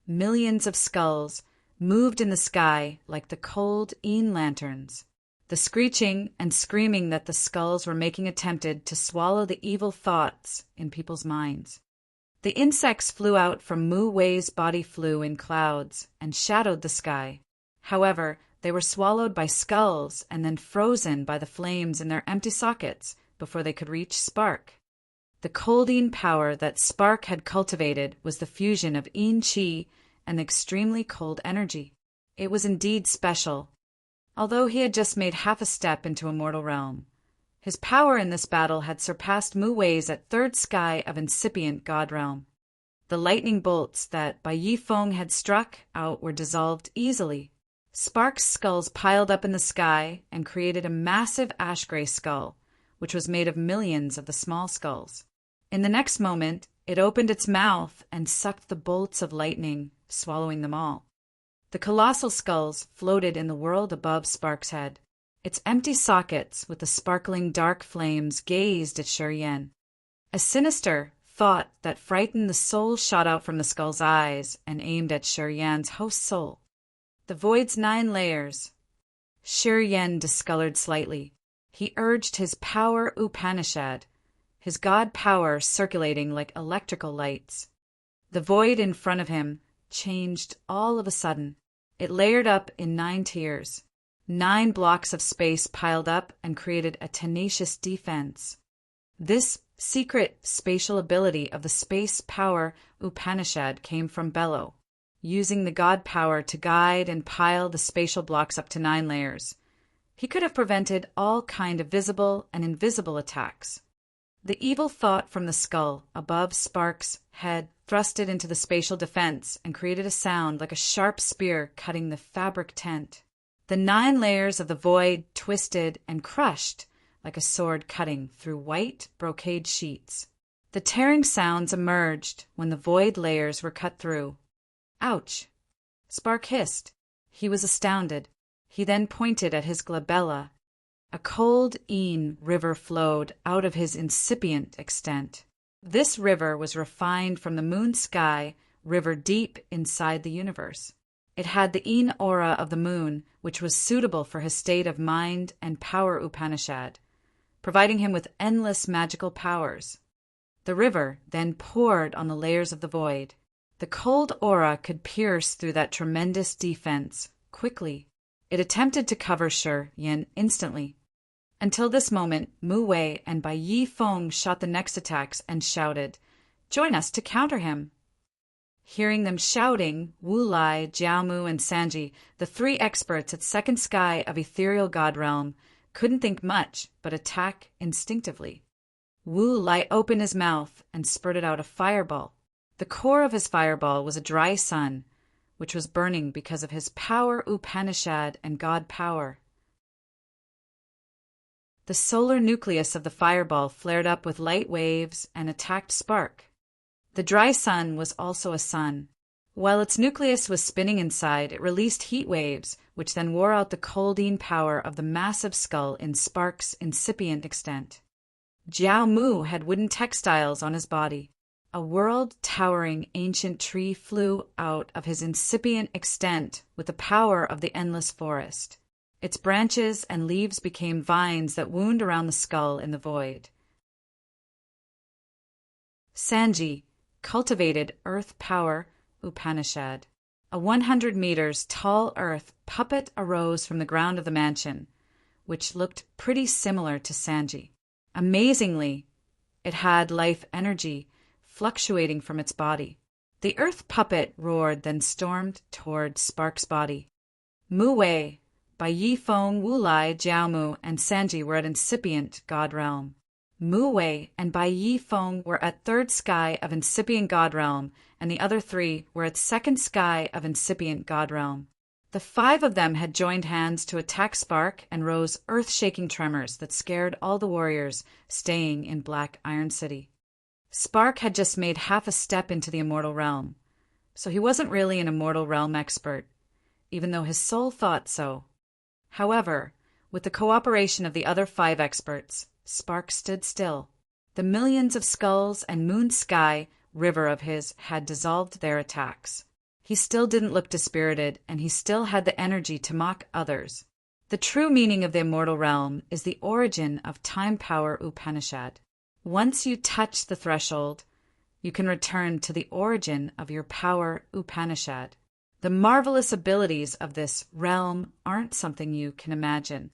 Millions of skulls moved in the sky like the cold Een lanterns. The screeching and screaming that the skulls were making attempted to swallow the evil thoughts in people's minds. The insects flew out from Mu Wei's body, flew in clouds and shadowed the sky. However, they were swallowed by skulls and then frozen by the flames in their empty sockets before they could reach Spark. The cold Een power that Spark had cultivated was the fusion of Een Qi and extremely cold energy. It was indeed special. Although he had just made half a step into Immortal Realm, his power in this battle had surpassed Mu Wei's at third sky of incipient God Realm. The lightning bolts that Bai Yifeng had struck out were dissolved easily. Spark's skulls piled up in the sky and created a massive ash-gray skull, which was made of millions of the small skulls. In the next moment, it opened its mouth and sucked the bolts of lightning, swallowing them all. The colossal skulls floated in the world above Spark's head. Its empty sockets with the sparkling dark flames gazed at Shi Yan. A sinister thought that frightened the soul shot out from the skull's eyes and aimed at Shi Yan's host soul. The void's 9 layers. Shi Yan discolored slightly. He urged his power Upanishad, his god power circulating like electrical lights. The void in front of him changed all of a sudden. It layered up in 9 tiers. 9 blocks of space piled up and created a tenacious defense. This secret spatial ability of the space power Upanishad came from Bello, using the god power to guide and pile the spatial blocks up to 9 layers. He could have prevented all kind of visible and invisible attacks. The evil thought from the skull above Spark's head thrust it into the spatial defense and created a sound like a sharp spear cutting the fabric tent. The 9 layers of the void twisted and crushed like a sword cutting through white brocade sheets. The tearing sounds emerged when the void layers were cut through. Ouch! Spark hissed. He was astounded. He then pointed at his glabella. A cold Een river flowed out of his incipient extent. This river was refined from the moon sky river deep inside the universe. It had the Een aura of the moon, which was suitable for his state of mind and power Upanishad, providing him with endless magical powers. The river then poured on the layers of the void. The cold aura could pierce through that tremendous defense quickly. It attempted to cover Shi Yin instantly. Until this moment, Mu Wei and Bai Yi Feng shot the next attacks and shouted, "Join us to counter him." Hearing them shouting, Wu Lai, Jiaomu, and Sanji, the three experts at second sky of ethereal god realm, couldn't think much but attack instinctively. Wu Lai opened his mouth and spurted out a fireball. The core of his fireball was a dry sun, which was burning because of his power Upanishad and god power. The solar nucleus of the fireball flared up with light waves and attacked Spark. The dry sun was also a sun. While its nucleus was spinning inside, it released heat waves, which then wore out the coldine power of the massive skull in Spark's incipient extent. Jiao Mu had wooden textiles on his body. A world-towering ancient tree flew out of his incipient extent with the power of the endless forest. Its branches and leaves became vines that wound around the skull in the void. Sanji cultivated earth power Upanishad. A 100 meters tall earth puppet arose from the ground of the mansion, which looked pretty similar to Sanji. Amazingly, it had life energy fluctuating from its body. The earth puppet roared, then stormed toward Spark's body. Mu Wei, Bai Yi Feng, Wu Lai, Jiaomu, and Sanji were at incipient god realm. Mu Wei and Bai Yi Feng were at third sky of incipient god realm, and the other three were at second sky of incipient god realm. The five of them had joined hands to attack Spark and rose earth-shaking tremors that scared all the warriors staying in Black Iron City. Spark had just made half a step into the immortal realm, so he wasn't really an immortal realm expert, even though his soul thought so. However, with the cooperation of the other five experts, Spark stood still. The millions of skulls and moon sky river of his had dissolved their attacks. He still didn't look dispirited, and he still had the energy to mock others. The true meaning of the immortal realm is the origin of time power Upanishad. Once you touch the threshold, you can return to the origin of your power Upanishad. The marvelous abilities of this realm aren't something you can imagine.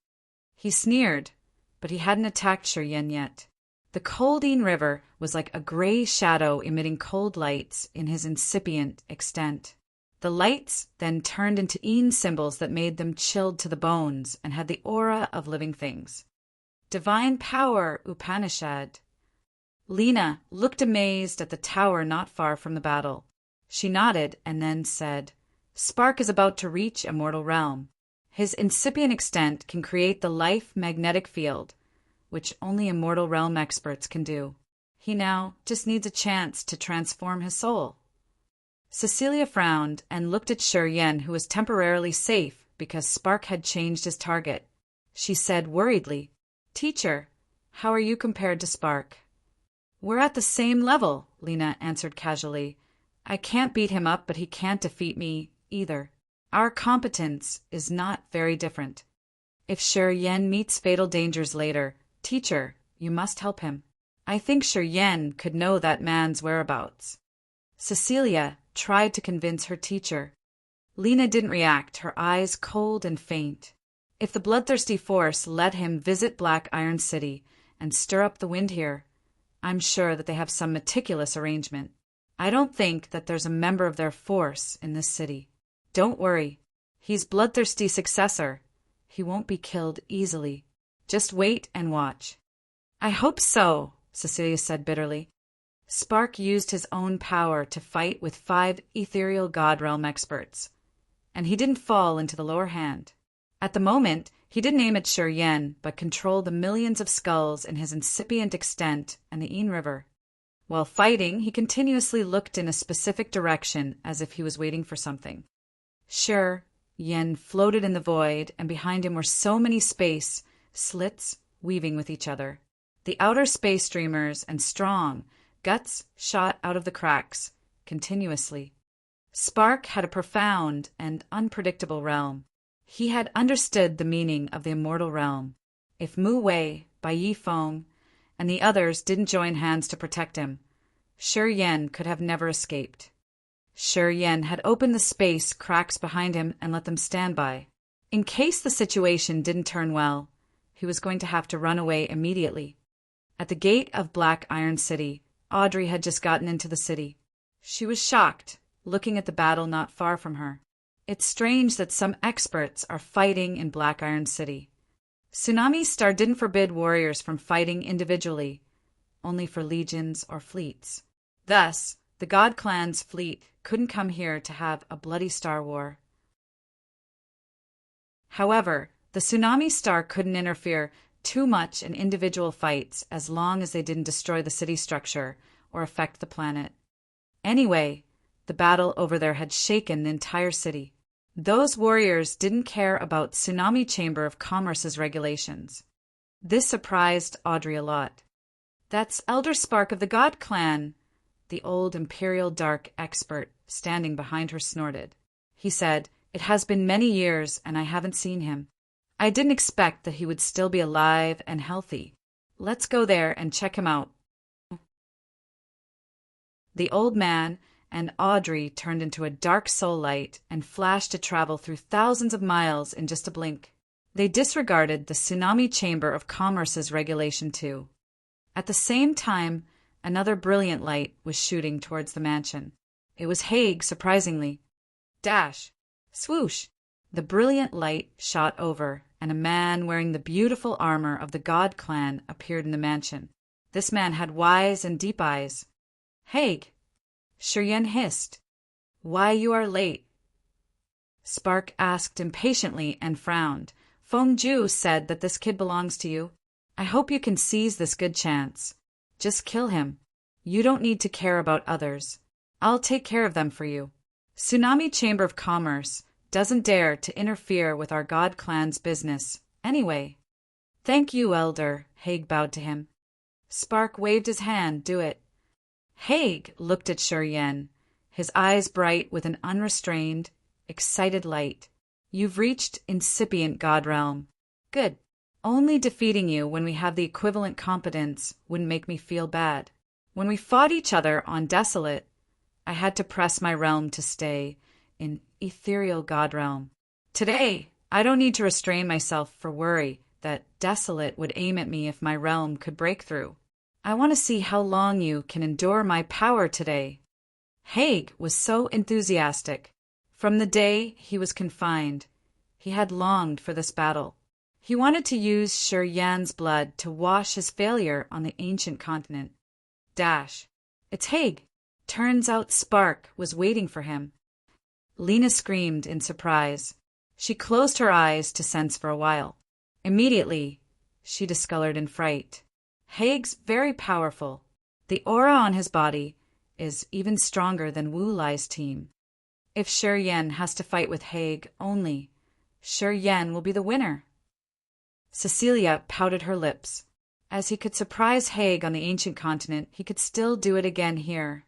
He sneered, but he hadn't attacked Shi Yin yet. The Coldine River was like a gray shadow emitting cold lights in his incipient extent. The lights then turned into Een symbols that made them chilled to the bones and had the aura of living things. Divine power Upanishad. Lena looked amazed at the tower not far from the battle. She nodded and then said, "Spark is about to reach immortal realm. His incipient extent can create the life magnetic field, which only immortal realm experts can do. He now just needs a chance to transform his soul." Cecilia frowned and looked at Shi Yin, who was temporarily safe because Spark had changed his target. She said worriedly, "Teacher, how are you compared to Spark?" "We're at the same level," Lena answered casually. "I can't beat him up, but he can't defeat me either. Our competence is not very different. If Shi Yin meets fatal dangers later, teacher, you must help him. I think Shi Yin could know that man's whereabouts." Cecilia tried to convince her teacher. Lena didn't react, her eyes cold and faint. If the bloodthirsty force let him visit Black Iron City and stir up the wind here, I'm sure that they have some meticulous arrangement. I don't think that there's a member of their force in this city. Don't worry. He's bloodthirsty successor. He won't be killed easily. Just wait and watch. "I hope so," Cecilia said bitterly. Spark used his own power to fight with 5 ethereal god realm experts, and he didn't fall into the lower hand. At the moment, he didn't aim at Shi Yin, but controlled the millions of skulls in his incipient extent and the Een River. While fighting, he continuously looked in a specific direction as if he was waiting for something. Shi Yin floated in the void, and behind him were so many slits weaving with each other. The outer space streamers and strong guts shot out of the cracks continuously. Spark had a profound and unpredictable realm. He had understood the meaning of the immortal realm. If Mu Wei, Bai Yi Feng, and the others didn't join hands to protect him, Shi Yan could have never escaped. Shi Yan had opened the space cracks behind him and let them stand by. In case the situation didn't turn well, he was going to have to run away immediately. At the gate of Black Iron City, Audrey had just gotten into the city. She was shocked, looking at the battle not far from her. It's strange that some experts are fighting in Black Iron City. Tsunami Star didn't forbid warriors from fighting individually, only for legions or fleets. Thus, the God Clan's fleet couldn't come here to have a bloody star war. However, the Tsunami Star couldn't interfere too much in individual fights as long as they didn't destroy the city structure or affect the planet. Anyway, the battle over there had shaken the entire city. Those warriors didn't care about Tsunami Chamber of Commerce's regulations. This surprised Audrey a lot. "That's Elder Spark of the God Clan," the old Imperial Dark expert standing behind her snorted. He said, "It has been many years and I haven't seen him. I didn't expect that he would still be alive and healthy. Let's go there and check him out." The old man and Audrey turned into a dark soul light and flashed to travel through thousands of miles in just a blink. They disregarded the Tsunami Chamber of Commerce's regulation too. At the same time, another brilliant light was shooting towards the mansion. It was Haig, surprisingly. Dash! Swoosh! The brilliant light shot over, and a man wearing the beautiful armor of the God Clan appeared in the mansion. This man had wise and deep eyes. "Haig!" Shi Yan hissed. "Why you are late?" Spark asked impatiently and frowned. "Feng Ju said that this kid belongs to you. I hope you can seize this good chance. Just kill him. You don't need to care about others. I'll take care of them for you. Tsunami Chamber of Commerce doesn't dare to interfere with our God Clan's business, anyway." "Thank you, Elder," Haig bowed to him. Spark waved his hand. "Do it." Haig looked at Shi Yan, his eyes bright with an unrestrained, excited light. "You've reached incipient God realm. Good. Only defeating you when we have the equivalent competence wouldn't make me feel bad. When we fought each other on Desolate, I had to press my realm to stay in ethereal God realm. Today, I don't need to restrain myself for worry that Desolate would aim at me if my realm could break through. I want to see how long you can endure my power today." Haig was so enthusiastic. From the day he was confined, he had longed for this battle. He wanted to use Shi Yan's blood to wash his failure on the ancient continent. Dash! It's Haig! Turns out Spark was waiting for him. Lena screamed in surprise. She closed her eyes to sense for a while. Immediately, she discolored in fright. Haig's very powerful. The aura on his body is even stronger than Wu Lai's team. If Shi Yan has to fight with Haig only, Shi Yan will be the winner. Cecilia pouted her lips. As he could surprise Haig on the ancient continent, he could still do it again here.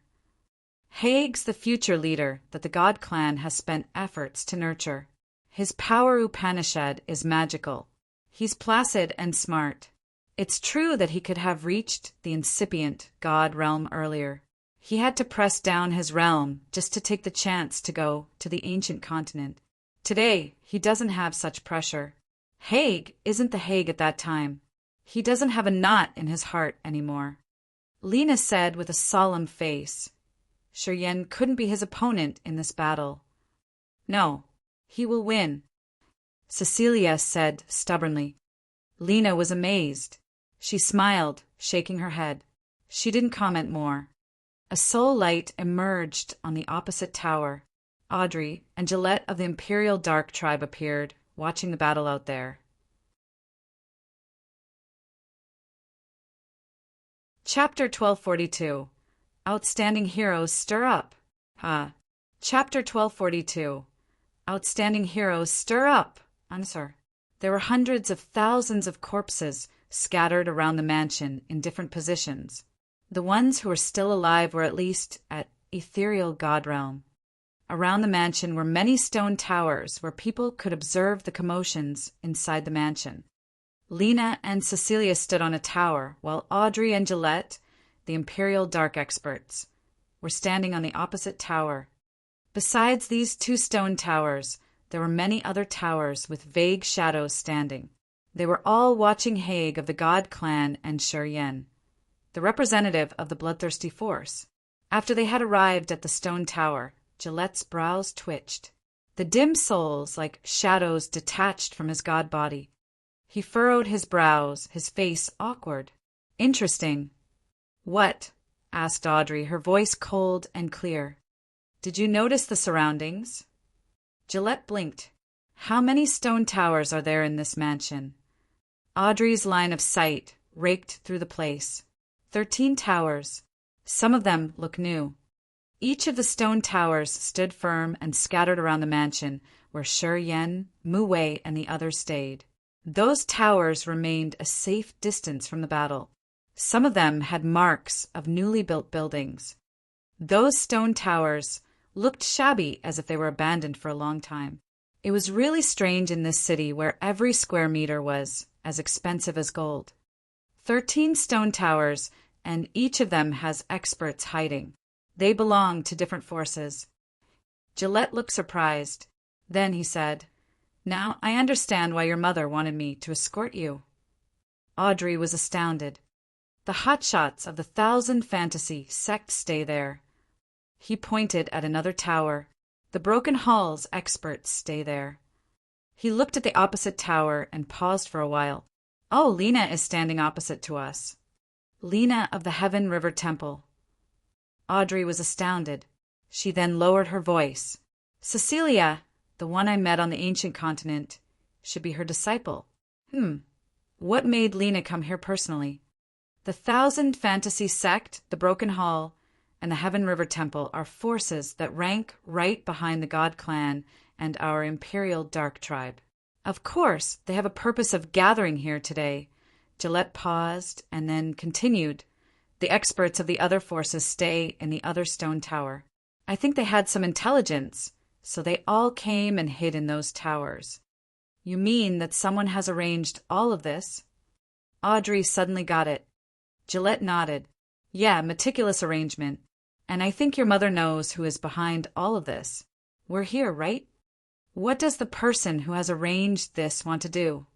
Haig's the future leader that the God Clan has spent efforts to nurture. His power Upanishad is magical. He's placid and smart. It's true that he could have reached the incipient God realm earlier. He had to press down his realm just to take the chance to go to the ancient continent. Today, he doesn't have such pressure. Haig isn't the Haig at that time. He doesn't have a knot in his heart anymore. Lena said with a solemn face. Shi Yan couldn't be his opponent in this battle. No, he will win. Cecilia said stubbornly. Lena was amazed. She smiled, shaking her head. She didn't comment more. A soul light emerged on the opposite tower. Audrey and Gillette of the Imperial Dark Tribe appeared, watching the battle out there. Chapter 1242. Outstanding Heroes Stir Up. Chapter 1242. Outstanding Heroes Stir Up. Answer. There were hundreds of thousands of corpses scattered around the mansion in different positions. The ones who were still alive were at least at ethereal god realm. Around the mansion were many stone towers where people could observe the commotions inside the mansion. Lena and Cecilia stood on a tower, while Audrey and Gillette, the Imperial Dark experts, were standing on the opposite tower. Besides these two stone towers, there were many other towers with vague shadows standing. They were all watching Haig of the God Clan and Shurien, the representative of the bloodthirsty force. After they had arrived at the stone tower, Gillette's brows twitched. The dim souls, like shadows, detached from his god body. He furrowed his brows, his face awkward. Interesting. What? Asked Audrey, her voice cold and clear. Did you notice the surroundings? Gillette blinked. How many stone towers are there in this mansion? Audrey's line of sight raked through the place. 13 towers. Some of them look new. Each of the stone towers stood firm and scattered around the mansion where Shurien, Mu Wei, and the others stayed. Those towers remained a safe distance from the battle. Some of them had marks of newly built buildings. Those stone towers looked shabby, as if they were abandoned for a long time. It was really strange in this city where every square meter was as expensive as gold. 13 stone towers, and each of them has experts hiding. They belong to different forces. Gillette looked surprised. Then he said, "Now I understand why your mother wanted me to escort you." Audrey was astounded. The hotshots of the Thousand Fantasy sect stay there. He pointed at another tower. The Broken Hall's experts stay there. He looked at the opposite tower and paused for a while. Oh, Lena is standing opposite to us. Lena of the Heaven River Temple. Audrey was astounded. She then lowered her voice. Cecilia, the one I met on the ancient continent, should be her disciple. What made Lena come here personally? The Thousand Fantasy sect, the Broken Hall, and the Heaven River Temple are forces that rank right behind the God Clan and our Imperial Dark Tribe. Of course, they have a purpose of gathering here today. Gillette paused and then continued. The experts of the other forces stay in the other stone tower. I think they had some intelligence, so they all came and hid in those towers. You mean that someone has arranged all of this? Audrey suddenly got it. Gillette nodded. Yeah, meticulous arrangement. And I think your mother knows who is behind all of this. We're here, right? What does the person who has arranged this want to do?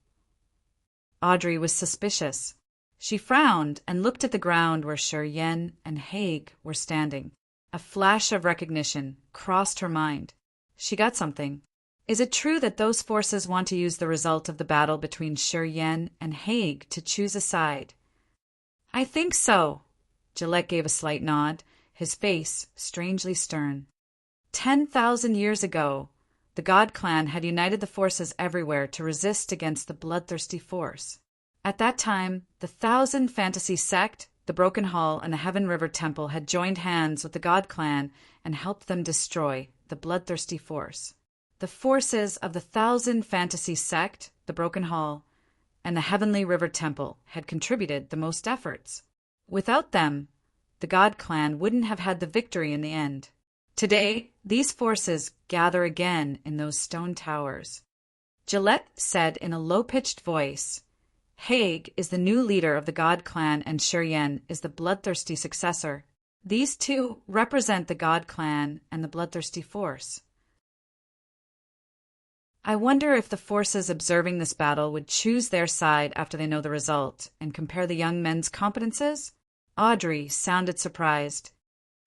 Audrey was suspicious. She frowned and looked at the ground where Shurien and Haig were standing. A flash of recognition crossed her mind. She got something. Is it true that those forces want to use the result of the battle between Shurien and Haig to choose a side? I think so. Gillette gave a slight nod, his face strangely stern. 10,000 years ago, the God Clan had united the forces everywhere to resist against the bloodthirsty force. At that time, the Thousand Fantasy sect, the Broken Hall, and the Heaven River Temple had joined hands with the God Clan and helped them destroy the bloodthirsty force. The forces of the Thousand Fantasy sect, the Broken Hall, and the Heavenly River Temple had contributed the most efforts. Without them, the God Clan wouldn't have had the victory in the end. Today, these forces gather again in those stone towers. Gillette said in a low-pitched voice, Haig is the new leader of the God Clan and Shurien is the bloodthirsty successor. These two represent the God Clan and the bloodthirsty force. I wonder if the forces observing this battle would choose their side after they know the result and compare the young men's competences? Audrey sounded surprised.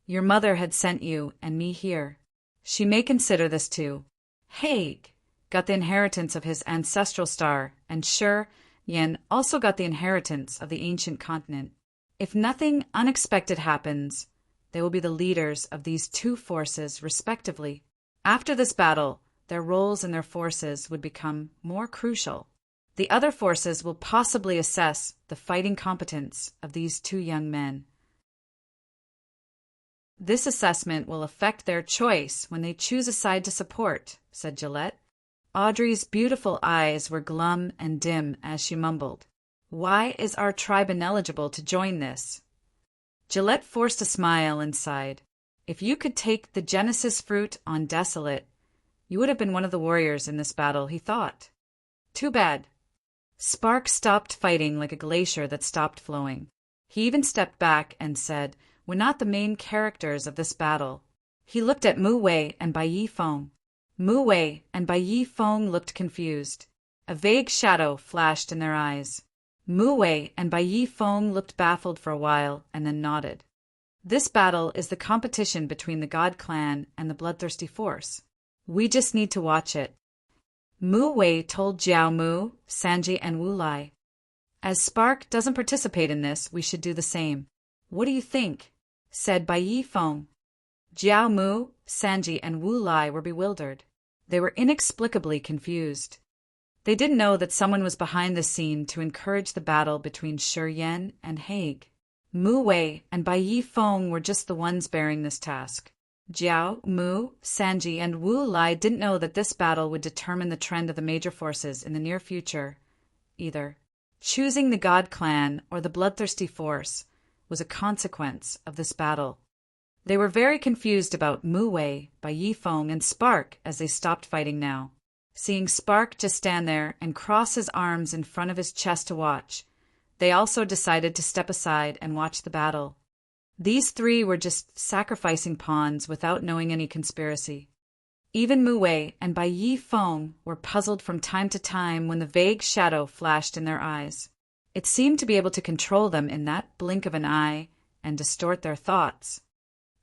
Your mother had sent you and me here. She may consider this too. Haig got the inheritance of his ancestral star, and Shurien also got the inheritance of the ancient continent. If nothing unexpected happens, they will be the leaders of these two forces respectively. After this battle, their roles in their forces would become more crucial. The other forces will possibly assess the fighting competence of these two young men. This assessment will affect their choice when they choose a side to support, said Gillette. Audrey's beautiful eyes were glum and dim as she mumbled, "Why is our tribe ineligible to join this?" Gillette forced a smile and sighed. "If you could take the Genesis fruit on Desolate, you would have been one of the warriors in this battle," he thought. "Too bad." Spark stopped fighting like a glacier that stopped flowing. He even stepped back and said, "We're not the main characters of this battle." He looked at Mu Wei and Bai Yi Feng. Mu Wei and Bai Yi Feng looked confused. A vague shadow flashed in their eyes. Mu Wei and Bai Yi Feng looked baffled for a while and then nodded. "This battle is the competition between the God Clan and the Bloodthirsty Force. We just need to watch it." Mu Wei told Jiao Mu, Sanji, and Wu Lai, "As Spark doesn't participate in this, we should do the same." "What do you think?" said Bai Yi Feng. Jiao Mu, Sanji, and Wu Lai were bewildered. They were inexplicably confused. They didn't know that someone was behind the scene to encourage the battle between Shi Yan and Haig. Mu Wei and Bai Yi Feng were just the ones bearing this task. Jiao, Mu, Sanji, and Wu Lai didn't know that this battle would determine the trend of the major forces in the near future, either. Choosing the God Clan or the Bloodthirsty Force was a consequence of this battle. They were very confused about Mu Wei, Bai Yi Feng, and Spark as they stopped fighting now. Seeing Spark just stand there and cross his arms in front of his chest to watch, they also decided to step aside and watch the battle. These three were just sacrificing pawns without knowing any conspiracy. Even Mu Wei and Bai Yi Feng were puzzled from time to time when the vague shadow flashed in their eyes. It seemed to be able to control them in that blink of an eye and distort their thoughts.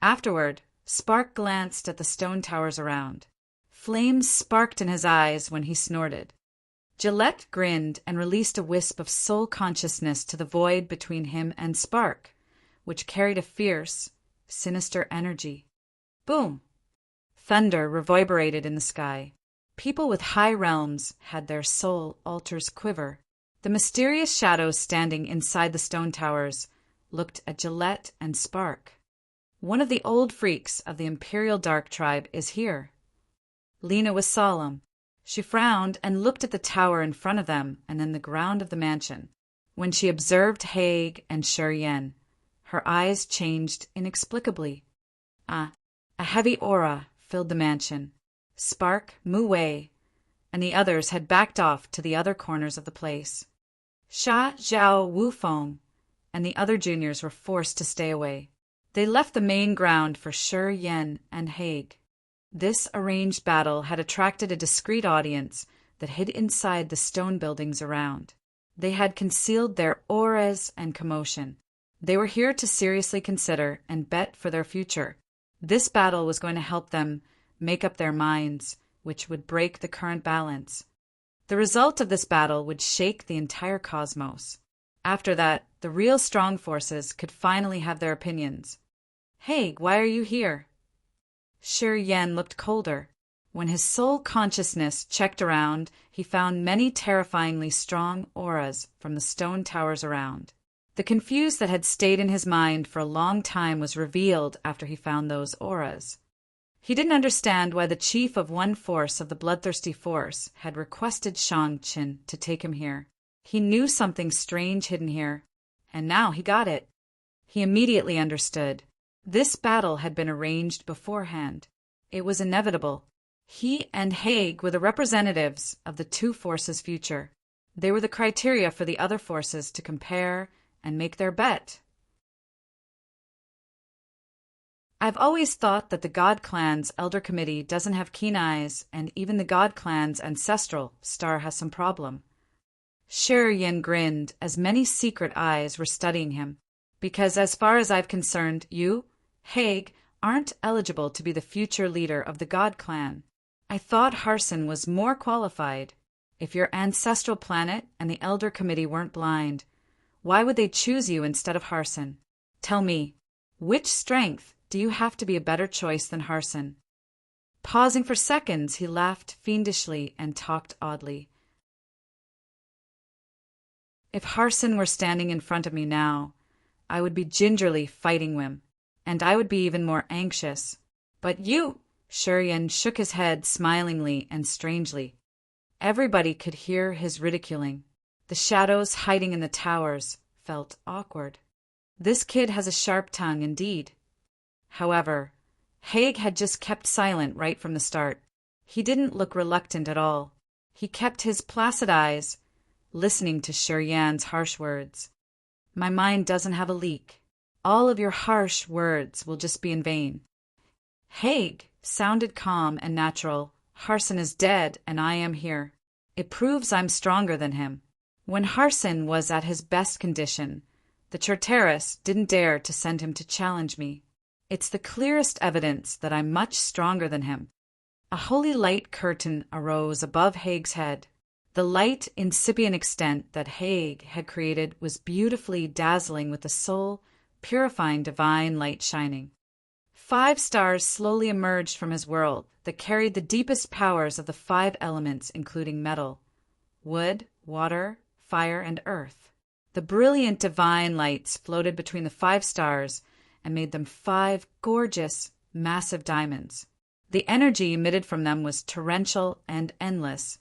Afterward, Spark glanced at the stone towers around. Flames sparked in his eyes when he snorted. Gillette grinned and released a wisp of soul consciousness to the void between him and Spark, which carried a fierce, sinister energy. Boom! Thunder reverberated in the sky. People with high realms had their soul altars quiver. The mysterious shadows standing inside the stone towers looked at Gillette and Spark. "One of the old freaks of the Imperial Dark Tribe is here." Lena was solemn. She frowned and looked at the tower in front of them and then the ground of the mansion. When she observed Haig and Shi Yan, her eyes changed inexplicably. A heavy aura filled the mansion. Spark, Mu Wei, and the others had backed off to the other corners of the place. Sha, Zhao, Wu Feng, and the other juniors were forced to stay away. They left the main ground for Shi Yan and Haig. This arranged battle had attracted a discreet audience that hid inside the stone buildings around. They had concealed their auras and commotion. They were here to seriously consider and bet for their future. This battle was going to help them make up their minds, which would break the current balance. The result of this battle would shake the entire cosmos. After that, the real strong forces could finally have their opinions. "Haig, why are you here?" Shi Yan looked colder. When his soul consciousness checked around, he found many terrifyingly strong auras from the stone towers around. The confuse that had stayed in his mind for a long time was revealed after he found those auras. He didn't understand why the chief of one force of the Bloodthirsty Force had requested Shang Qin to take him here. He knew something strange hidden here, and now he got it. He immediately understood. This battle had been arranged beforehand. It was inevitable. He and Haig were the representatives of the two forces' future. They were the criteria for the other forces to compare and make their bet. "I've always thought that the God Clan's Elder Committee doesn't have keen eyes, and even the God Clan's ancestral star has some problem." Shi Yan grinned as many secret eyes were studying him. "Because as far as I've concerned, you, Haig, aren't eligible to be the future leader of the God Clan. I thought Harson was more qualified. If your ancestral planet and the Elder Committee weren't blind, why would they choose you instead of Harson? Tell me, which strength do you have to be a better choice than Harson?" Pausing for seconds, he laughed fiendishly and talked oddly. "If Harson were standing in front of me now, I would be gingerly fighting him, and I would be even more anxious. But you—" Shi Yan shook his head smilingly and strangely. Everybody could hear his ridiculing. The shadows hiding in the towers felt awkward. This kid has a sharp tongue indeed. However, Haig had just kept silent right from the start. He didn't look reluctant at all. He kept his placid eyes, listening to Yan's harsh words. My mind doesn't have a leak. All of your harsh words will just be in vain. Haig sounded calm and natural. Harson is dead, and I am here. It proves I'm stronger than him. When Harson was at his best condition, the Charteris didn't dare to send him to challenge me. It's the clearest evidence that I'm much stronger than him. A holy light curtain arose above Haig's head. The light, incipient extent that Haig had created was beautifully dazzling with the soul, purifying divine light shining. 5 stars slowly emerged from his world that carried the deepest powers of the 5 elements, including metal, wood, water, fire, and earth. The brilliant divine lights floated between the 5 stars and made them 5 gorgeous, massive diamonds. The energy emitted from them was torrential and endless.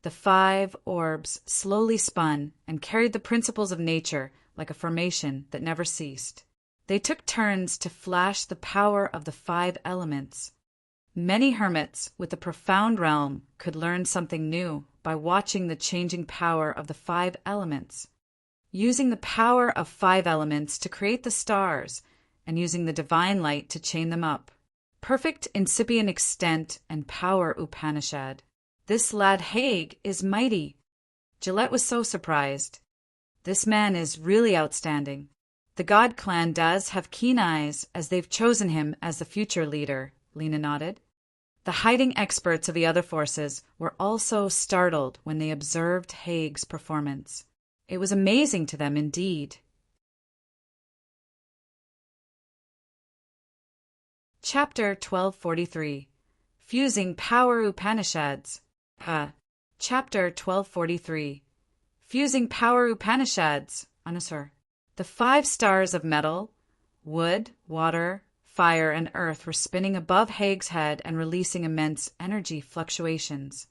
The 5 orbs slowly spun and carried the principles of nature like a formation that never ceased. They took turns to flash the power of the 5 elements. Many hermits with a profound realm could learn something new by watching the changing power of the 5 elements, using the power of 5 elements to create the stars and using the divine light to chain them up. Perfect incipient extent and power Upanishad. This lad Haig is mighty. Gillette was so surprised. This man is really outstanding. The God clan does have keen eyes, as they've chosen him as the future leader, Lena nodded. The hiding experts of the other forces were also startled when they observed Haig's performance. It was amazing to them indeed. Chapter 1243. Fusing Power Upanishads. Chapter 1243. Fusing Power Upanishads. Anusar. The 5 stars of metal, wood, water, fire, and earth were spinning above Haig's head and releasing immense energy fluctuations.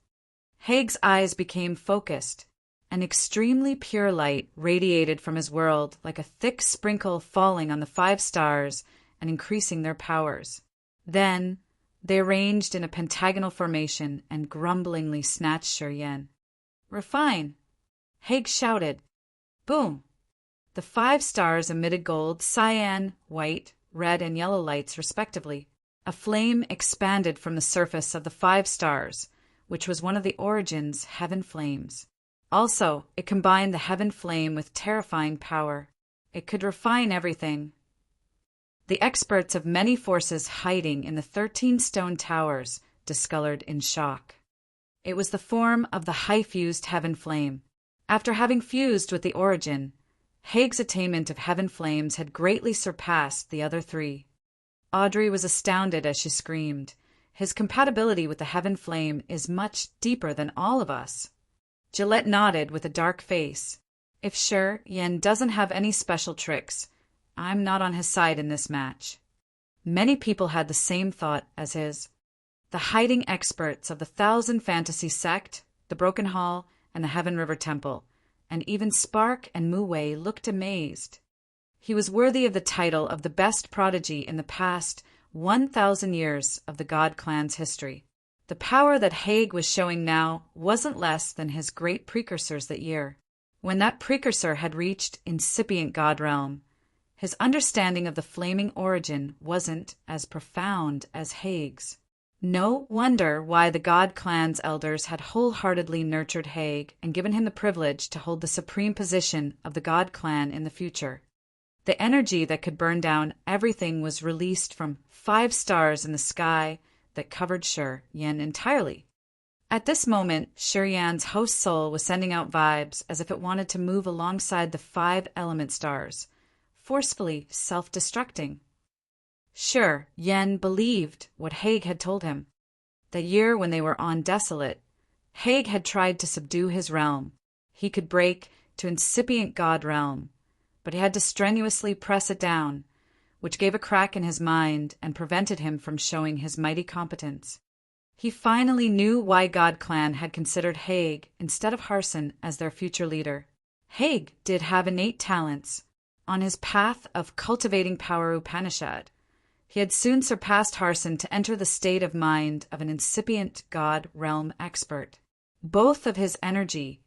Haig's eyes became focused. An extremely pure light radiated from his world like a thick sprinkle falling on the 5 stars and increasing their powers. Then they arranged in a pentagonal formation and grumblingly snatched Yen. Refine! Haig shouted. Boom! The 5 stars emitted gold, cyan, white, red, and yellow lights respectively. A flame expanded from the surface of the 5 stars, which was one of the Origin's heaven flames. Also, it combined the heaven flame with terrifying power. It could refine everything. The experts of many forces hiding in the 13 stone towers discolored in shock. It was the form of the high-fused heaven flame. After having fused with the Origin, Haig's attainment of heaven flames had greatly surpassed the other 3. Audrey was astounded as she screamed. His compatibility with the heaven flame is much deeper than all of us. Gillette nodded with a dark face. If Yen doesn't have any special tricks, I'm not on his side in this match. Many people had the same thought as his. The hiding experts of the 1,000 Fantasy Sect, the Broken Hall, and the Heaven River Temple, and even Spark and Mu-Wei looked amazed. He was worthy of the title of the best prodigy in the past 1,000 years of the God clan's history. The power that Haig was showing now wasn't less than his great precursors that year. When that precursor had reached incipient God realm, his understanding of the flaming origin wasn't as profound as Haig's. No wonder why the God clan's elders had wholeheartedly nurtured Haig and given him the privilege to hold the supreme position of the God clan in the future. The energy that could burn down everything was released from 5 stars in the sky that covered Yen entirely. At this moment, Yan's host soul was sending out vibes as if it wanted to move alongside the 5 element stars, forcefully self-destructing. Yen believed what Haig had told him. The year when they were on Desolate, Haig had tried to subdue his realm. He could break to incipient God realm, but he had to strenuously press it down, which gave a crack in his mind and prevented him from showing his mighty competence. He finally knew why God Clan had considered Haig instead of Harson as their future leader. Haig did have innate talents. On his path of cultivating power Upanishad, he had soon surpassed Harson to enter the state of mind of an incipient God realm expert. Both of his energy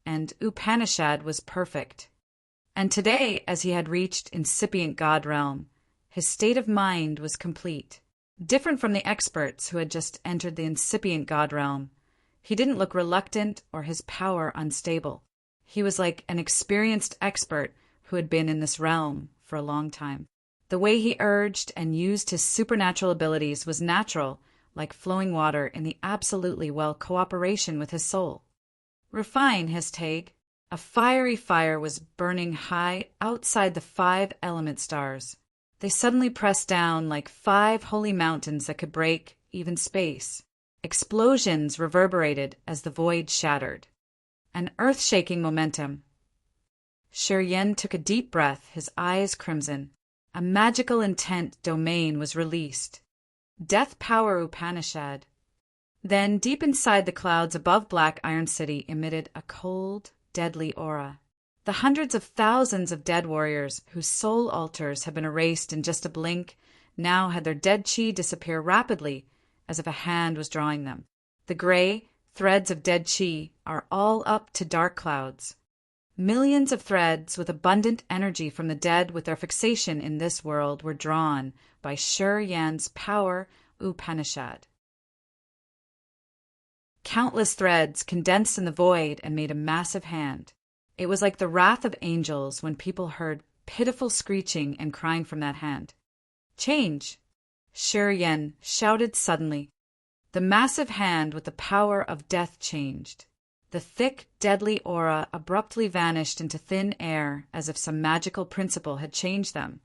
and Upanishad was perfect. And today, as he had reached incipient God realm, his state of mind was complete. Different from the experts who had just entered the incipient God realm, he didn't look reluctant or his power unstable. He was like an experienced expert who had been in this realm for a long time. The way he urged and used his supernatural abilities was natural, like flowing water in the absolutely well cooperation with his soul. Refine, hissed Haig. A fiery fire was burning high outside the 5 element stars. They suddenly pressed down like 5 holy mountains that could break even space. Explosions reverberated as the void shattered. An earth-shaking momentum. Shiryen took a deep breath, his eyes crimson. A magical intent domain was released. Death Power Upanishad. Then, deep inside the clouds above Black Iron City emitted a cold, deadly aura. The hundreds of thousands of dead warriors whose soul altars had been erased in just a blink now had their dead chi disappear rapidly as if a hand was drawing them. The gray threads of dead chi are all up to dark clouds. Millions of threads with abundant energy from the dead with their fixation in this world were drawn by Shiryen's power Upanishad. Countless threads condensed in the void and made a massive hand. It was like the wrath of angels when people heard pitiful screeching and crying from that hand. Change! Shiryen shouted suddenly. The massive hand with the power of death changed. The thick, deadly aura abruptly vanished into thin air as if some magical principle had changed them.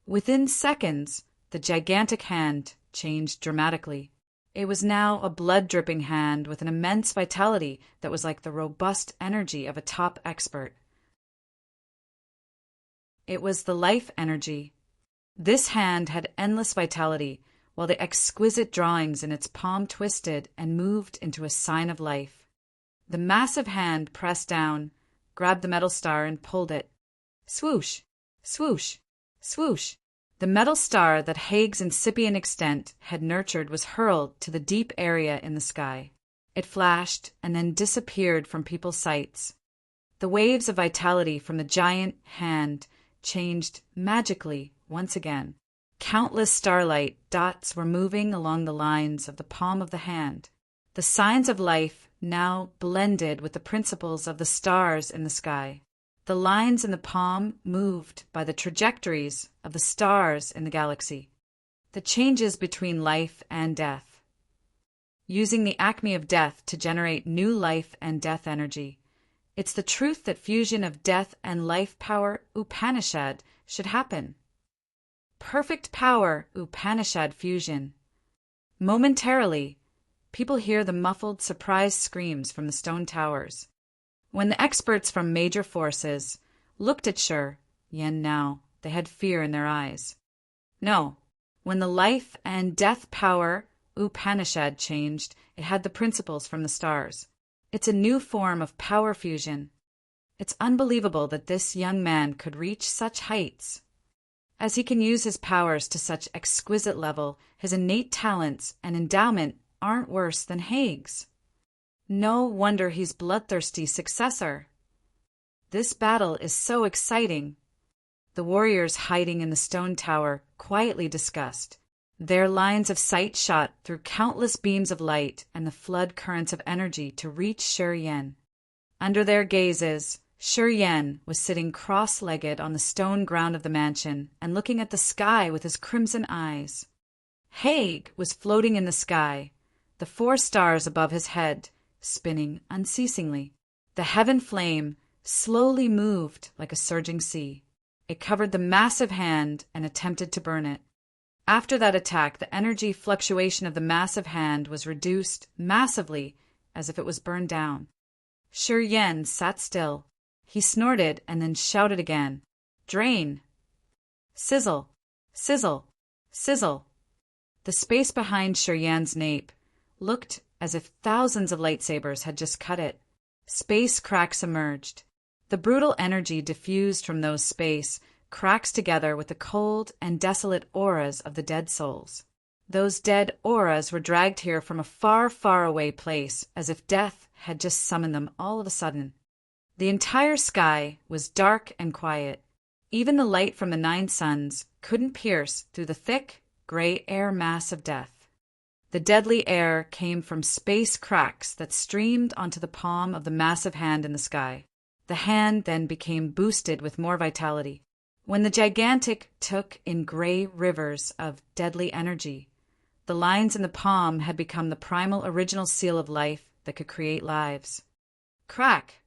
Within seconds, the gigantic hand changed dramatically. It was now a blood-dripping hand with an immense vitality that was like the robust energy of a top expert. It was the life energy. This hand had endless vitality, while the exquisite drawings in its palm twisted and moved into a sign of life. The massive hand pressed down, grabbed the metal star and pulled it. Swoosh! Swoosh! Swoosh! The metal star that Haig's incipient extent had nurtured was hurled to the deep area in the sky. It flashed and then disappeared from people's sights. The waves of vitality from the giant hand changed magically once again. Countless starlight dots were moving along the lines of the palm of the hand. The signs of life now blended with the principles of the stars in the sky. The lines in the palm moved by the trajectories of the stars in the galaxy. The changes between life and death. Using the acme of death to generate new life and death energy. It's the truth that fusion of death and life power Upanishad should happen. Perfect power Upanishad fusion. Momentarily, people hear the muffled surprise screams from the stone towers. When the experts from major forces looked at Shiryen now, they had fear in their eyes. No, when the life and death power Upanishad changed, it had the principles from the stars. It's a new form of power fusion. It's unbelievable that this young man could reach such heights. As he can use his powers to such exquisite level, his innate talents and endowment aren't worse than Haig's. No wonder he's bloodthirsty successor. This battle is so exciting. The warriors hiding in the stone tower quietly discussed. Their lines of sight shot through countless beams of light and the flood currents of energy to reach Shiryen. Under their gazes, Shiryen was sitting cross-legged on the stone ground of the mansion and looking at the sky with his crimson eyes. Haig was floating in the sky, the 4 stars above his head, spinning unceasingly. The heaven flame slowly moved like a surging sea. It covered the massive hand and attempted to burn it. After that attack, the energy fluctuation of the massive hand was reduced massively as if it was burned down. Shiryen sat still. He snorted and then shouted again. Drain! Sizzle! Sizzle! Sizzle! The space behind Shiryen's nape looked as if thousands of lightsabers had just cut it. Space cracks emerged. The brutal energy diffused from those space cracks together with the cold and desolate auras of the dead souls. Those dead auras were dragged here from a far, far away place, as if death had just summoned them all of a sudden. The entire sky was dark and quiet. Even the light from the 9 suns couldn't pierce through the thick, gray air mass of death. The deadly air came from space cracks that streamed onto the palm of the massive hand in the sky. The hand then became boosted with more vitality. When the gigantic took in gray rivers of deadly energy, the lines in the palm had become the primal original seal of life that could create lives. Crack!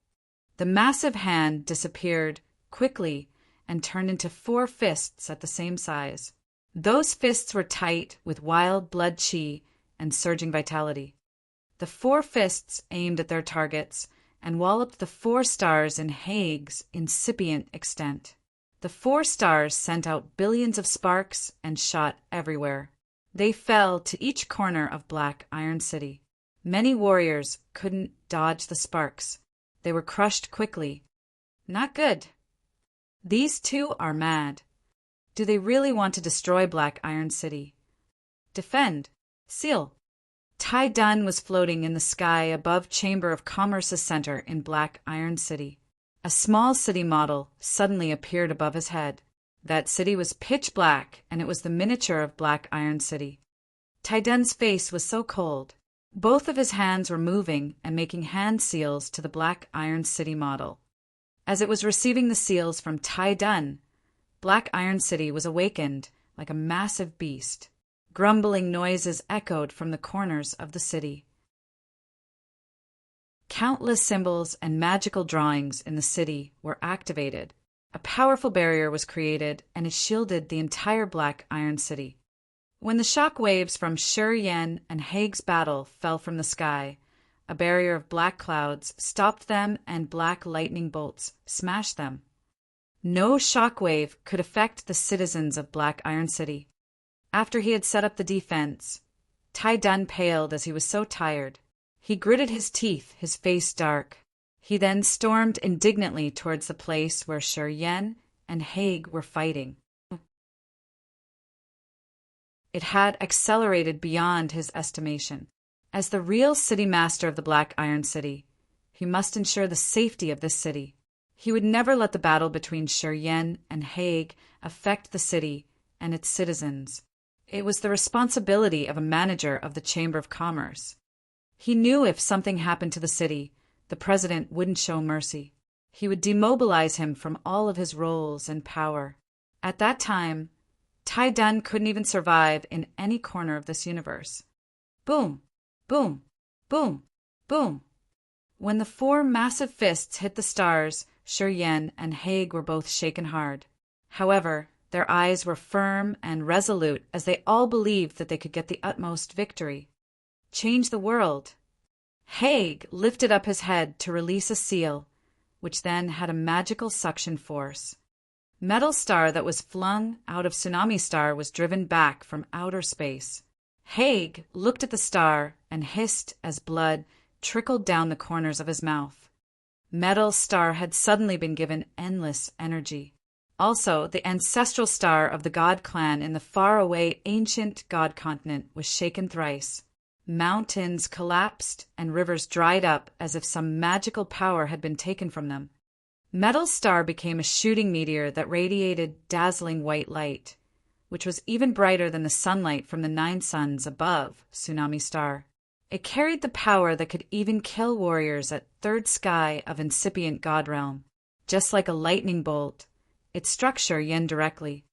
The massive hand disappeared quickly and turned into 4 fists at the same size. Those fists were tight with wild blood chi and surging vitality. The 4 fists aimed at their targets and walloped the 4 stars in Hague's incipient extent. The 4 stars sent out billions of sparks and shot everywhere. They fell to each corner of Black Iron City. Many warriors couldn't dodge the sparks. They were crushed quickly. Not good. These 2 are mad. Do they really want to destroy Black Iron City? Defend. Seal. Tai Dun was floating in the sky above Chamber of Commerce's center in Black Iron City. A small city model suddenly appeared above his head. That city was pitch black, and it was the miniature of Black Iron City. Tai Dun's face was so cold. Both of his hands were moving and making hand seals to the Black Iron City model. As it was receiving the seals from Tai Dun, Black Iron City was awakened like a massive beast. Grumbling noises echoed from the corners of the city. Countless symbols and magical drawings in the city were activated. A powerful barrier was created, and it shielded the entire Black Iron City. When the shock waves from Shi Yen and Hague's battle fell from the sky, a barrier of black clouds stopped them and black lightning bolts smashed them. No shock wave could affect the citizens of Black Iron City. After he had set up the defense, Tai Dun paled as he was so tired. He gritted his teeth, his face dark. He then stormed indignantly towards the place where Shi Yen and Hague were fighting. It had accelerated beyond his estimation. As the real city master of the Black Iron City, he must ensure the safety of this city. He would never let the battle between Shi Yen and Hague affect the city and its citizens. It was the responsibility of a manager of the Chamber of Commerce. He knew if something happened to the city, the president wouldn't show mercy. He would demobilize him from all of his roles and power. At that time, Tai Dun couldn't even survive in any corner of this universe. Boom, boom, boom, boom. When the 4 massive fists hit the stars, Shi Yen and Hague were both shaken hard. However, their eyes were firm and resolute as they all believed that they could get the utmost victory. Change the world. Hague lifted up his head to release a seal, which then had a magical suction force. Metal Star that was flung out of Tsunami Star was driven back from outer space. Hague looked at the star and hissed as blood trickled down the corners of his mouth. Metal Star had suddenly been given endless energy. Also, the ancestral star of the god clan in the faraway ancient god continent was shaken thrice. Mountains collapsed and rivers dried up as if some magical power had been taken from them. Metal Star became a shooting meteor that radiated dazzling white light, which was even brighter than the sunlight from the 9 suns above Tsunami Star. It carried the power that could even kill warriors at third sky of incipient god realm. Just like a lightning bolt, it struck Shi Yen directly.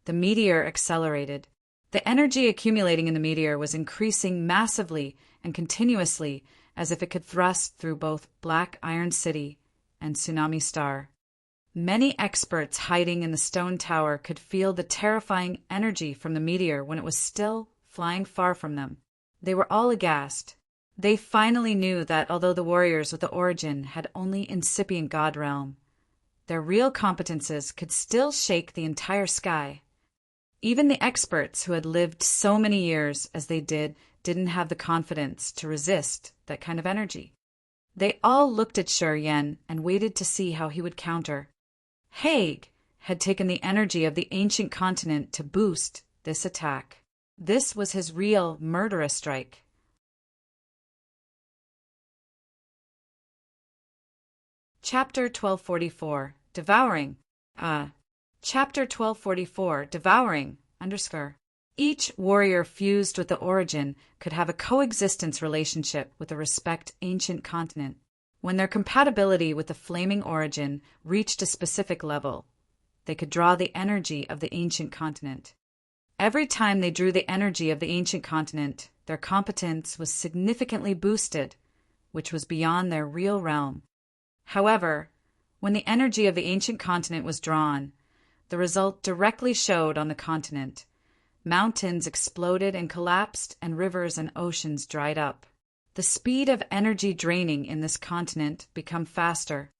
The meteor accelerated. The energy accumulating in the meteor was increasing massively and continuously as if it could thrust through both Black Iron City and Tsunami Star. Many experts hiding in the stone tower could feel the terrifying energy from the meteor when it was still flying far from them. They were all aghast. They finally knew that although the warriors with the origin had only incipient god realm, their real competences could still shake the entire sky. Even the experts who had lived so many years as they did didn't have the confidence to resist that kind of energy. They all looked at Sher Yen and waited to see how he would counter. Haig had taken the energy of the ancient continent to boost this attack. This was his real murderous strike. Chapter 1244, Devouring. Chapter 1244, Devouring, _ Each warrior fused with the origin could have a coexistence relationship with the respect ancient continent. When their compatibility with the flaming origin reached a specific level, they could draw the energy of the ancient continent. Every time they drew the energy of the ancient continent, their competence was significantly boosted, which was beyond their real realm. However, when the energy of the ancient continent was drawn, the result directly showed on the continent. Mountains exploded and collapsed, and rivers and oceans dried up. The speed of energy draining in this continent became faster.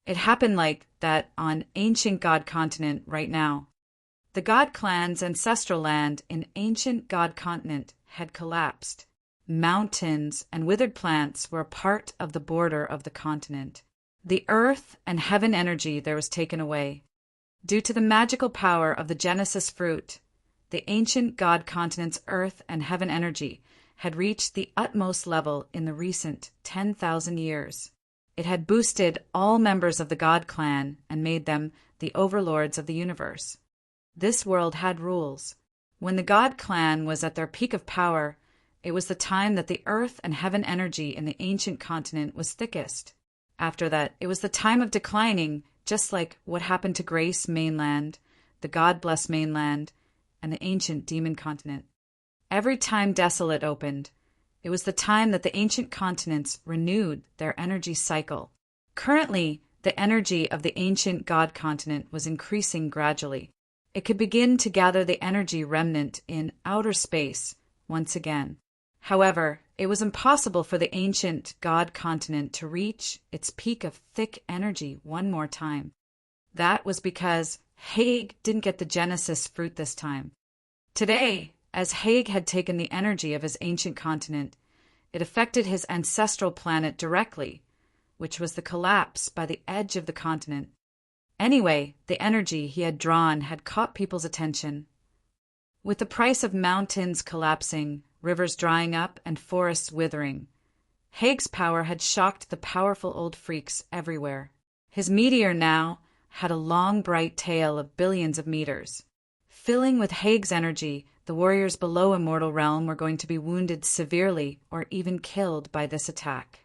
It happened like that on ancient God continent right now. The God clan's ancestral land in ancient God continent had collapsed. Mountains and withered plants were a part of the border of the continent. The earth and heaven energy there was taken away. Due to the magical power of the Genesis fruit, the ancient God continent's earth and heaven energy had reached the utmost level in the recent 10,000 years. It had boosted all members of the God clan and made them the overlords of the universe. This world had rules. When the God clan was at their peak of power, it was the time that the earth and heaven energy in the ancient continent was thickest. After that, it was the time of declining, just like what happened to Grace Mainland, the God-blessed mainland, and the ancient demon continent. Every time Desolate opened, it was the time that the ancient continents renewed their energy cycle. Currently, the energy of the ancient God continent was increasing gradually. It could begin to gather the energy remnant in outer space once again. However, it was impossible for the ancient God continent to reach its peak of thick energy one more time. That was because Haig didn't get the Genesis fruit this time. Today, as Haig had taken the energy of his ancient continent, it affected his ancestral planet directly, which was the collapse by the edge of the continent. Anyway, the energy he had drawn had caught people's attention. With the price of mountains collapsing, rivers drying up, and forests withering, Haig's power had shocked the powerful old freaks everywhere. His meteor now had a long, bright tail of billions of meters. Filling with Haig's energy, the warriors below Immortal Realm were going to be wounded severely or even killed by this attack.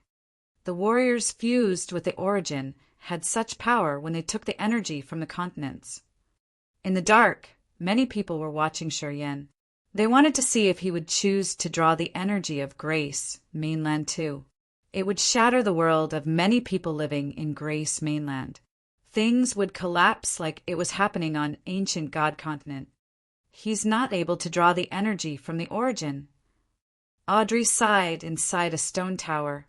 The warriors fused with the origin had such power when they took the energy from the continents. In the dark, many people were watching Sher Yen. They wanted to see if he would choose to draw the energy of Grace Mainland too. It would shatter the world of many people living in Grace Mainland. Things would collapse like it was happening on ancient God continent. He's not able to draw the energy from the origin. Audrey sighed inside a stone tower.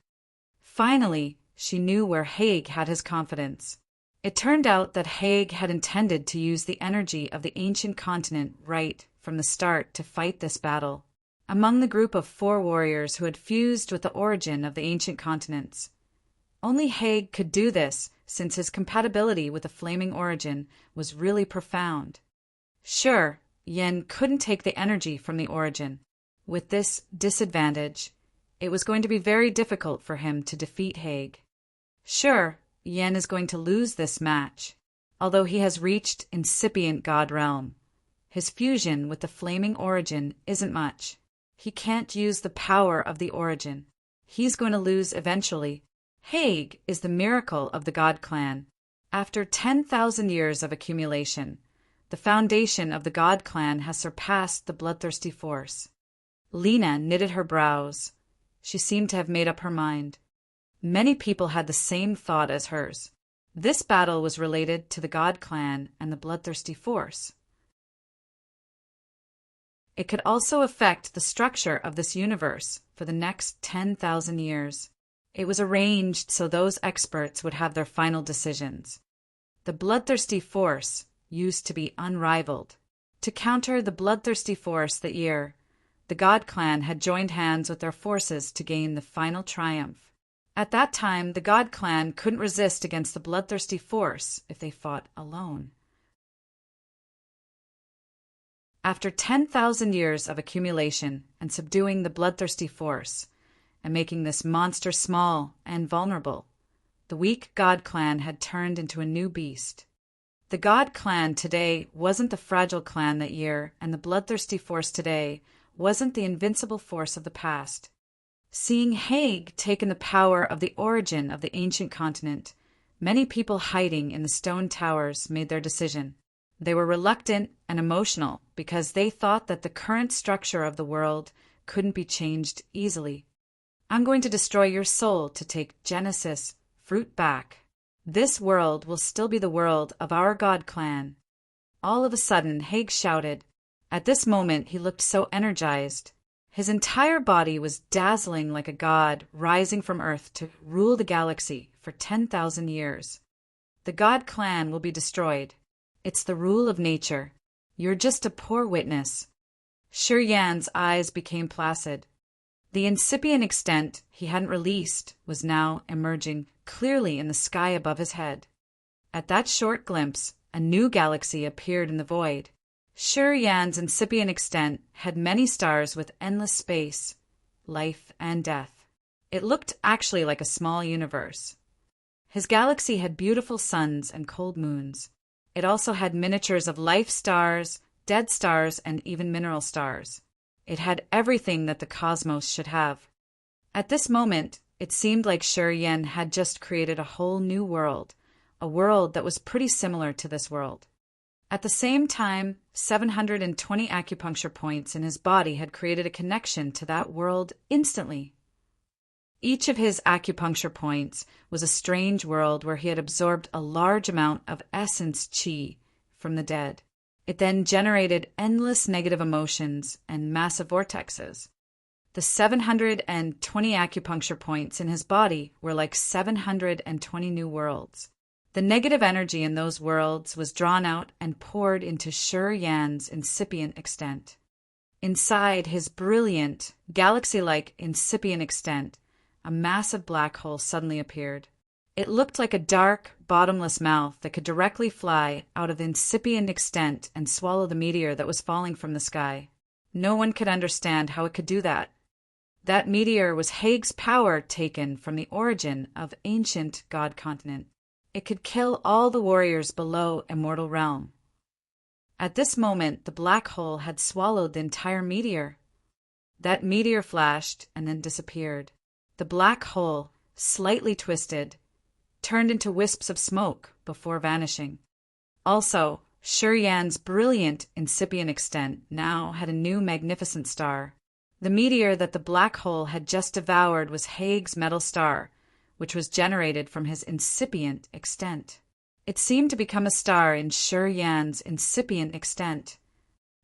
Finally, she knew where Haig had his confidence. It turned out that Haig had intended to use the energy of the ancient continent right from the start to fight this battle. Among the group of 4 warriors who had fused with the origin of the ancient continents, only Haig could do this since his compatibility with the flaming origin was really profound. Sure, Yen couldn't take the energy from the origin. With this disadvantage, it was going to be very difficult for him to defeat Haig. Sure, Yen is going to lose this match, although he has reached incipient God realm. His fusion with the flaming origin isn't much. He can't use the power of the origin. He's going to lose eventually. Haig is the miracle of the God clan. After 10,000 years of accumulation, the foundation of the God clan has surpassed the bloodthirsty force. Lena knitted her brows. She seemed to have made up her mind. Many people had the same thought as hers. This battle was related to the God clan and the bloodthirsty force. It could also affect the structure of this universe for the next 10,000 years. It was arranged so those experts would have their final decisions. The bloodthirsty force used to be unrivaled. To counter the bloodthirsty force that year, the God Clan had joined hands with their forces to gain the final triumph. At that time, the God Clan couldn't resist against the bloodthirsty force if they fought alone. After 10,000 years of accumulation and subduing the bloodthirsty force, and making this monster small and vulnerable, the weak God Clan had turned into a new beast. The God Clan today wasn't the fragile clan that year, and the bloodthirsty force today wasn't the invincible force of the past. Seeing Haig taken the power of the origin of the ancient continent, many people hiding in the stone towers made their decision. They were reluctant and emotional because they thought that the current structure of the world couldn't be changed easily. I'm going to destroy your soul to take Genesis fruit back. This world will still be the world of our God Clan. All of a sudden, Haig shouted. At this moment, he looked so energized. His entire body was dazzling like a god rising from Earth to rule the galaxy for 10,000 years. The God Clan will be destroyed. It's the rule of nature. You're just a poor witness. Shi Yan's eyes became placid. The incipient extent he hadn't released was now emerging clearly in the sky above his head. At that short glimpse, a new galaxy appeared in the void. Shi Yan's incipient extent had many stars with endless space, life and death. It looked actually like a small universe. His galaxy had beautiful suns and cold moons. It also had miniatures of life stars, dead stars, and even mineral stars. It had everything that the cosmos should have. At this moment, it seemed like Shi Yan had just created a whole new world, a world that was pretty similar to this world. At the same time, 720 acupuncture points in his body had created a connection to that world instantly. Each of his acupuncture points was a strange world where he had absorbed a large amount of essence qi from the dead. It then generated endless negative emotions and massive vortexes. The 720 acupuncture points in his body were like 720 new worlds. The negative energy in those worlds was drawn out and poured into Shi Yan's incipient extent. Inside his brilliant, galaxy-like incipient extent, a massive black hole suddenly appeared. It looked like a dark, bottomless mouth that could directly fly out of the incipient extent and swallow the meteor that was falling from the sky. No one could understand how it could do that. That meteor was Haig's power taken from the origin of ancient God continent. It could kill all the warriors below Immortal Realm. At this moment, the black hole had swallowed the entire meteor. That meteor flashed and then disappeared. The black hole, slightly twisted, turned into wisps of smoke before vanishing. Also, Shi Yan's brilliant incipient extent now had a new magnificent star. The meteor that the black hole had just devoured was Haig's metal star, which was generated from his incipient extent. It seemed to become a star in Shi Yan's incipient extent.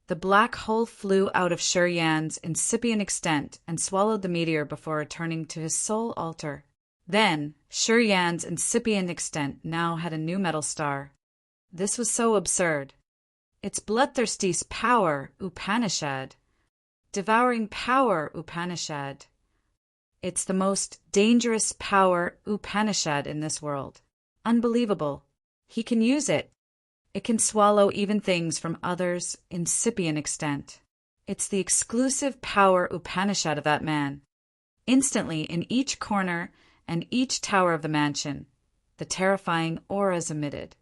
The black hole flew out of Shi Yan's incipient extent and swallowed the meteor before returning to his soul altar. Then, Shi Yan's incipient extent now had a new metal star. This was so absurd. It's bloodthirsty's power, Upanishad. Devouring power, Upanishad. It's the most dangerous power, Upanishad, in this world. Unbelievable. He can use it. It can swallow even things from others' incipient extent. It's the exclusive power Upanishad of that man. Instantly, in each corner and each tower of the mansion, the terrifying auras emitted.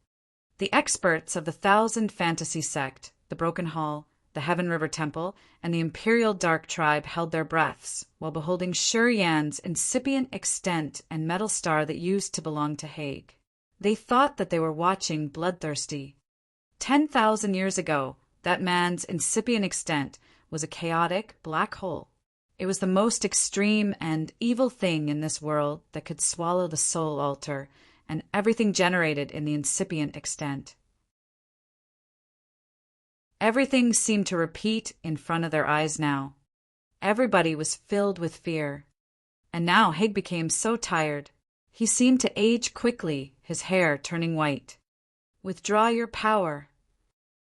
The experts of the Thousand Fantasy Sect, the Broken Hall, the Heaven River Temple, and the Imperial Dark Tribe held their breaths while beholding Shi Yan's incipient extent and metal star that used to belong to Haig. They thought that they were watching Bloodthirsty. 10,000 years ago, that man's incipient extent was a chaotic black hole. It was the most extreme and evil thing in this world that could swallow the soul altar and everything generated in the incipient extent. Everything seemed to repeat in front of their eyes now. Everybody was filled with fear. And now Haig became so tired. He seemed to age quickly, his hair turning white. "Withdraw your power."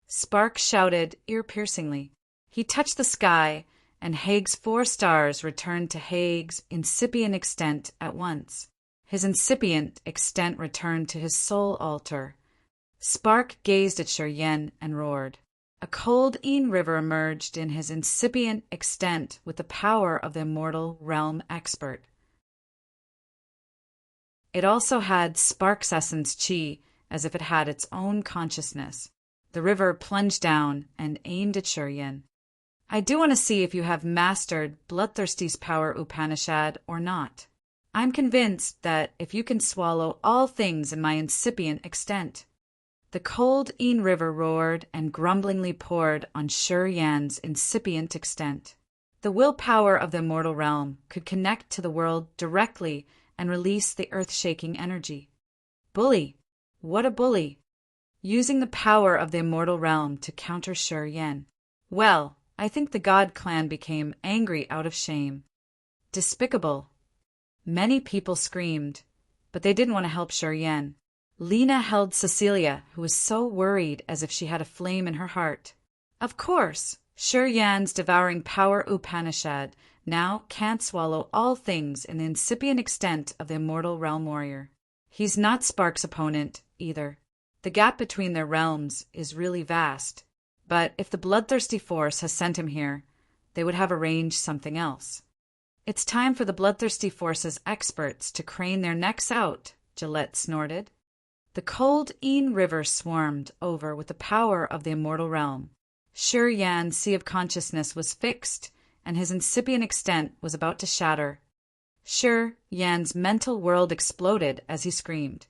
Spark shouted ear-piercingly. He touched the sky, and Haig's 4 stars returned to Haig's incipient extent at once. His incipient extent returned to his soul altar. Spark gazed at Shi Yan and roared. A cold Yin river emerged in his incipient extent with the power of the immortal realm expert. It also had Spark's essence chi, as if it had its own consciousness. The river plunged down and aimed at Shi Yan. I do want to see if you have mastered Bloodthirsty's power Upanishad or not. I'm convinced that if you can swallow all things in my incipient extent. The cold Yin river roared and grumblingly poured on Shi Yan's incipient extent. The willpower of the immortal realm could connect to the world directly and release the earth-shaking energy. Bully! What a bully! Using the power of the immortal realm to counter Shi Yan. Well, I think the God clan became angry out of shame. Despicable. Many people screamed, but they didn't want to help Shi Yan. Lena held Cecilia, who was so worried as if she had a flame in her heart. Of course, Shi Yan's devouring power Upanishad now can't swallow all things in the incipient extent of the immortal realm warrior. He's not Spark's opponent, either. The gap between their realms is really vast, but if the bloodthirsty force has sent him here, they would have arranged something else. It's time for the bloodthirsty force's experts to crane their necks out, Gillette snorted. The cold Yin river swarmed over with the power of the immortal realm. Shi Yan's sea of consciousness was fixed, and his incipient extent was about to shatter. Shi Yan's mental world exploded as he screamed.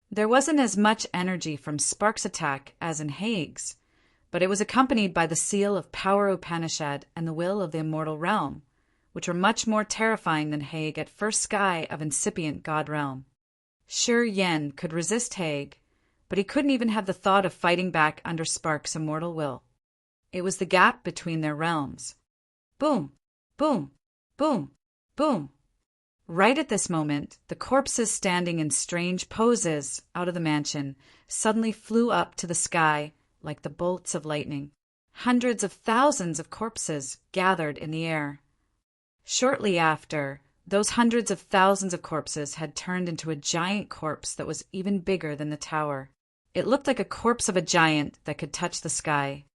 There wasn't as much energy from Spark's attack as in Haig's, but it was accompanied by the seal of power Upanishad and the will of the immortal realm, which were much more terrifying than Haig at first sky of incipient god realm. Shi Yan could resist Haig, but he couldn't even have the thought of fighting back under Spark's immortal will. It was the gap between their realms. Boom! Boom! Boom! Boom! Right at this moment, the corpses standing in strange poses out of the mansion suddenly flew up to the sky like the bolts of lightning. Hundreds of thousands of corpses gathered in the air. Shortly after, those hundreds of thousands of corpses had turned into a giant corpse that was even bigger than the tower. It looked like a corpse of a giant that could touch the sky.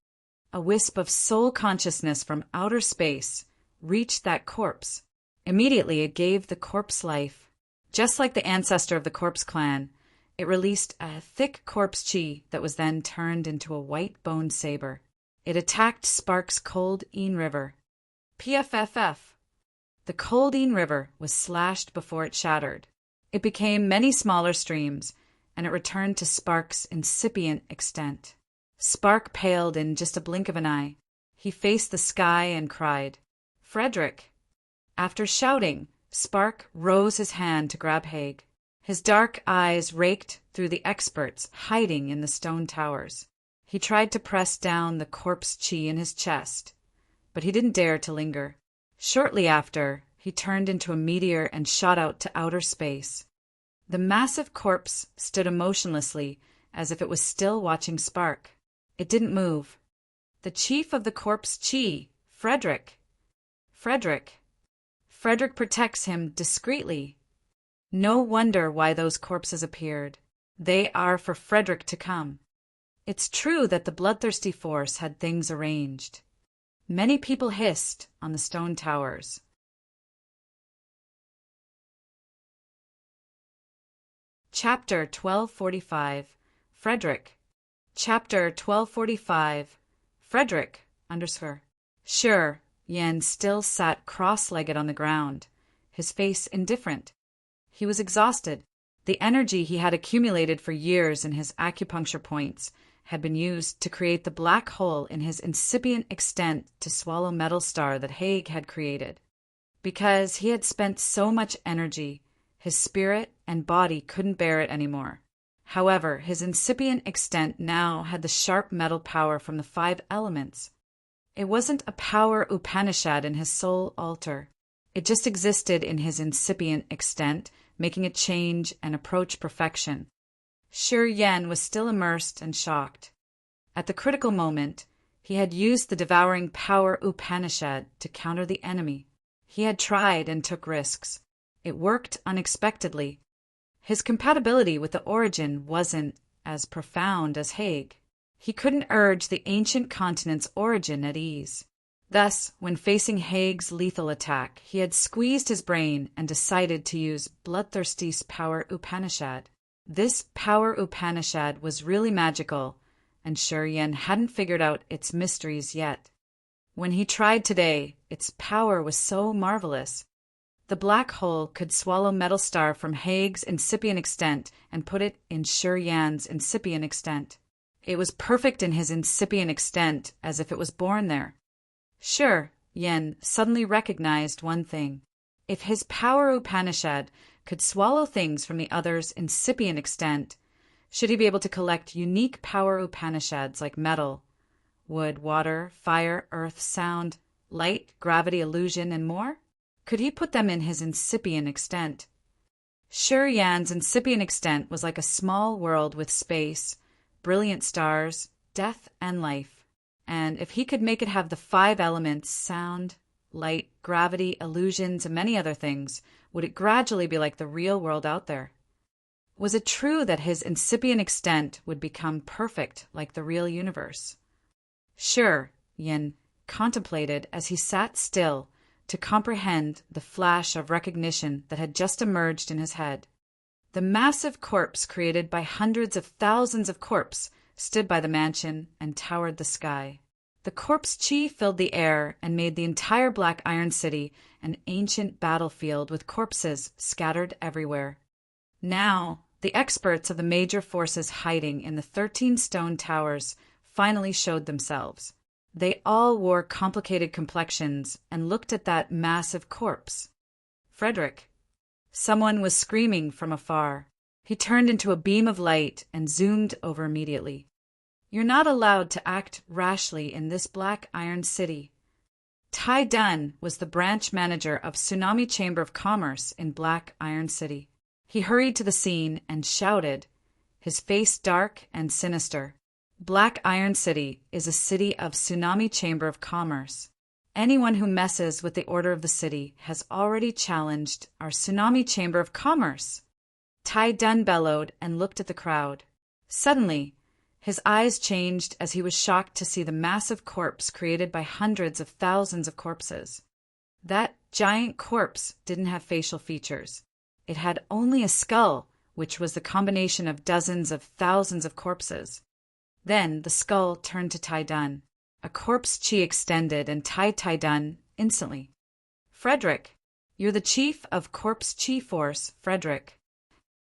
A wisp of soul consciousness from outer space reached that corpse. Immediately it gave the corpse life. Just like the ancestor of the corpse clan, it released a thick corpse chi that was then turned into a white bone saber. It attacked Spark's cold Yin river. PFFF. The cold Yin river was slashed before it shattered. It became many smaller streams, and it returned to Spark's incipient extent. Spark paled in just a blink of an eye. He faced the sky and cried, "Frederick!" After shouting, Spark rose his hand to grab Haig. His dark eyes raked through the experts hiding in the stone towers. He tried to press down the corpse chi in his chest, but he didn't dare to linger. Shortly after, he turned into a meteor and shot out to outer space. The massive corpse stood emotionlessly as if it was still watching Spark. It didn't move. The chief of the corpse chi, Frederick. Frederick protects him discreetly. No wonder why those corpses appeared. They are for Frederick to come. It's true that the bloodthirsty force had things arranged. Many people hissed on the stone towers. Chapter 1245. Frederick. Chapter 1245. Frederick, _ Shi Yan still sat cross-legged on the ground, his face indifferent. He was exhausted. The energy he had accumulated for years in his acupuncture points had been used to create the black hole in his incipient extent to swallow metal star that Haig had created. Because he had spent so much energy, his spirit and body couldn't bear it anymore. However, his incipient extent now had the sharp metal power from the 5 elements. It wasn't a power Upanishad in his soul altar. It just existed in his incipient extent, making it change and approach perfection. Shi Yan was still immersed and shocked. At the critical moment, He had used the devouring power Upanishad to counter the enemy. He had tried and took risks. It worked unexpectedly. His compatibility with the origin wasn't as profound as Hague. He couldn't urge the ancient continent's origin at ease. Thus, when facing Hague's lethal attack, he had squeezed his brain and decided to use Bloodthirsty's power Upanishad. This power Upanishad was really magical, and Sure Yen hadn't figured out its mysteries yet. When he tried today, its power was so marvelous. The black hole could swallow Metal Star from Hague's incipient extent and put it in Sure Yan's incipient extent. It was perfect in his incipient extent, as if it was born there. Sure Yen suddenly recognized one thing. If his power Upanishad could swallow things from the other's incipient extent, should he be able to collect unique power Upanishads like metal, wood, water, fire, earth, sound, light, gravity, illusion, and more? Could he put them in his incipient extent? Sure Yan's incipient extent was like a small world with space, brilliant stars, death, and life. And if he could make it have the 5 elements, sound, light, gravity, illusions, and many other things, would it gradually be like the real world out there? Was it true that his incipient extent would become perfect like the real universe? Sure Yen contemplated as he sat still to comprehend the flash of recognition that had just emerged in his head. The massive corpse created by hundreds of thousands of corpse stood by the mansion and towered the sky. The corpse chi filled the air and made the entire Black Iron City an ancient battlefield with corpses scattered everywhere. Now, the experts of the major forces hiding in the 13 stone towers finally showed themselves. They all wore complicated complexions and looked at that massive corpse. Frederick. Someone was screaming from afar. He turned into a beam of light and zoomed over immediately. You're not allowed to act rashly in this Black Iron City. Tai Dun was the branch manager of Tsunami Chamber of Commerce in Black Iron City. He hurried to the scene and shouted, his face dark and sinister. Black Iron City is a city of Tsunami Chamber of Commerce. Anyone who messes with the order of the city has already challenged our Tsunami Chamber of Commerce. Tai Dun bellowed and looked at the crowd. Suddenly, his eyes changed as he was shocked to see the massive corpse created by hundreds of thousands of corpses. That giant corpse didn't have facial features. It had only a skull, which was the combination of dozens of thousands of corpses. Then the skull turned to Tai Dun. A corpse chi extended and tied Tai Dun instantly. Frederick, you're the chief of Corpse Chi Force, Frederick.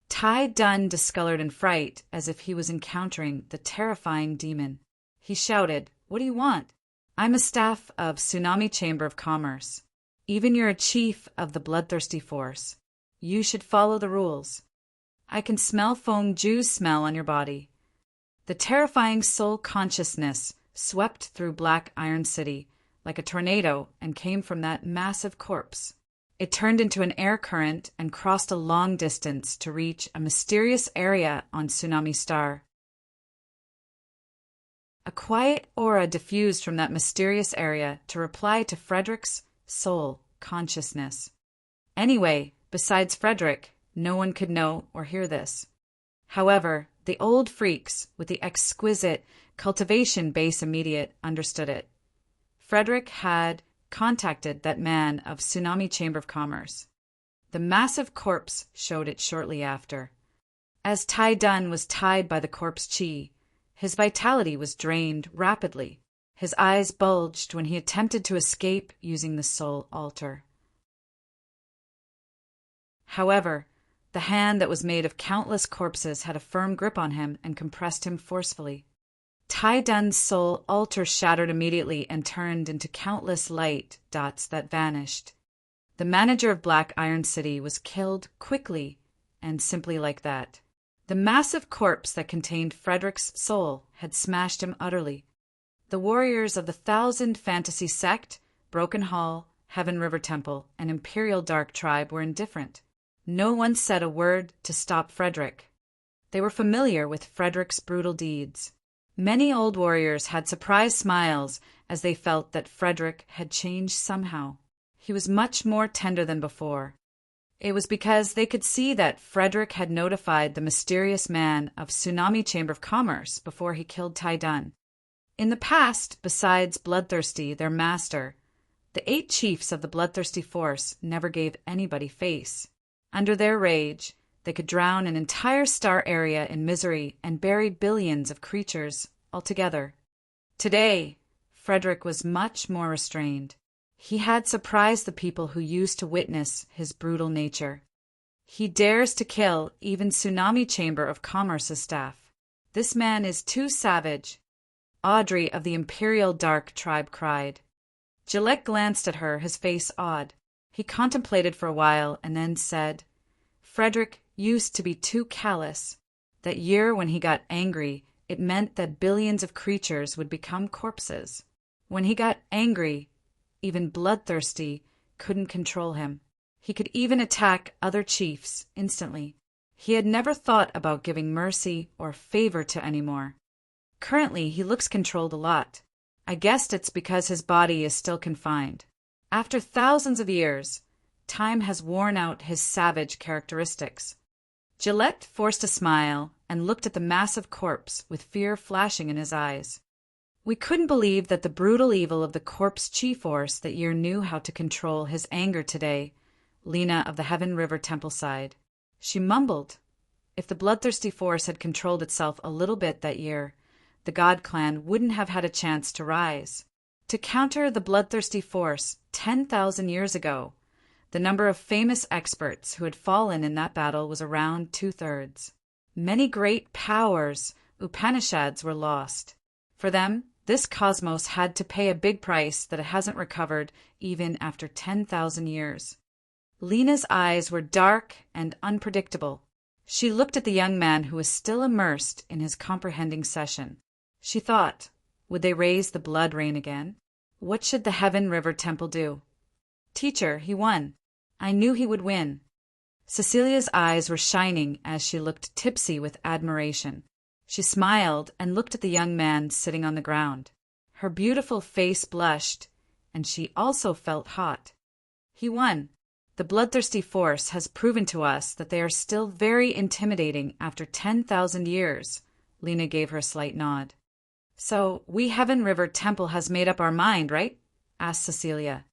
Tai Dun discolored in fright as if he was encountering the terrifying demon. He shouted, what do you want? I'm a staff of Tsunami Chamber of Commerce. Even you're a chief of the Bloodthirsty Force. You should follow the rules. I can smell Feng Ju's smell on your body. The terrifying soul consciousness swept through Black Iron City like a tornado and came from that massive corpse. It turned into an air current and crossed a long distance to reach a mysterious area on Tsunami Star. A quiet aura diffused from that mysterious area to reply to Frederick's soul consciousness. Anyway, besides Frederick, no one could know or hear this. However, the old freaks with the exquisite cultivation base immediate understood it. Frederick had contacted that man of Tsunami Chamber of Commerce. The massive corpse showed it shortly after. As Tai Dun was tied by the corpse chi, his vitality was drained rapidly. His eyes bulged when he attempted to escape using the soul altar. However, the hand that was made of countless corpses had a firm grip on him and compressed him forcefully. Tai Dun's soul altar shattered immediately and turned into countless light dots that vanished. The manager of Black Iron City was killed quickly and simply like that. The massive corpse that contained Frederick's soul had smashed him utterly. The warriors of the 1,000 Fantasy Sect, Broken Hall, Heaven River Temple, and Imperial Dark Tribe were indifferent. No one said a word to stop Frederick. They were familiar with Frederick's brutal deeds. Many old warriors had surprised smiles as they felt that Frederick had changed somehow. He was much more tender than before. It was because they could see that Frederick had notified the mysterious man of Tsunami Chamber of Commerce before he killed Tai Dun. In the past, besides Bloodthirsty, their master, the 8 chiefs of the Bloodthirsty force never gave anybody face. Under their rage, they could drown an entire star area in misery and bury billions of creatures altogether. Today, Frederick was much more restrained. He had surprised the people who used to witness his brutal nature. He dares to kill even Tsunami Chamber of Commerce's staff. This man is too savage. Audrey of the Imperial Dark Tribe cried. Gillette glanced at her, his face odd. He contemplated for a while and then said, Frederick used to be too callous. That year when he got angry, it meant that billions of creatures would become corpses. When he got angry, even Bloodthirsty couldn't control him. He could even attack other chiefs instantly. He had never thought about giving mercy or favor to any more. Currently, he looks controlled a lot. I guessed it's because his body is still confined. After thousands of years, time has worn out his savage characteristics. Gillette forced a smile and looked at the massive corpse with fear flashing in his eyes. We couldn't believe that the brutal evil of the corpse Chi-Force that year knew how to control his anger today, Lena of the Heaven River Temple sighed. She mumbled. If the Bloodthirsty force had controlled itself a little bit that year, the God Clan wouldn't have had a chance to rise. To counter the Bloodthirsty force 10,000 years ago, the number of famous experts who had fallen in that battle was around 2/3. Many great powers, Upanishads, were lost. For them, this cosmos had to pay a big price that it hasn't recovered even after 10,000 years. Lena's eyes were dark and unpredictable. She looked at the young man who was still immersed in his comprehending session. She thought, would they raise the blood rain again? What should the Heaven River Temple do? Teacher, he won. I knew he would win. Cecilia's eyes were shining as she looked tipsy with admiration. She smiled and looked at the young man sitting on the ground. Her beautiful face blushed, and she also felt hot. He won. The Bloodthirsty force has proven to us that they are still very intimidating after 10,000 years. Lena gave her a slight nod. So, we Heaven River Temple has made up our mind, right? Asked Cecilia.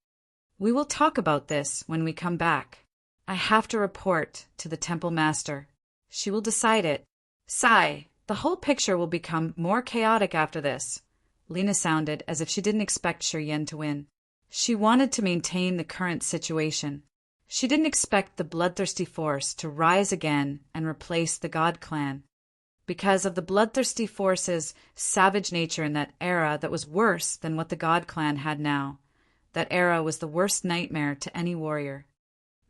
We will talk about this when we come back. I have to report to the Temple Master. She will decide it. Sigh. The whole picture will become more chaotic after this. Lena sounded as if she didn't expect Shiryen to win. She wanted to maintain the current situation. She didn't expect the Bloodthirsty force to rise again and replace the God Clan. Because of the Bloodthirsty force's savage nature in that era that was worse than what the God Clan had now. That era was the worst nightmare to any warrior.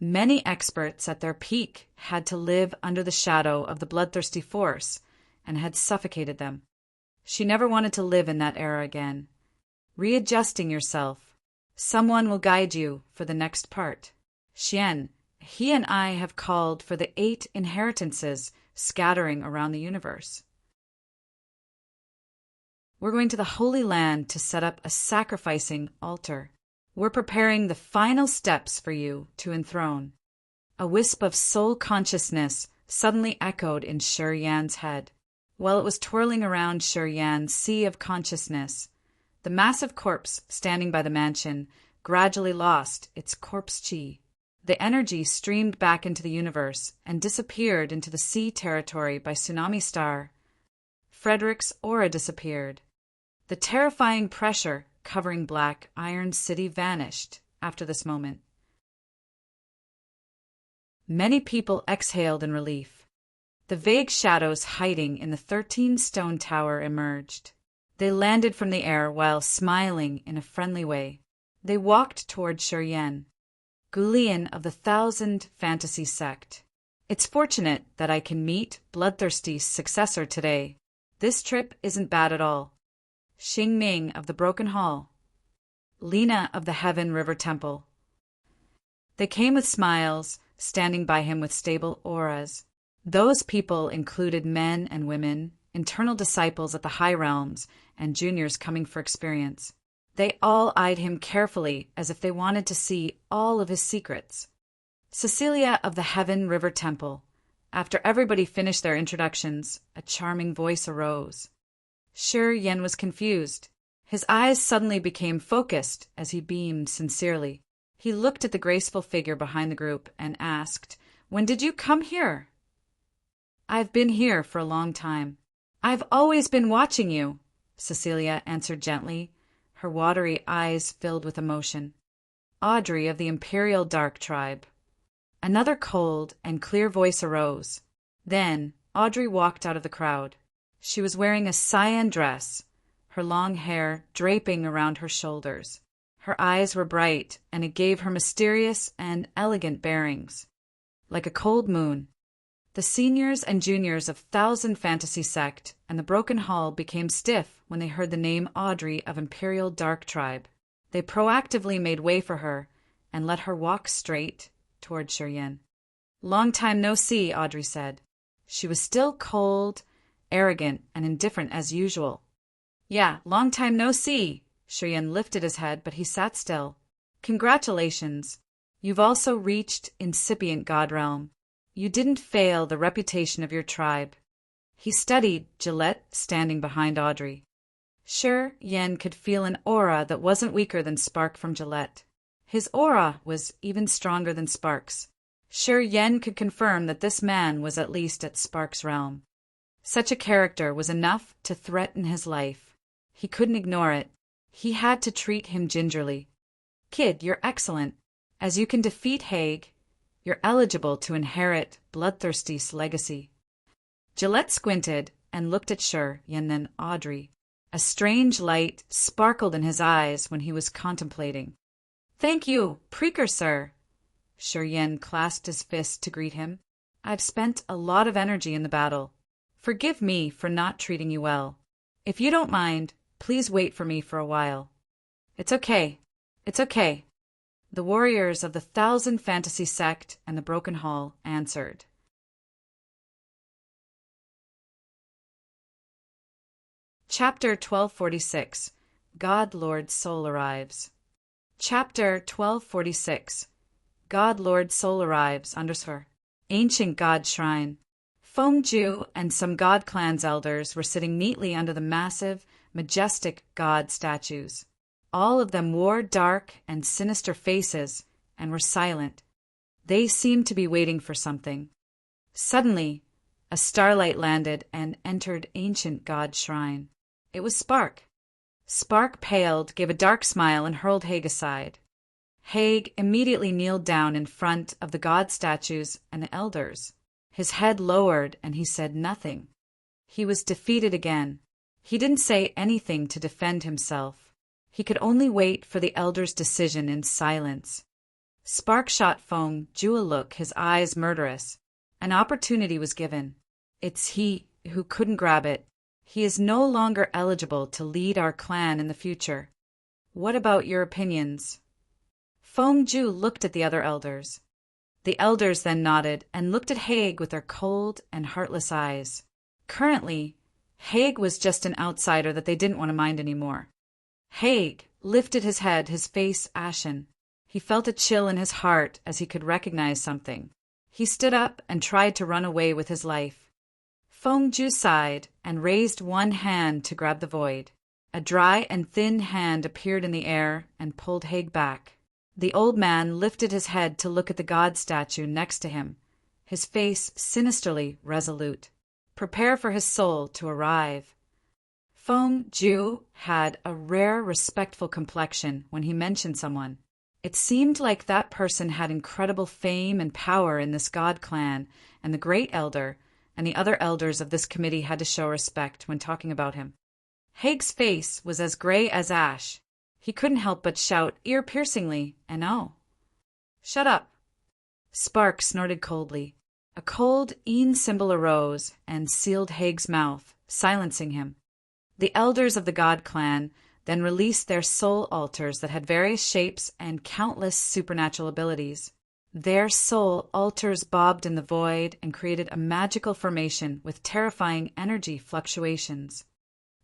Many experts at their peak had to live under the shadow of the Bloodthirsty force and had suffocated them. She never wanted to live in that era again. Readjusting yourself. Someone will guide you for the next part. Xian, he and I have called for the 8 inheritances scattering around the universe. We're going to the Holy Land to set up a sacrificing altar. We're preparing the final steps for you to enthrone. A wisp of soul consciousness suddenly echoed in Shiryan's head. While it was twirling around Shiryan's sea of consciousness, the massive corpse standing by the mansion gradually lost its corpse chi. The energy streamed back into the universe and disappeared into the sea territory by Tsunami Star. Frederick's aura disappeared. The terrifying pressure covering Black Iron City vanished after this moment. Many people exhaled in relief. The vague shadows hiding in the 13-stone tower emerged. They landed from the air while smiling in a friendly way. They walked toward Shiryen, Gulian of the 1,000 Fantasy Sect. It's fortunate that I can meet Bloodthirsty's successor today. This trip isn't bad at all. Xing Ming of the Broken Hall. Lena of the Heaven River Temple. They came with smiles, standing by him with stable auras. Those people included men and women, internal disciples at the high realms, and juniors coming for experience. They all eyed him carefully as if they wanted to see all of his secrets. Cecilia of the Heaven River Temple. After everybody finished their introductions, a charming voice arose. Shi Yen was confused. His eyes suddenly became focused as he beamed sincerely. He looked at the graceful figure behind the group and asked, "When did you come here?" "I've been here for a long time. I've always been watching you," Cecilia answered gently, her watery eyes filled with emotion. Audrey of the Imperial Dark Tribe. Another cold and clear voice arose. Then Audrey walked out of the crowd. She was wearing a cyan dress, her long hair draping around her shoulders. Her eyes were bright, and it gave her mysterious and elegant bearings, like a cold moon. The seniors and juniors of Thousand Fantasy Sect and the Broken Hall became stiff when they heard the name Audrey of Imperial Dark Tribe. They proactively made way for her and let her walk straight toward Shi Yen. "Long time no see," Audrey said. She was still cold, arrogant, and indifferent as usual. "Yeah, long time no see." Shi Yen lifted his head, but he sat still. "Congratulations. You've also reached incipient God realm. You didn't fail the reputation of your tribe." He studied Gillette standing behind Audrey. Shi Yen could feel an aura that wasn't weaker than Spark from Gillette. His aura was even stronger than Spark's. Shi Yen could confirm that this man was at least at Spark's realm. Such a character was enough to threaten his life. He couldn't ignore it. He had to treat him gingerly. "Kid, you're excellent. As you can defeat Haig, you're eligible to inherit Bloodthirsty's legacy." Gillette squinted and looked at Shi Yen, then Audrey. A strange light sparkled in his eyes when he was contemplating. "Thank you, Precursor." Shi Yen clasped his fist to greet him. "I've spent a lot of energy in the battle. Forgive me for not treating you well. If you don't mind, please wait for me for a while." "It's okay. It's okay." The warriors of the Thousand Fantasy Sect and the Broken Hall answered. Chapter 1246. God Lord's Soul Arrives. Chapter 1246. God Lord's Soul Arrives, Ancient God Shrine. Feng Ju and some God Clan's elders were sitting neatly under the massive, majestic God statues. All of them wore dark and sinister faces and were silent. They seemed to be waiting for something. Suddenly, a starlight landed and entered Ancient God Shrine. It was Spark. Spark paled, gave a dark smile, and hurled Haig aside. Haig immediately kneeled down in front of the god statues and the elders. His head lowered, and he said nothing. He was defeated again. He didn't say anything to defend himself. He could only wait for the elders' decision in silence. Spark shot Feng Ju a look, his eyes murderous. An opportunity was given. It's he who couldn't grab it. He is no longer eligible to lead our clan in the future. What about your opinions? Feng Ju looked at the other elders. The elders then nodded and looked at Haig with their cold and heartless eyes. Currently, Haig was just an outsider that they didn't want to mind anymore. Haig lifted his head, his face ashen. He felt a chill in his heart as he could recognize something. He stood up and tried to run away with his life. Feng Ju sighed and raised one hand to grab the void. A dry and thin hand appeared in the air and pulled Haig back. The old man lifted his head to look at the god statue next to him, his face sinisterly resolute. Prepare for his soul to arrive. Feng Ju had a rare, respectful complexion when he mentioned someone. It seemed like that person had incredible fame and power in this god clan, and the great elder and the other elders of this committee had to show respect when talking about him. Haig's face was as gray as ash. He couldn't help but shout ear-piercingly, "No." "Shut up." Spark snorted coldly. A cold een symbol arose and sealed Haig's mouth, silencing him. The elders of the god clan then released their soul altars that had various shapes and countless supernatural abilities. Their soul altars bobbed in the void and created a magical formation with terrifying energy fluctuations.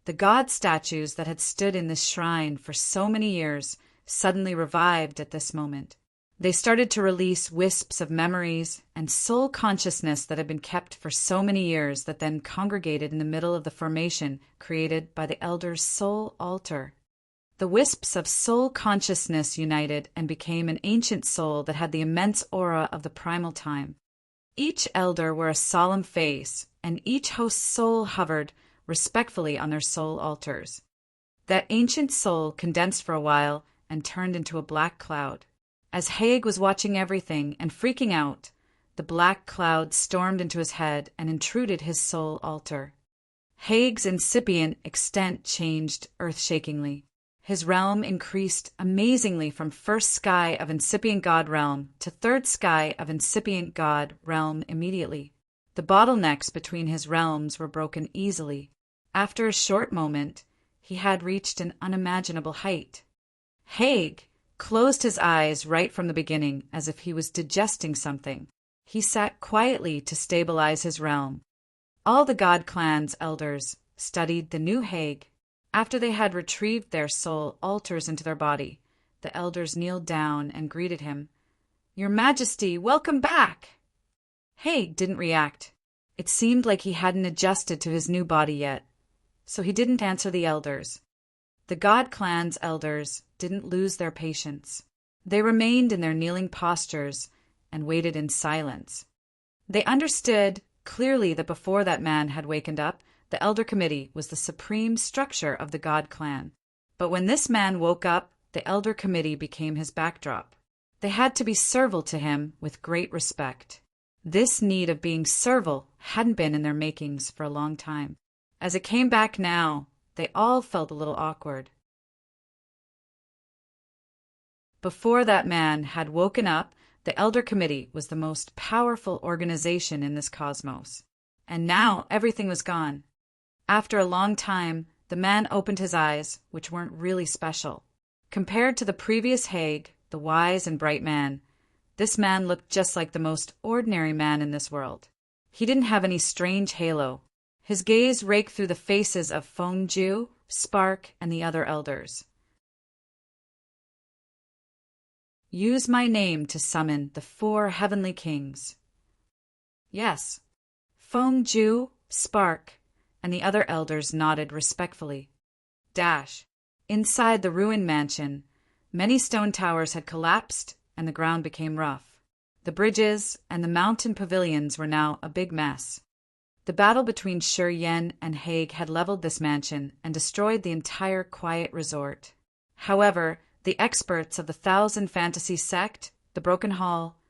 The god statues that had stood in this shrine for so many years suddenly revived at this moment. They started to release wisps of memories and soul consciousness that had been kept for so many years that then congregated in the middle of the formation created by the elders' soul altar. The wisps of soul consciousness united and became an ancient soul that had the immense aura of the primal time. Each elder wore a solemn face, and each host's soul hovered respectfully on their soul altars. That ancient soul condensed for a while and turned into a black cloud. As Haig was watching everything and freaking out, the black cloud stormed into his head and intruded his soul altar. Haig's incipient extent changed earth-shakingly. His realm increased amazingly from first sky of incipient god realm to third sky of incipient god realm immediately. The bottlenecks between his realms were broken easily. After a short moment, he had reached an unimaginable height. Haig closed his eyes right from the beginning as if he was digesting something. He sat quietly to stabilize his realm. All the god clan's elders studied the new Haig. After they had retrieved their soul altars into their body, the elders kneeled down and greeted him. "Your Majesty, welcome back!" Haig didn't react. It seemed like he hadn't adjusted to his new body yet, so he didn't answer the elders. The god clan's elders didn't lose their patience. They remained in their kneeling postures and waited in silence. They understood clearly that before that man had wakened up, the Elder Committee was the supreme structure of the God clan. But when this man woke up, the Elder Committee became his backdrop. They had to be servile to him with great respect. This need of being servile hadn't been in their makings for a long time. As it came back now, they all felt a little awkward. Before that man had woken up, the Elder Committee was the most powerful organization in this cosmos. And now everything was gone. After a long time, the man opened his eyes, which weren't really special. Compared to the previous Haig, the wise and bright man, this man looked just like the most ordinary man in this world. He didn't have any strange halo. His gaze raked through the faces of Feng Ju, Spark, and the other elders. "Use my name to summon the 4 heavenly kings." Yes. Feng Ju, Spark, and the other elders nodded respectfully. Inside the ruined mansion, many stone towers had collapsed and the ground became rough. The bridges and the mountain pavilions were now a big mess. The battle between Shi Yen and Haig had leveled this mansion and destroyed the entire quiet resort. However, the experts of the Thousand Fantasy Sect, the Broken Hall,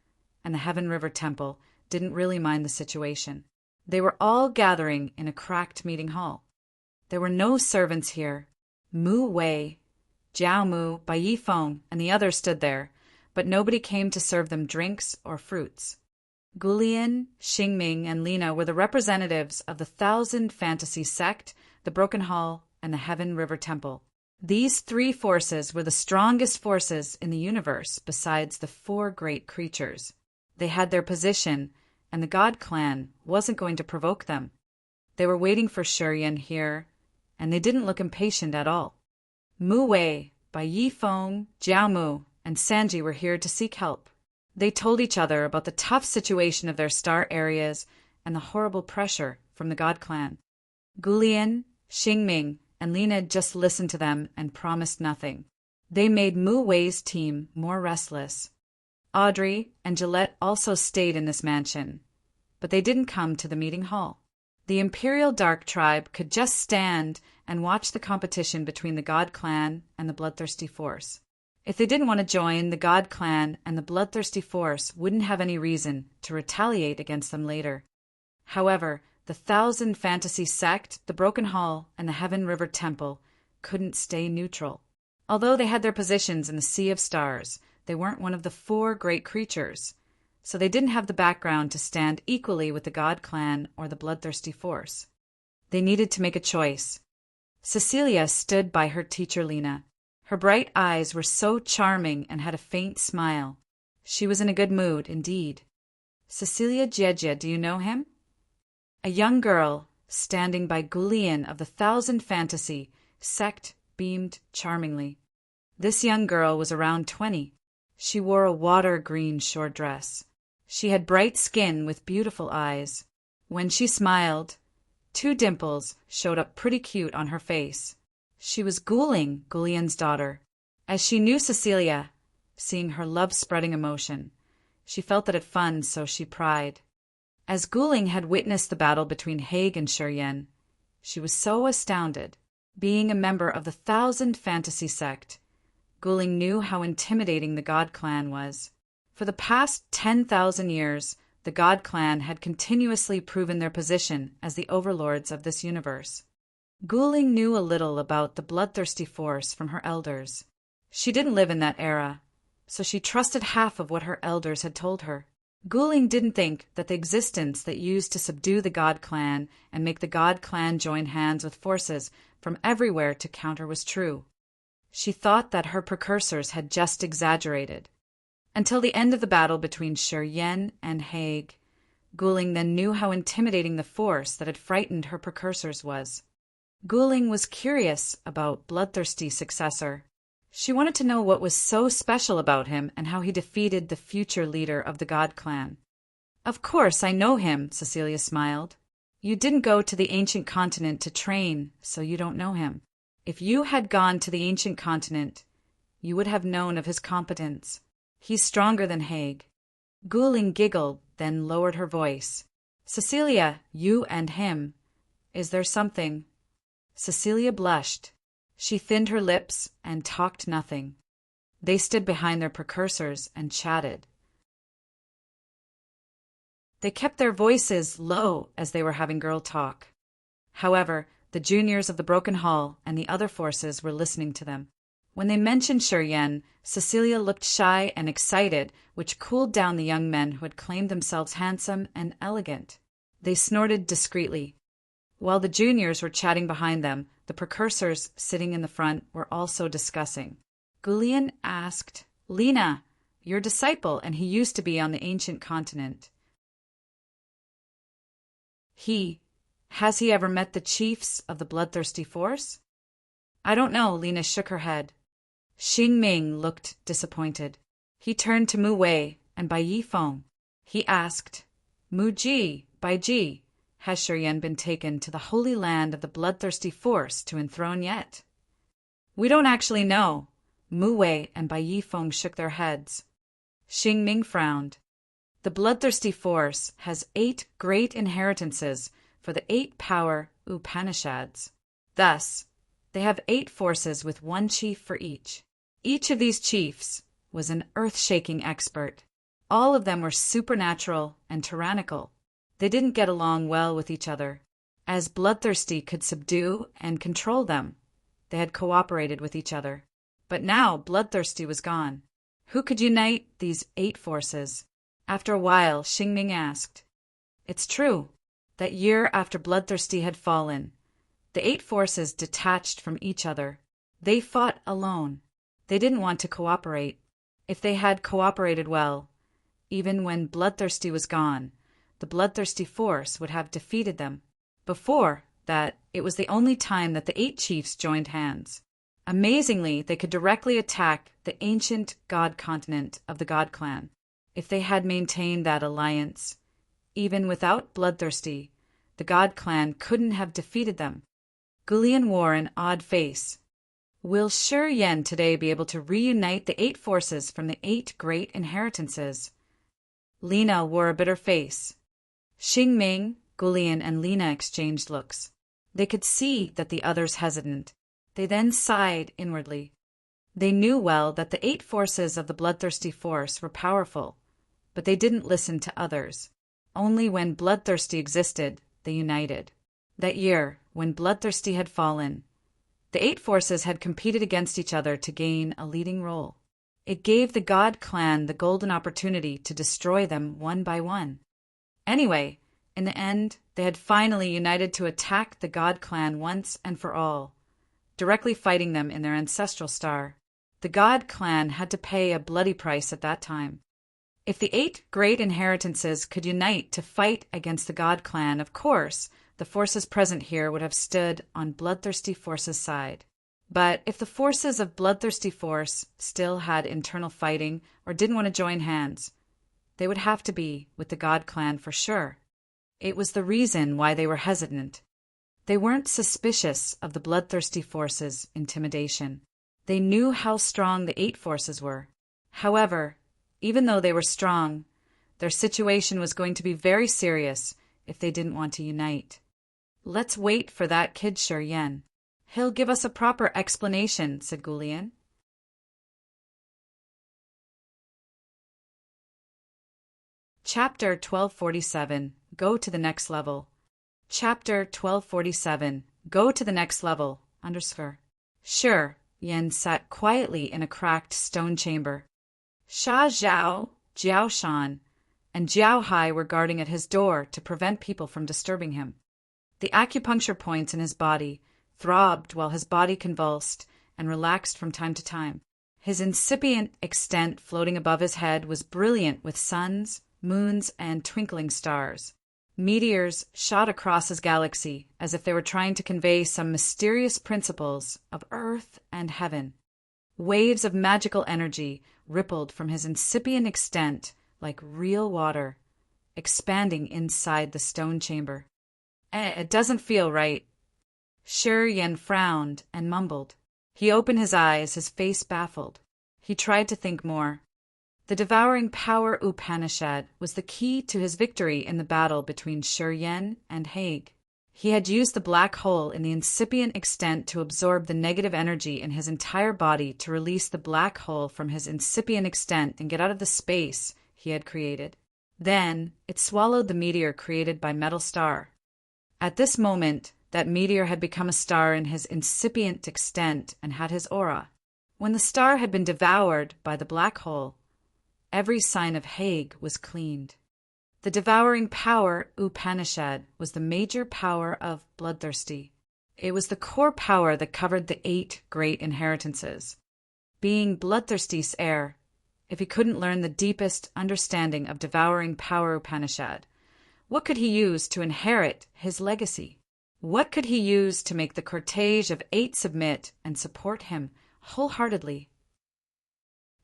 and the Heaven River Temple didn't really mind the situation. They were all gathering in a cracked meeting hall. There were no servants here. Mu Wei, Jiao Mu, Bai Yifeng, and the others stood there, but nobody came to serve them drinks or fruits. Gulian, Xingming, and Lina were the representatives of the Thousand Fantasy Sect, the Broken Hall, and the Heaven River Temple. These 3 forces were the strongest forces in the universe besides the 4 great creatures. They had their position, and the God clan wasn't going to provoke them. They were waiting for Shi Yen here, and they didn't look impatient at all. Mu Wei, Bai Yifeng, Jiao Mu, and Sanji were here to seek help. They told each other about the tough situation of their star areas and the horrible pressure from the God clan. Gulian, Xingming, and Lina just listened to them and promised nothing. They made Mu Wei's team more restless. Audrey and Gillette also stayed in this mansion, but they didn't come to the meeting hall. The Imperial Dark Tribe could just stand and watch the competition between the God Clan and the Bloodthirsty Force. If they didn't want to join, the God Clan and the Bloodthirsty Force wouldn't have any reason to retaliate against them later. However, the Thousand Fantasy Sect, the Broken Hall, and the Heaven River Temple couldn't stay neutral. Although they had their positions in the Sea of Stars, they weren't one of the 4 great creatures, so they didn't have the background to stand equally with the God Clan or the Bloodthirsty Force. They needed to make a choice. Cecilia stood by her teacher Lina. Her bright eyes were so charming and had a faint smile. She was in a good mood, indeed. Cecilia Jeje, do you know him? A young girl, standing by Gulian of the Thousand Fantasy sect, beamed charmingly. This young girl was around 20. She wore a water-green short dress. She had bright skin with beautiful eyes. When she smiled, 2 dimples showed up pretty cute on her face. She was Gulian's daughter. As she knew Cecilia, seeing her love-spreading emotion, she felt that it fun, so she pried. As Guling had witnessed the battle between Haig and Shuryen, she was so astounded. Being a member of the Thousand Fantasy sect, Guling knew how intimidating the God Clan was. For the past 10,000 years, the God Clan had continuously proven their position as the overlords of this universe. Guling knew a little about the bloodthirsty force from her elders. She didn't live in that era, so she trusted half of what her elders had told her. Guling didn't think that the existence that used to subdue the God Clan and make the God Clan join hands with forces from everywhere to counter was true. She thought that her precursors had just exaggerated. Until the end of the battle between Shuryen and Haig, Guling then knew how intimidating the force that had frightened her precursors was. Guling was curious about Bloodthirsty's successor. She wanted to know what was so special about him and how he defeated the future leader of the God Clan. Of course, I know him, Cecilia smiled. You didn't go to the ancient continent to train, so you don't know him. If you had gone to the ancient continent, you would have known of his competence. He's stronger than Haig. Guling giggled, then lowered her voice. Cecilia, you and him. Is there something? Cecilia blushed. She thinned her lips and talked nothing. They stood behind their precursors and chatted. They kept their voices low as they were having girl talk. However, the juniors of the Broken Hall and the other forces were listening to them. When they mentioned Shuryen, Cecilia looked shy and excited, which cooled down the young men who had claimed themselves handsome and elegant. They snorted discreetly. While the juniors were chatting behind them, the precursors sitting in the front were also discussing. Gulian asked, Lena, your disciple, and he used to be on the ancient continent. Has he ever met the chiefs of the bloodthirsty force? I don't know, Lena shook her head. Xing Ming looked disappointed. He turned to Mu Wei and Bai Yifeng. He asked, Mu Ji, Bai Ji, has Shuryen been taken to the holy land of the bloodthirsty force to enthrone yet? We don't actually know. Mu Wei and Bai Yifeng shook their heads. Xing Ming frowned. The bloodthirsty force has 8 great inheritances for the 8 power Upanishads. Thus, they have 8 forces with 1 chief for each. Each of these chiefs was an earth-shaking expert. All of them were supernatural and tyrannical. They didn't get along well with each other. As Bloodthirsty could subdue and control them, they had cooperated with each other. But now Bloodthirsty was gone. Who could unite these 8 forces? After a while, Xing Ming asked. It's true. That year after Bloodthirsty had fallen, the 8 forces detached from each other. They fought alone. They didn't want to cooperate. If they had cooperated well, even when Bloodthirsty was gone, the bloodthirsty force would have defeated them. Before that, it was the only time that the 8 chiefs joined hands. Amazingly, they could directly attack the ancient god continent of the God Clan. If they had maintained that alliance, even without Bloodthirsty, the God Clan couldn't have defeated them. Gulian wore an odd face. Will Shuryen today be able to reunite the 8 forces from the 8 great inheritances? Lena wore a bitter face. Xing Ming, Gulian, and Lena exchanged looks. They could see that the others hesitant. They then sighed inwardly. They knew well that the 8 forces of the bloodthirsty force were powerful, but they didn't listen to others. Only when Bloodthirsty existed, they united. That year, when Bloodthirsty had fallen, the 8 forces had competed against each other to gain a leading role. It gave the God Clan the golden opportunity to destroy them one by one. Anyway, in the end, they had finally united to attack the God Clan once and for all, directly fighting them in their ancestral star. The God Clan had to pay a bloody price at that time. If the 8 great inheritances could unite to fight against the God clan, of course, the forces present here would have stood on Bloodthirsty Force's side. But if the forces of Bloodthirsty Force still had internal fighting or didn't want to join hands, they would have to be with the God clan for sure. It was the reason why they were hesitant. They weren't suspicious of the Bloodthirsty Force's intimidation. They knew how strong the 8 forces were. However, even though they were strong, their situation was going to be very serious if they didn't want to unite. "Let's wait for that kid Shi Yan. He'll give us a proper explanation," said Gulian. Chapter 1247. Go to the next level. Chapter 1247. Go to the next level. Shi Yan sat quietly in a cracked stone chamber. Sha Zhao, Jiao Shan, and Jiao Hai were guarding at his door to prevent people from disturbing him. The acupuncture points in his body throbbed while his body convulsed and relaxed from time to time. His incipient extent floating above his head was brilliant with suns, moons, and twinkling stars. Meteors shot across his galaxy as if they were trying to convey some mysterious principles of earth and heaven. Waves of magical energy rippled from his incipient extent like real water, expanding inside the stone chamber. It doesn't feel right." Shi Yan frowned and mumbled. He opened his eyes, his face baffled. He tried to think more. The devouring power Upanishad was the key to his victory in the battle between Shi Yan and Haig. He had used the black hole in the incipient extent to absorb the negative energy in his entire body to release the black hole from his incipient extent and get out of the space he had created. Then it swallowed the meteor created by Metal Star. At this moment, that meteor had become a star in his incipient extent and had his aura. When the star had been devoured by the black hole, every sign of Haig was cleaned. The devouring power Upanishad was the major power of Bloodthirsty. It was the core power that covered the 8 great inheritances. Being Bloodthirsty's heir, if he couldn't learn the deepest understanding of devouring power Upanishad, what could he use to inherit his legacy? What could he use to make the cortege of 8 submit and support him wholeheartedly?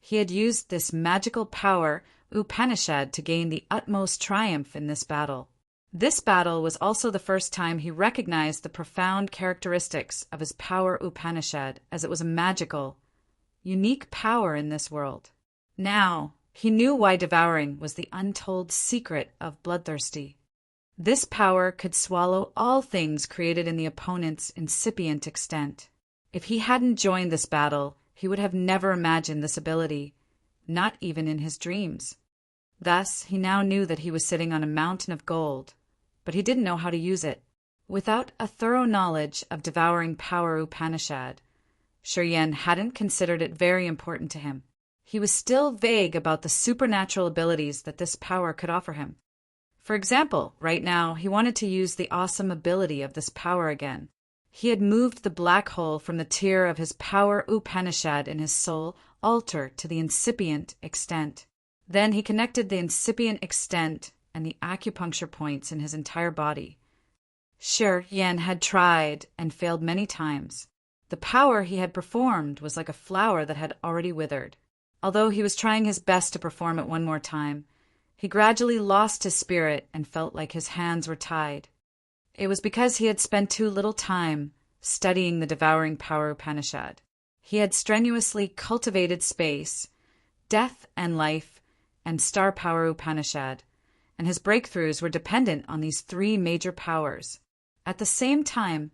He had used this magical power Upanishad to gain the utmost triumph in this battle. This battle was also the first time he recognized the profound characteristics of his power Upanishad, as it was a magical, unique power in this world. Now, he knew why devouring was the untold secret of Bloodthirsty. This power could swallow all things created in the opponent's incipient extent. If he hadn't joined this battle, he would have never imagined this ability, not even in his dreams. Thus, he now knew that he was sitting on a mountain of gold, but he didn't know how to use it. Without a thorough knowledge of devouring power Upanishad, Shi Yan hadn't considered it very important to him. He was still vague about the supernatural abilities that this power could offer him. For example, right now, he wanted to use the awesome ability of this power again. He had moved the black hole from the tier of his power Upanishad in his soul altar to the incipient extent. Then he connected the incipient extent and the acupuncture points in his entire body. Shi Yan had tried and failed many times. The power he had performed was like a flower that had already withered. Although he was trying his best to perform it one more time, he gradually lost his spirit and felt like his hands were tied. It was because he had spent too little time studying the devouring power Upanishad. He had strenuously cultivated space, death and life, and star power Upanishad, and his breakthroughs were dependent on these 3 major powers. At the same time,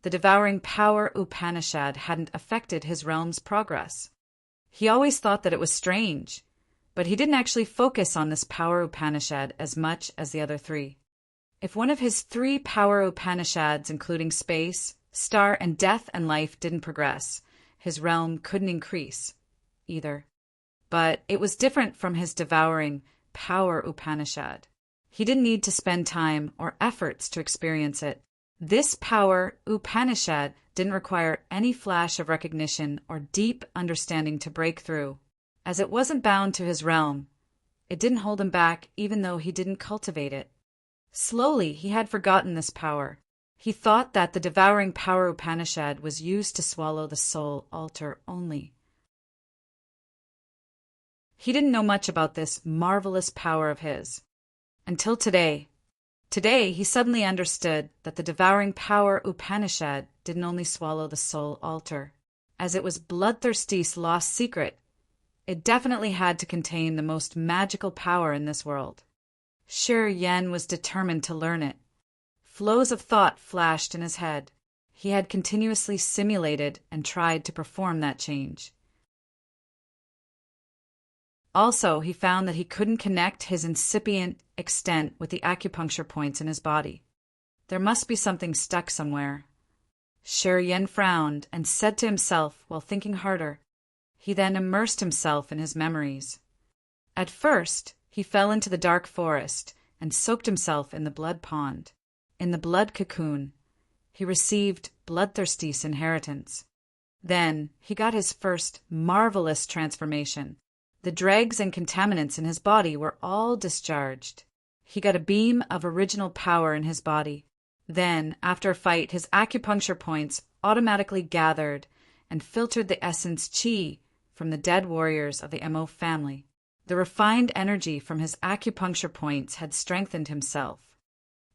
the devouring power Upanishad hadn't affected his realm's progress. He always thought that it was strange, but he didn't actually focus on this power Upanishad as much as the other 3. If one of his 3 power Upanishads, including space, star, and death and life, didn't progress, his realm couldn't increase either. But it was different from his devouring power Upanishad. He didn't need to spend time or efforts to experience it. This power Upanishad didn't require any flash of recognition or deep understanding to break through. As it wasn't bound to his realm, It didn't hold him back, even though he didn't cultivate it. Slowly, he had forgotten this power. He thought that the devouring power Upanishad was used to swallow the soul altar only. He didn't know much about this marvelous power of his. Until today. Today, he suddenly understood that the devouring power Upanishad didn't only swallow the soul altar. As it was Bloodthirsty's lost secret, it definitely had to contain the most magical power in this world. Sher Yen was determined to learn it. Flows of thought flashed in his head. He had continuously simulated and tried to perform that change. Also, he found that he couldn't connect his incipient extent with the acupuncture points in his body. There must be something stuck somewhere. Sher Yen frowned and said to himself while thinking harder. He then immersed himself in his memories. At first, he fell into the dark forest and soaked himself in the blood pond. In the blood cocoon, he received Bloodthirsty's inheritance. Then he got his first marvelous transformation. The dregs and contaminants in his body were all discharged. He got a beam of original power in his body. Then, after a fight, his acupuncture points automatically gathered and filtered the essence qi from the dead warriors of the Mo family. The refined energy from his acupuncture points had strengthened himself.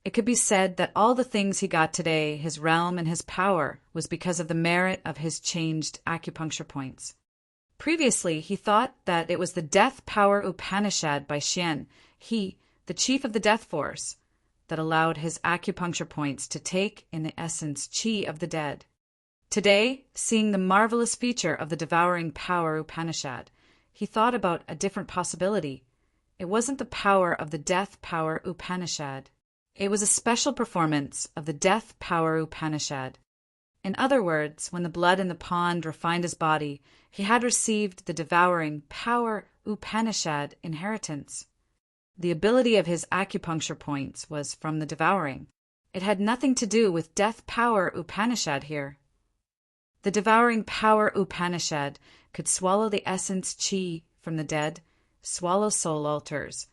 It could be said that all the things he got today, his realm and his power, was because of the merit of his changed acupuncture points. Previously, he thought that it was the death power Upanishad by Xian, he, the chief of the death force, that allowed his acupuncture points to take in the essence qi of the dead. Today, seeing the marvelous feature of the devouring power Upanishad, he thought about a different possibility. It wasn't the power of the death power Upanishad. It was a special performance of the death power Upanishad. In other words, when the blood in the pond refined his body, he had received the devouring power Upanishad inheritance. The ability of his acupuncture points was from the devouring. It had nothing to do with death power Upanishad here. The devouring power Upanishad could swallow the essence qi from the dead, swallow soul altars,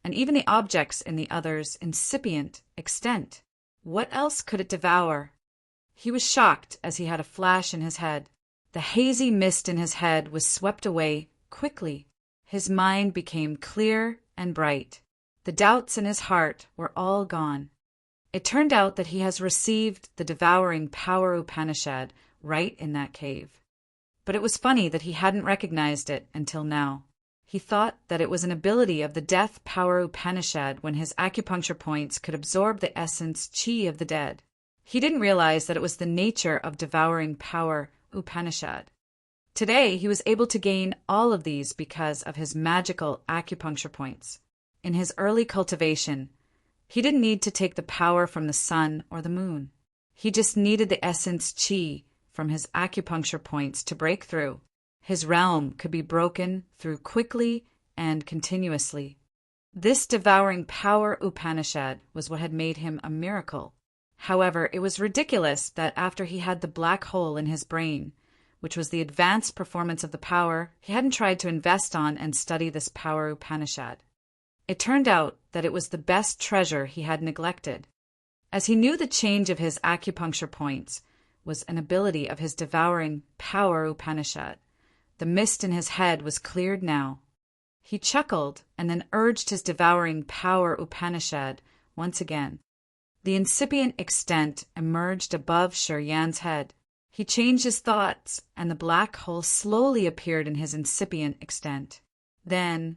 and even the objects in the other's incipient extent. What else could it devour? He was shocked as he had a flash in his head. The hazy mist in his head was swept away quickly. His mind became clear and bright. The doubts in his heart were all gone. It turned out that he has received the devouring power Upanishad right in that cave. But it was funny that he hadn't recognized it until now. He thought that it was an ability of the death power Upanishad when his acupuncture points could absorb the essence qi of the dead. He didn't realize that it was the nature of devouring power Upanishad. Today, he was able to gain all of these because of his magical acupuncture points. In his early cultivation, he didn't need to take the power from the sun or the moon. He just needed the essence qi from his acupuncture points to break through. His realm could be broken through quickly and continuously. This devouring power Upanishad was what had made him a miracle. However, it was ridiculous that after he had the black hole in his brain, which was the advanced performance of the power, he hadn't tried to invest on and study this power Upanishad. It turned out that it was the best treasure he had neglected. As he knew the change of his acupuncture points was an ability of his devouring power Upanishad, the mist in his head was cleared now. He chuckled and then urged his devouring power Upanishad once again. The incipient extent emerged above Sher Yan's head. He changed his thoughts, and the black hole slowly appeared in his incipient extent. Then,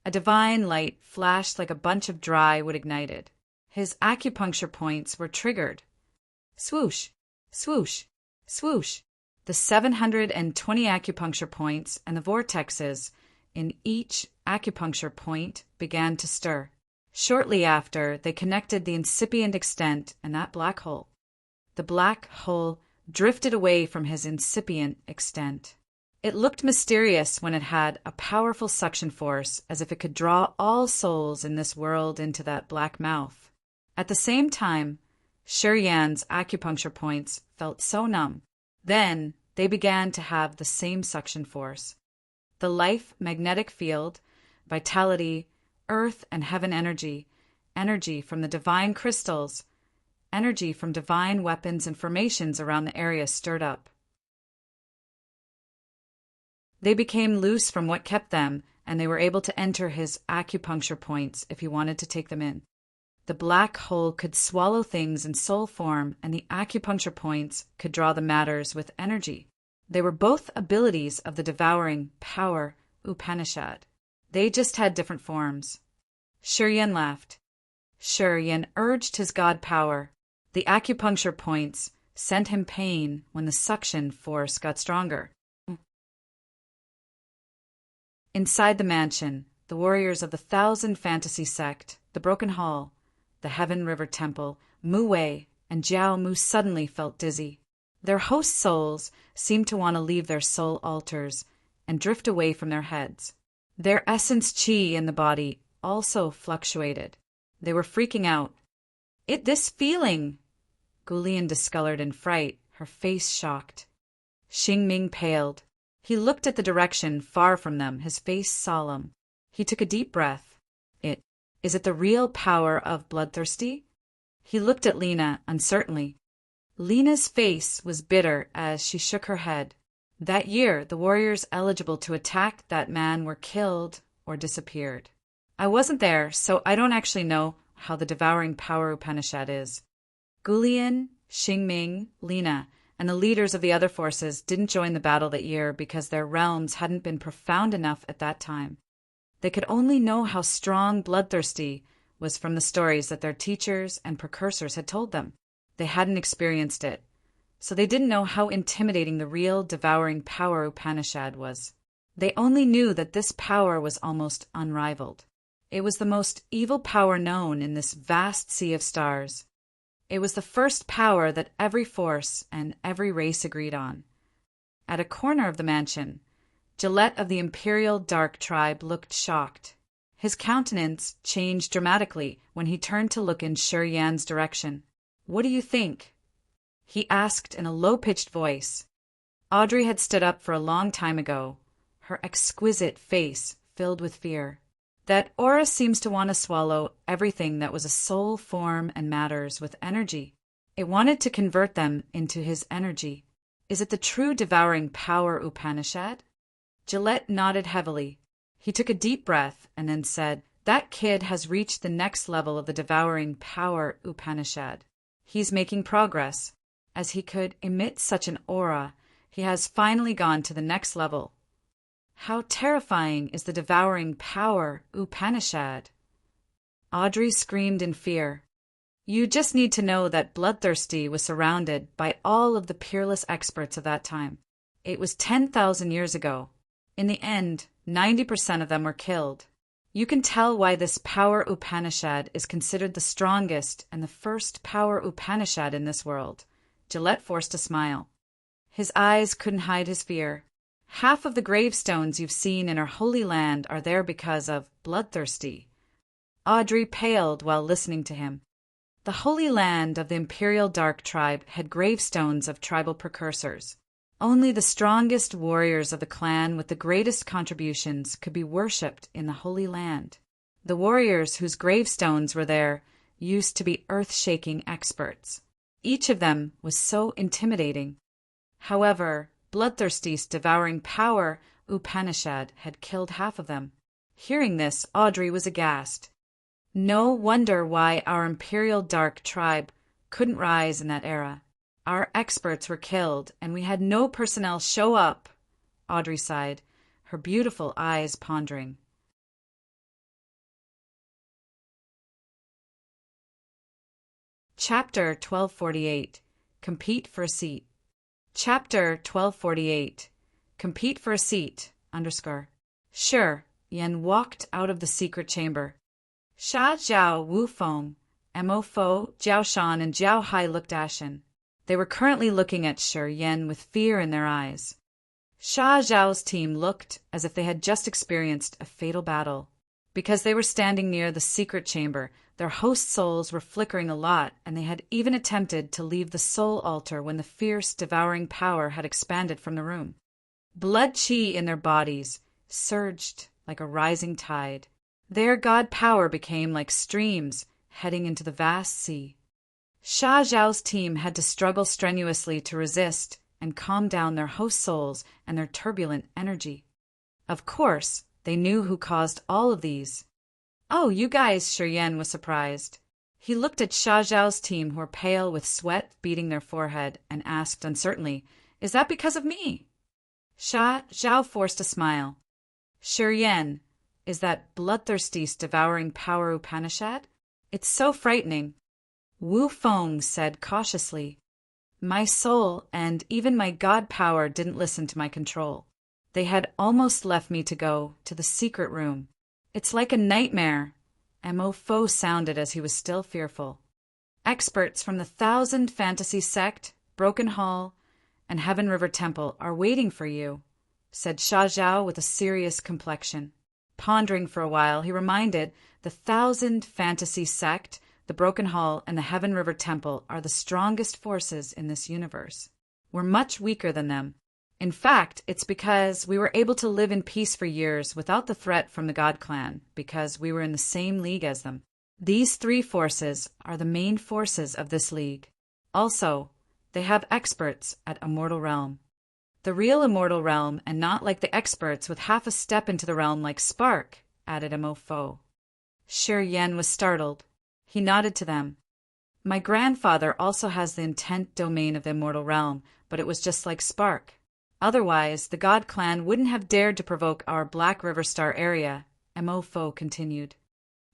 a divine light flashed like a bunch of dry wood ignited. His acupuncture points were triggered. Swoosh, swoosh, swoosh. The 720 acupuncture points and the vortexes in each acupuncture point began to stir. Shortly after, they connected the incipient extent and that black hole. The black hole drifted away from his incipient extent. It looked mysterious when it had a powerful suction force, as if it could draw all souls in this world into that black mouth. At the same time, Sher Yan's acupuncture points felt so numb. Then they began to have the same suction force. The life magnetic field, vitality, earth and heaven energy, energy from the divine crystals, energy from divine weapons and formations around the area stirred up. They became loose from what kept them, and they were able to enter his acupuncture points if he wanted to take them in. The black hole could swallow things in soul form, and the acupuncture points could draw the matters with energy. They were both abilities of the devouring power Upanishad. They just had different forms. Shuryen laughed. Shuryen urged his god power. The acupuncture points sent him pain when the suction force got stronger. Inside the mansion, the warriors of the Thousand Fantasy Sect, the Broken Hall, the Heaven River Temple, Mu Wei, and Jiao Mu suddenly felt dizzy. Their host souls seemed to want to leave their soul altars and drift away from their heads. Their essence qi in the body also fluctuated. They were freaking out. This feeling! Gulian discolored in fright, her face shocked. Xingming paled. He looked at the direction far from them, his face solemn. He took a deep breath. Is it the real power of bloodthirsty? He looked at Lena uncertainly. Lena's face was bitter as she shook her head. That year, the warriors eligible to attack that man were killed or disappeared. I wasn't there, so I don't actually know how the devouring power Upanishad is. Gulian, Xingming, Lena, and the leaders of the other forces didn't join the battle that year because their realms hadn't been profound enough at that time. They could only know how strong bloodthirsty was from the stories that their teachers and precursors had told them. They hadn't experienced it, so they didn't know how intimidating the real devouring power Upanishad was. They only knew that this power was almost unrivaled. It was the most evil power known in this vast sea of stars. It was the first power that every force and every race agreed on. At a corner of the mansion, Gillette of the Imperial Dark Tribe looked shocked. His countenance changed dramatically when he turned to look in Shuryen's direction. "What do you think?" he asked in a low-pitched voice. Audrey had stood up for a long time ago, her exquisite face filled with fear. That aura seems to want to swallow everything that was a soul form and matters with energy. It wanted to convert them into his energy. Is it the true devouring power Upanishad? Gillette nodded heavily. He took a deep breath and then said, "That kid has reached the next level of the devouring power Upanishad. He's making progress. As he could emit such an aura, he has finally gone to the next level. How terrifying is the devouring power Upanishad?" Audrey screamed in fear. You just need to know that Bloodthirsty was surrounded by all of the peerless experts of that time. It was 10,000 years ago. In the end, 90% of them were killed. You can tell why this power Upanishad is considered the strongest and the first power Upanishad in this world. Gillette forced a smile. His eyes couldn't hide his fear. Half of the gravestones you've seen in our holy land are there because of Bloodthirsty. Audrey paled while listening to him. The holy land of the Imperial Dark Tribe had gravestones of tribal precursors. Only the strongest warriors of the clan with the greatest contributions could be worshipped in the holy land. The warriors whose gravestones were there used to be earth-shaking experts. Each of them was so intimidating. However, Bloodthirsty's devouring power Upanishad had killed half of them. Hearing this, Audrey was aghast. No wonder why our Imperial Dark Tribe couldn't rise in that era. Our experts were killed, and we had no personnel show up. Audrey sighed, her beautiful eyes pondering. Chapter 1248. Compete for a Seat. Chapter 1248. Compete for a Seat, _ Sure, Yen walked out of the secret chamber. Sha Zhao, Wu Feng, Mo Fo, Jiao Shan, and Jiao Hai looked ashen. They were currently looking at Shi Yen with fear in their eyes. Sha Zhao's team looked as if they had just experienced a fatal battle. Because they were standing near the secret chamber, their host souls were flickering a lot, and they had even attempted to leave the soul altar when the fierce, devouring power had expanded from the room. Blood chi in their bodies surged like a rising tide. Their god power became like streams heading into the vast sea. Sha Zhao's team had to struggle strenuously to resist and calm down their host souls and their turbulent energy. Of course, they knew who caused all of these. "Oh, you guys," Shi Yan was surprised. He looked at Sha Zhao's team, who were pale with sweat beading their forehead, and asked uncertainly, "Is that because of me?" Sha Zhao forced a smile. "Shi Yan, is that bloodthirsty's devouring power Upanishad? It's so frightening." Wu Feng said cautiously, "My soul and even my god power didn't listen to my control. They had almost left me to go to the secret room. It's like a nightmare." Mo Fo sounded as he was still fearful. "Experts from the 1,000 Fantasy Sect, Broken Hall, and Heaven River Temple are waiting for you," said Sha Zhao with a serious complexion. Pondering for a while, he reminded the 1,000 Fantasy Sect, the Broken Hall, and the Heaven River Temple are the strongest forces in this universe. We're much weaker than them. In fact, it's because we were able to live in peace for years without the threat from the God Clan, because we were in the same league as them. These three forces are the main forces of this league. Also, they have experts at Immortal Realm. The real Immortal Realm, and not like the experts with half a step into the realm like Spark," added Mo Fo. Shi Yan was startled. He nodded to them. "My grandfather also has the intent domain of the Immortal Realm, but it was just like Spark. Otherwise, the God Clan wouldn't have dared to provoke our Black River Star area," Mo Fo continued.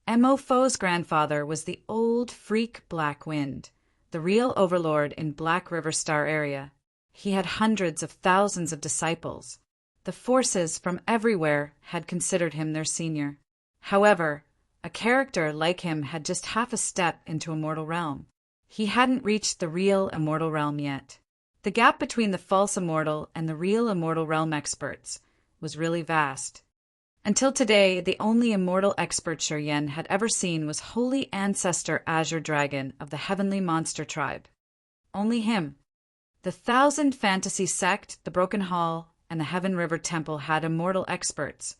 Mo Fo's grandfather was the old freak Black Wind, the real overlord in Black River Star area. He had hundreds of thousands of disciples. The forces from everywhere had considered him their senior. However, a character like him had just half a step into Immortal Realm. He hadn't reached the real Immortal Realm yet. The gap between the false immortal and the real Immortal Realm experts was really vast. Until today, the only immortal expert Shi Yan had ever seen was Holy Ancestor Azure Dragon of the Heavenly Monster Tribe. Only him. The 1,000 Fantasy Sect, the Broken Hall, and the Heaven River Temple had immortal experts,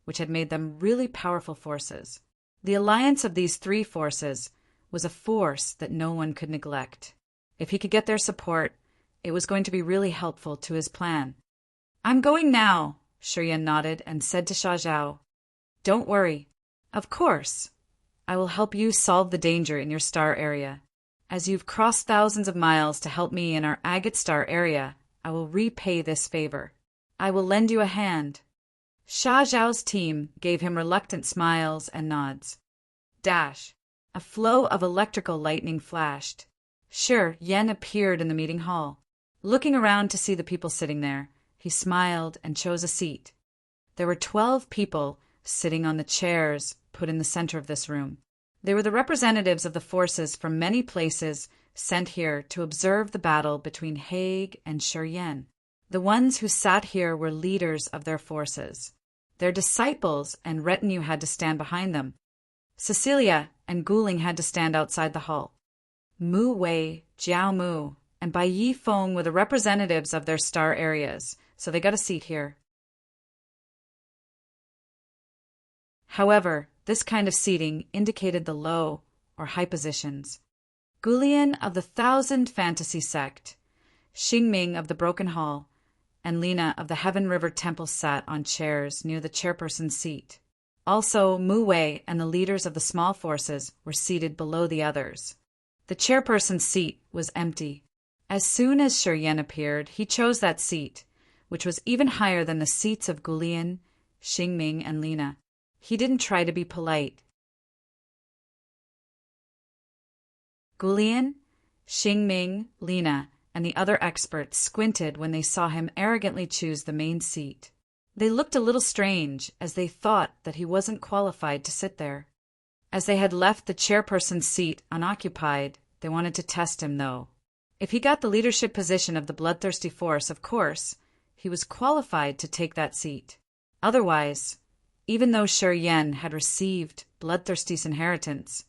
which had made them really powerful forces. The alliance of these three forces was a force that no one could neglect. If he could get their support, it was going to be really helpful to his plan. "I'm going now," Shi Yan nodded and said to Sha Zhao, "Don't worry. Of course, I will help you solve the danger in your star area. As you've crossed thousands of miles to help me in our agate star area, I will repay this favor. I will lend you a hand." Sha Zhao's team gave him reluctant smiles and nods. Dash! A flow of electrical lightning flashed. Shi Yan appeared in the meeting hall. Looking around to see the people sitting there, he smiled and chose a seat. There were 12 people sitting on the chairs put in the center of this room. They were the representatives of the forces from many places sent here to observe the battle between Haig and Shi Yan. The ones who sat here were leaders of their forces. Their disciples and retinue had to stand behind them. Cecilia and Guling had to stand outside the hall. Mu Wei, Jiao Mu, and Bai Yi Feng were the representatives of their star areas, so they got a seat here. However, this kind of seating indicated the low or high positions. Gulian of the 1,000 Fantasy Sect, Xingming of the Broken Hall, and Lina of the Heaven River Temple sat on chairs near the chairperson's seat. Also, Mu Wei and the leaders of the small forces were seated below the others. The chairperson's seat was empty. As soon as Shi Yan appeared, he chose that seat, which was even higher than the seats of Gulian, Xingming, and Lina. He didn't try to be polite. Gulian, Xingming, Lina, and the other experts squinted when they saw him arrogantly choose the main seat. They looked a little strange, as they thought that he wasn't qualified to sit there. As they had left the chairperson's seat unoccupied, they wanted to test him, though. If he got the leadership position of the bloodthirsty force, of course, he was qualified to take that seat. Otherwise, even though Shi Yan had received bloodthirsty's inheritance,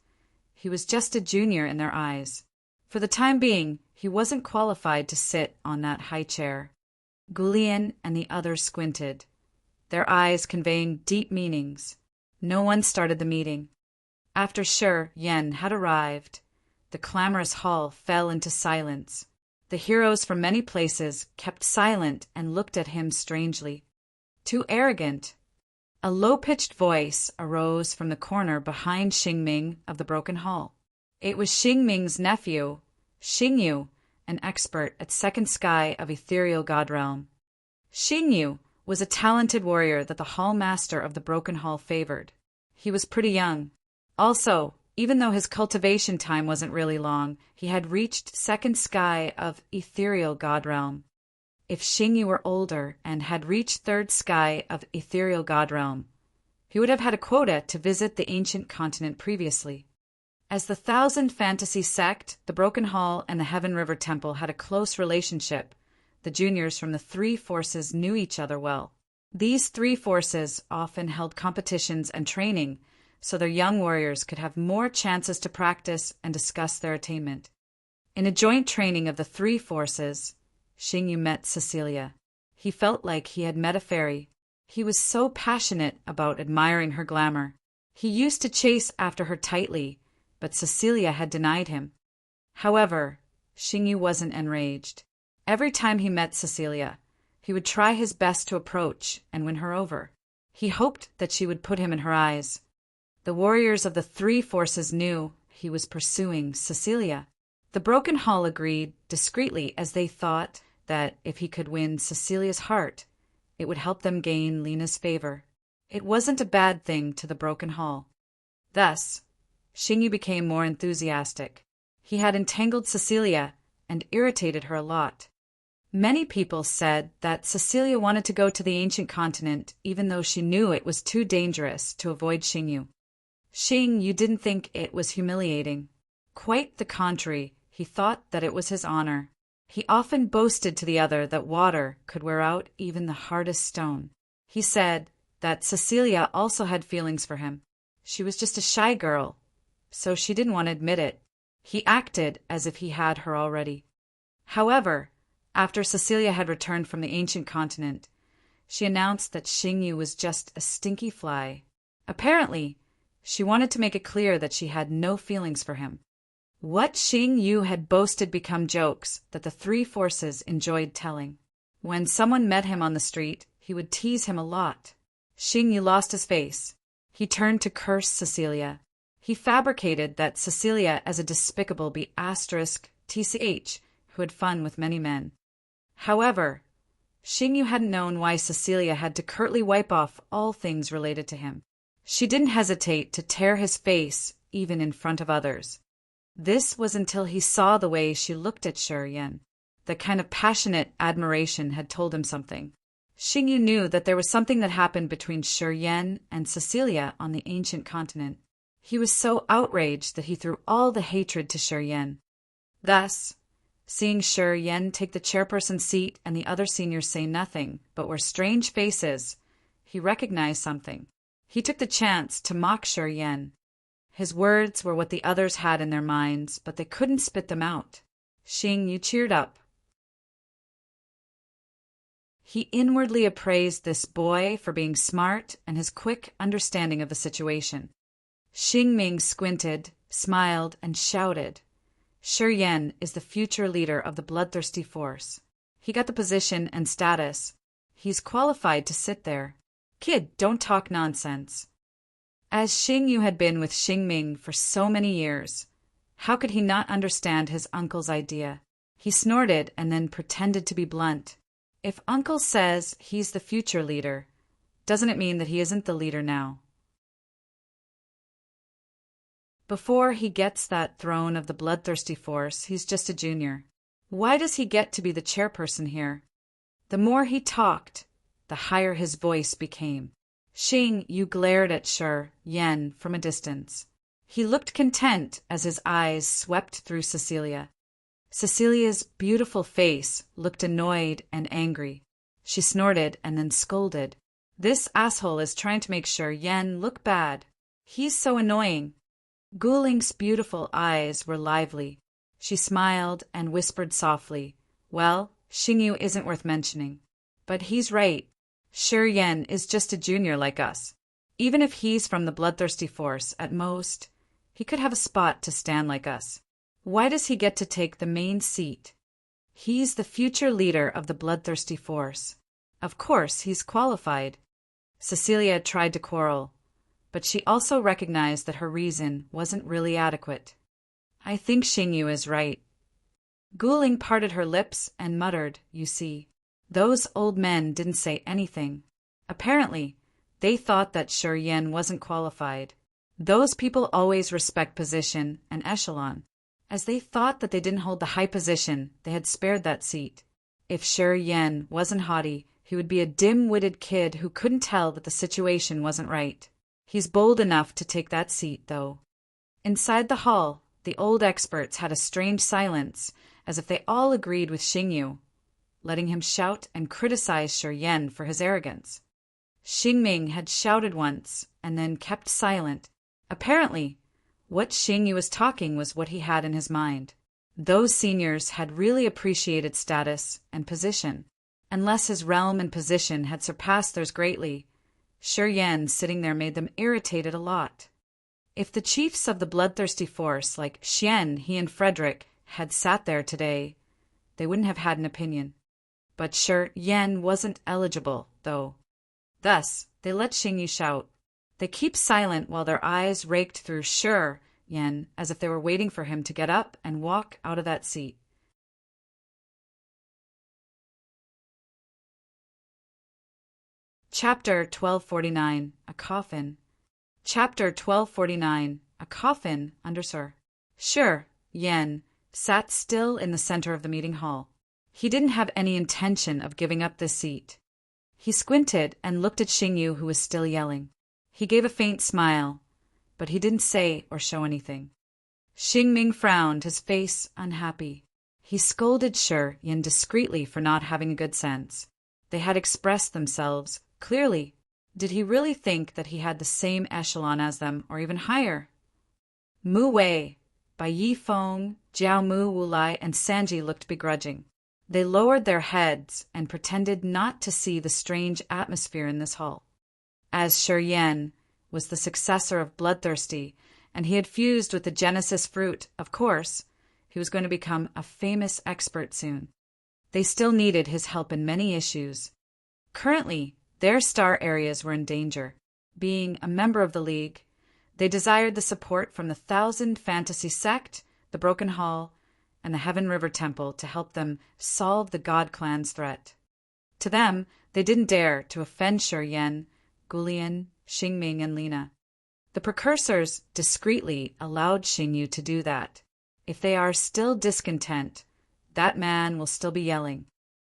he was just a junior in their eyes. For the time being, he wasn't qualified to sit on that high chair. Gulian and the others squinted, their eyes conveying deep meanings. No one started the meeting. After Shi Yan had arrived, the clamorous hall fell into silence. The heroes from many places kept silent and looked at him strangely. Too arrogant. A low-pitched voice arose from the corner behind Xingming of the Broken Hall. It was Xingming's nephew, Xingyu, an expert at second sky of ethereal god realm. Xingyu was a talented warrior that the hall master of the Broken Hall favored. He was pretty young. Also, even though his cultivation time wasn't really long, he had reached second sky of ethereal god realm. If Xingyu were older and had reached third sky of ethereal god realm, he would have had a quota to visit the ancient continent previously. As the Thousand Fantasy sect, the Broken Hall and the Heaven River Temple had a close relationship. The juniors from the three forces knew each other well. These three forces often held competitions and training, so their young warriors could have more chances to practice and discuss their attainment. In a joint training of the three forces, Xingyu met Cecilia. He felt like he had met a fairy. He was so passionate about admiring her glamour. He used to chase after her tightly, but Cecilia had denied him. However, Xingyu wasn't enraged. Every time he met Cecilia, he would try his best to approach and win her over. He hoped that she would put him in her eyes. The warriors of the three forces knew he was pursuing Cecilia. The Broken Hall agreed discreetly, as they thought that if he could win Cecilia's heart, it would help them gain Lena's favor. It wasn't a bad thing to the Broken Hall. Thus, Xingyu became more enthusiastic. He had entangled Cecilia and irritated her a lot. Many people said that Cecilia wanted to go to the ancient continent even though she knew it was too dangerous to avoid Xingyu. Xingyu didn't think it was humiliating. Quite the contrary, he thought that it was his honor. He often boasted to the other that water could wear out even the hardest stone. He said that Cecilia also had feelings for him. She was just a shy girl, so she didn't want to admit it. He acted as if he had her already. However, after Cecilia had returned from the ancient continent, she announced that Xingyu was just a stinky fly. Apparently, she wanted to make it clear that she had no feelings for him. What Xingyu had boasted became jokes that the three forces enjoyed telling. When someone met him on the street, he would tease him a lot. Xingyu lost his face. He turned to curse Cecilia. He fabricated that Cecilia as a despicable *TCH who had fun with many men. However, Xingyu hadn't known why Cecilia had to curtly wipe off all things related to him. She didn't hesitate to tear his face even in front of others. This was until he saw the way she looked at Shi Yan. The kind of passionate admiration had told him something. Xingyu knew that there was something that happened between Shi Yan and Cecilia on the ancient continent. He was so outraged that he threw all the hatred to Shi Yan. Thus, seeing Shi Yan take the chairperson's seat and the other seniors say nothing but wear strange faces, he recognized something. He took the chance to mock Shi Yan. His words were what the others had in their minds, but they couldn't spit them out. Xingyu cheered up. He inwardly appraised this boy for being smart and his quick understanding of the situation. Xingming squinted, smiled, and shouted, "Shi Yan is the future leader of the bloodthirsty force. He got the position and status. He's qualified to sit there. Kid, don't talk nonsense." As Xingyu had been with Xingming for so many years, how could he not understand his uncle's idea? He snorted and then pretended to be blunt. If uncle says he's the future leader, doesn't it mean that he isn't the leader now? Before he gets that throne of the bloodthirsty force, he's just a junior. Why does he get to be the chairperson here? The more he talked, the higher his voice became. Xingyu glared at Shi Yan from a distance. He looked content as his eyes swept through Cecilia. Cecilia's beautiful face looked annoyed and angry. She snorted and then scolded. This asshole is trying to make Shi Yan look bad. He's so annoying. Guling's beautiful eyes were lively. She smiled and whispered softly, "Well, Xingyu isn't worth mentioning. But he's right. Shi Yan is just a junior like us. Even if he's from the bloodthirsty force, at most, he could have a spot to stand like us. Why does he get to take the main seat? He's the future leader of the bloodthirsty force. Of course, he's qualified. Cecilia tried to quarrel, but she also recognized that her reason wasn't really adequate. I think Xingyu is right. Guling parted her lips and muttered, you see. Those old men didn't say anything. Apparently, they thought that Shi Yan wasn't qualified. Those people always respect position and echelon. As they thought that they didn't hold the high position, they had spared that seat. If Shi Yan wasn't haughty, he would be a dim-witted kid who couldn't tell that the situation wasn't right. He's bold enough to take that seat, though. Inside the hall, the old experts had a strange silence, as if they all agreed with Xingyu, letting him shout and criticize Shi Yan for his arrogance. Xingming had shouted once, and then kept silent. Apparently, what Xingyu was talking was what he had in his mind. Those seniors had really appreciated status and position. Unless his realm and position had surpassed theirs greatly, Shi Yan sitting there made them irritated a lot. If the chiefs of the bloodthirsty force, like Xian, he and Frederick, had sat there today, they wouldn't have had an opinion. But Shi Yan wasn't eligible, though. Thus, they let Xingyu shout. They keep silent while their eyes raked through Shi Yan as if they were waiting for him to get up and walk out of that seat. Chapter 1249, A Coffin. Chapter 1249, A Coffin, Undersir. Shi Yan sat still in the center of the meeting hall. He didn't have any intention of giving up this seat. He squinted and looked at Xingyu, who was still yelling. He gave a faint smile, but he didn't say or show anything. Xingming frowned, his face unhappy. He scolded Shi Yan discreetly for not having a good sense. They had expressed themselves clearly. Did he really think that he had the same echelon as them, or even higher? Mu Wei, Bai Yifeng, Jiao Mu Wulai, and Sanji looked begrudging. They lowered their heads and pretended not to see the strange atmosphere in this hall. As Shi Yan was the successor of Bloodthirsty, and he had fused with the Genesis fruit, of course, he was going to become a famous expert soon. They still needed his help in many issues. Currently, their star areas were in danger. Being a member of the League, they desired the support from the Thousand Fantasy Sect, the Broken Hall, and the Heaven River Temple to help them solve the God Clan's threat. To them, they didn't dare to offend Shi Yan, Gulian, Xingming, and Lina. The precursors discreetly allowed Xingyu to do that. If they are still discontent, that man will still be yelling.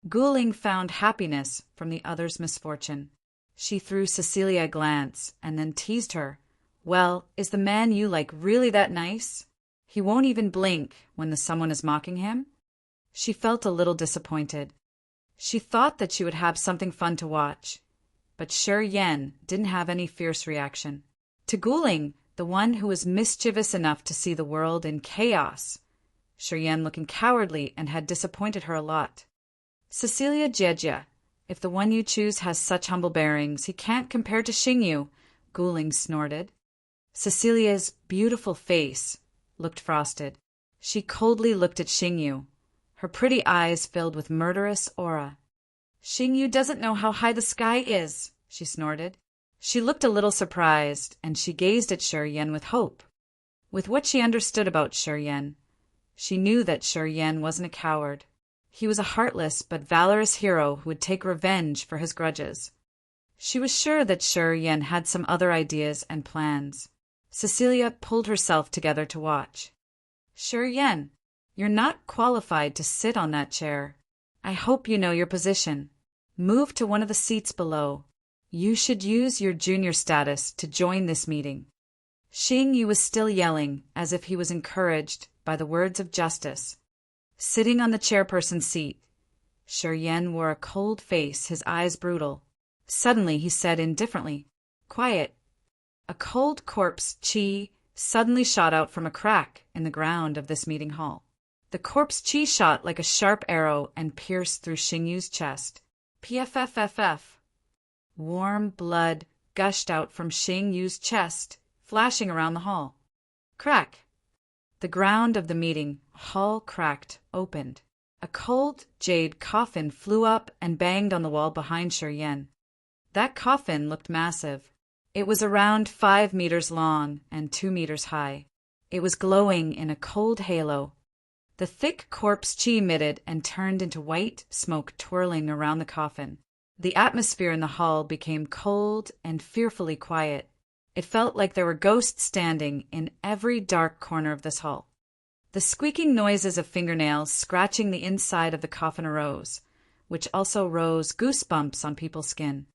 Guling found happiness from the other's misfortune. She threw Cecilia a glance and then teased her. Well, is the man you like really that nice? He won't even blink when someone is mocking him? She felt a little disappointed. She thought that she would have something fun to watch, but Shi Yan didn't have any fierce reaction. To Guling, the one who was mischievous enough to see the world in chaos, Shi Yan looking cowardly and had disappointed her a lot. Cecilia Jejia, if the one you choose has such humble bearings, he can't compare to Xingyu, Guling snorted. Cecilia's beautiful face looked frosted. She coldly looked at Xingyu, her pretty eyes filled with murderous aura. Xingyu doesn't know how high the sky is, she snorted. She looked a little surprised, and she gazed at Shi Yan with hope. With what she understood about Shi Yan, she knew that Shi Yan wasn't a coward. He was a heartless but valorous hero who would take revenge for his grudges. She was sure that Shi Yan had some other ideas and plans. Cecilia pulled herself together to watch. Shi Yan, you're not qualified to sit on that chair. I hope you know your position. Move to one of the seats below. You should use your junior status to join this meeting. Xingyu was still yelling, as if he was encouraged by the words of justice. Sitting on the chairperson's seat, Shi Yan wore a cold face, his eyes brutal. Suddenly he said indifferently, "Quiet." A cold corpse chi suddenly shot out from a crack in the ground of this meeting hall. The corpse chi shot like a sharp arrow and pierced through Xingyu's chest. PFFFF. Warm blood gushed out from Xing Yu's chest, flashing around the hall. Crack! The ground of the meeting hall cracked, opened. A cold jade coffin flew up and banged on the wall behind Shi Yan. That coffin looked massive. It was around 5 meters long and 2 meters high. It was glowing in a cold halo. The thick corpse qi emitted and turned into white smoke twirling around the coffin. The atmosphere in the hall became cold and fearfully quiet. It felt like there were ghosts standing in every dark corner of this hall. The squeaking noises of fingernails scratching the inside of the coffin arose, which also rose goosebumps on people's skin.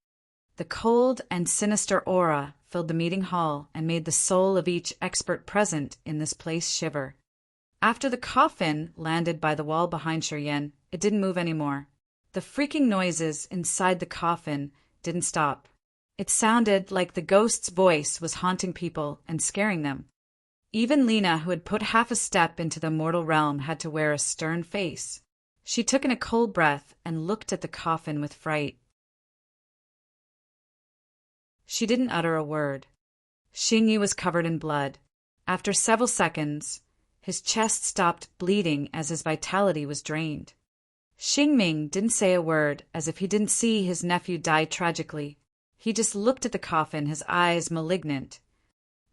The cold and sinister aura filled the meeting hall and made the soul of each expert present in this place shiver. After the coffin landed by the wall behind Shi Yan, it didn't move anymore. The freaking noises inside the coffin didn't stop. It sounded like the ghost's voice was haunting people and scaring them. Even Lena, who had put half a step into the mortal realm, had to wear a stern face. She took in a cold breath and looked at the coffin with fright. She didn't utter a word. Xing Yu was covered in blood. After several seconds, his chest stopped bleeding as his vitality was drained. Xing Ming didn't say a word, as if he didn't see his nephew die tragically. He just looked at the coffin, his eyes malignant.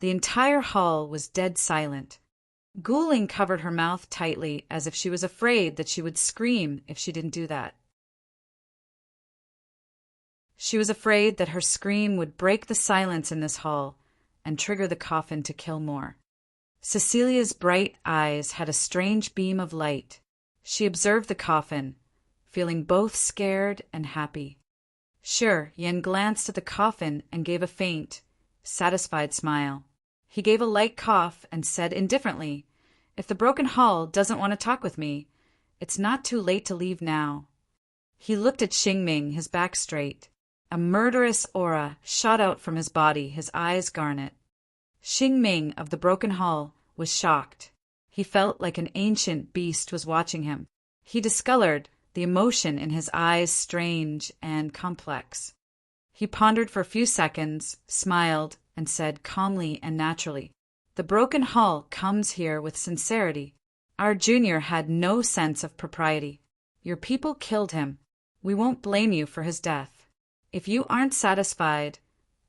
The entire hall was dead silent. Guling covered her mouth tightly, as if she was afraid that she would scream if she didn't do that. She was afraid that her scream would break the silence in this hall and trigger the coffin to kill more. Cecilia's bright eyes had a strange beam of light. She observed the coffin, feeling both scared and happy. Shi Yan glanced at the coffin and gave a faint, satisfied smile. He gave a light cough and said indifferently, "If the broken hall doesn't want to talk with me, it's not too late to leave now." He looked at Xing Ming, his back straight. A murderous aura shot out from his body, his eyes garnet. Xing Ming of the broken hall was shocked. He felt like an ancient beast was watching him. He discolored, the emotion in his eyes strange and complex. He pondered for a few seconds, smiled, and said calmly and naturally, "The broken hall comes here with sincerity. Our junior had no sense of propriety. Your people killed him. We won't blame you for his death. If you aren't satisfied,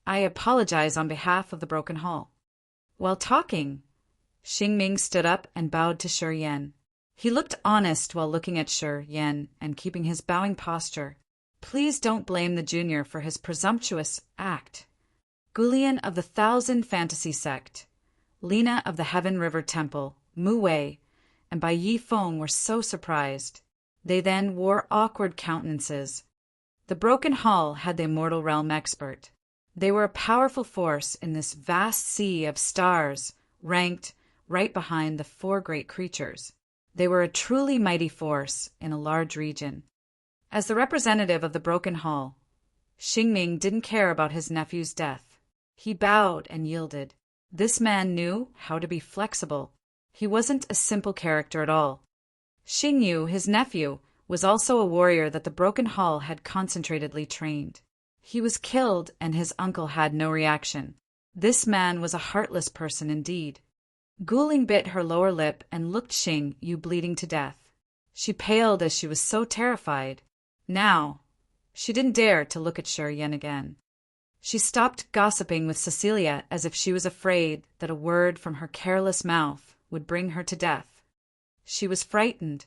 I apologize on behalf of the broken hall." While talking, Xing Ming stood up and bowed to Shi Yan. He looked honest while looking at Shi Yan and keeping his bowing posture. "Please don't blame the junior for his presumptuous act." Gulian of the Thousand Fantasy Sect, Lena of the Heaven River Temple, Mu Wei, and Bai Yi Feng were so surprised. They then wore awkward countenances. The broken hall had the immortal realm expert. They were a powerful force in this vast sea of stars, ranked right behind the 4 great creatures. They were a truly mighty force in a large region. As the representative of the broken hall, Xing Ming didn't care about his nephew's death. He bowed and yielded. This man knew how to be flexible. He wasn't a simple character at all. Xing Yu, his nephew, was also a warrior that the broken hall had concentratedly trained. He was killed and his uncle had no reaction. This man was a heartless person indeed. Guling bit her lower lip and looked Xing Yu bleeding to death. She paled as she was so terrified. Now, she didn't dare to look at Shi Yan again. She stopped gossiping with Cecilia as if she was afraid that a word from her careless mouth would bring her to death. She was frightened.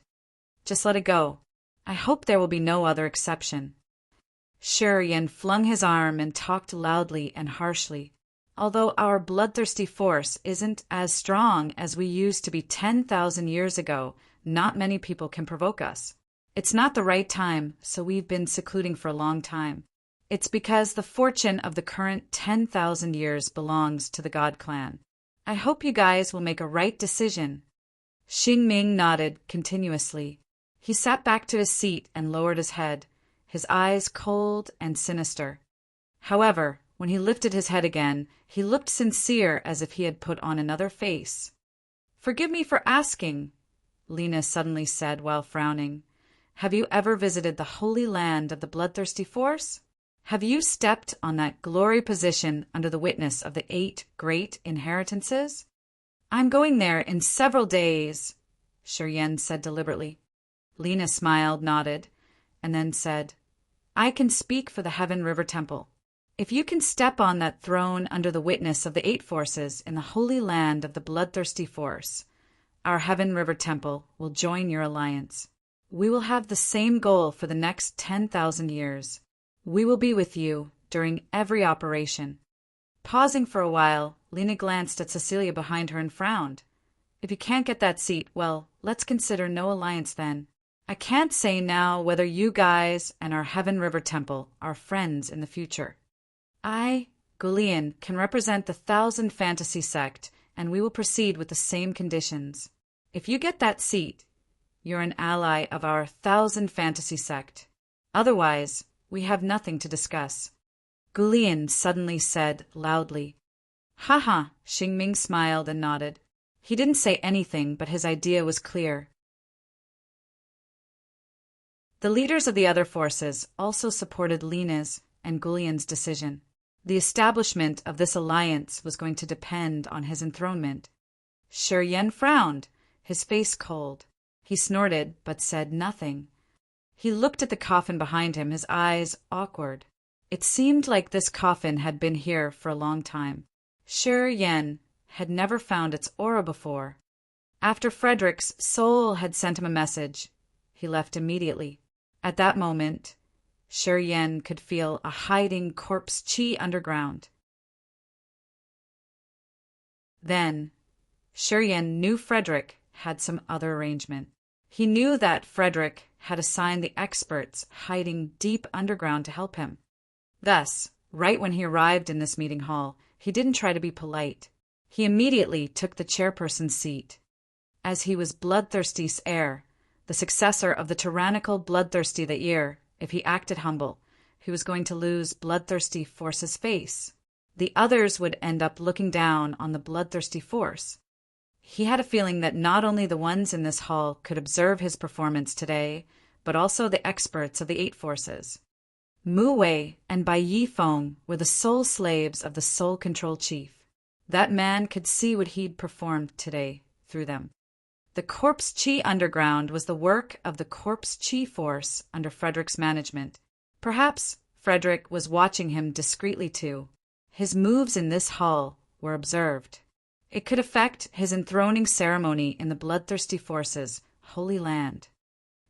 Just let it go. I hope there will be no other exception. Shi Yan flung his arm and talked loudly and harshly. Although our bloodthirsty force isn't as strong as we used to be 10,000 years ago, not many people can provoke us. It's not the right time, so we've been secluding for a long time. It's because the fortune of the current 10,000 years belongs to the God Clan. I hope you guys will make a right decision." Xing Ming nodded continuously. He sat back to his seat and lowered his head, his eyes cold and sinister. However, when he lifted his head again, he looked sincere as if he had put on another face. "Forgive me for asking," Lena suddenly said while frowning. "Have you ever visited the holy land of the bloodthirsty force? Have you stepped on that glory position under the witness of the 8 great inheritances? I'm going there in several days, Yen said deliberately. Lena smiled, nodded, and then said, I can speak for the Heaven River Temple. If you can step on that throne under the witness of the 8 forces in the holy land of the bloodthirsty force, our Heaven River Temple will join your alliance. We will have the same goal for the next 10,000 years. We will be with you during every operation. Pausing for a while, Lena glanced at Cecilia behind her and frowned. If you can't get that seat, well, let's consider no alliance then. I can't say now whether you guys and our Heaven River Temple are friends in the future. I, Gulian, can represent the 1,000 Fantasy sect, and we will proceed with the same conditions. If you get that seat, you're an ally of our 1,000 Fantasy sect. Otherwise, we have nothing to discuss. Gulian suddenly said loudly. Ha! Xingming smiled and nodded. He didn't say anything, but his idea was clear. The leaders of the other forces also supported Lena's and Gulian's decision. The establishment of this alliance was going to depend on his enthronement. Yen frowned, his face cold. He snorted, but said nothing. He looked at the coffin behind him, his eyes awkward. It seemed like this coffin had been here for a long time. Yen had never found its aura before. After Frederick's soul had sent him a message, he left immediately. At that moment, Yen could feel a hiding corpse chi underground. Then, Yen knew Frederick had some other arrangement. He knew that Frederick had assigned the experts hiding deep underground to help him. Thus, right when he arrived in this meeting hall, he didn't try to be polite. He immediately took the chairperson's seat. As he was Bloodthirsty's heir, the successor of the tyrannical Bloodthirsty that year, if he acted humble, he was going to lose Bloodthirsty Force's face. The others would end up looking down on the Bloodthirsty Force. He had a feeling that not only the ones in this hall could observe his performance today, but also the experts of the 8 forces. Mu Wei and Bai Yifeng were the sole slaves of the Soul Control Chief. That man could see what he'd performed today through them. The Corpse Chi Underground was the work of the Corpse Chi Force under Frederick's management. Perhaps Frederick was watching him discreetly too. His moves in this hall were observed. It could affect his enthroning ceremony in the Bloodthirsty Force's Holy Land.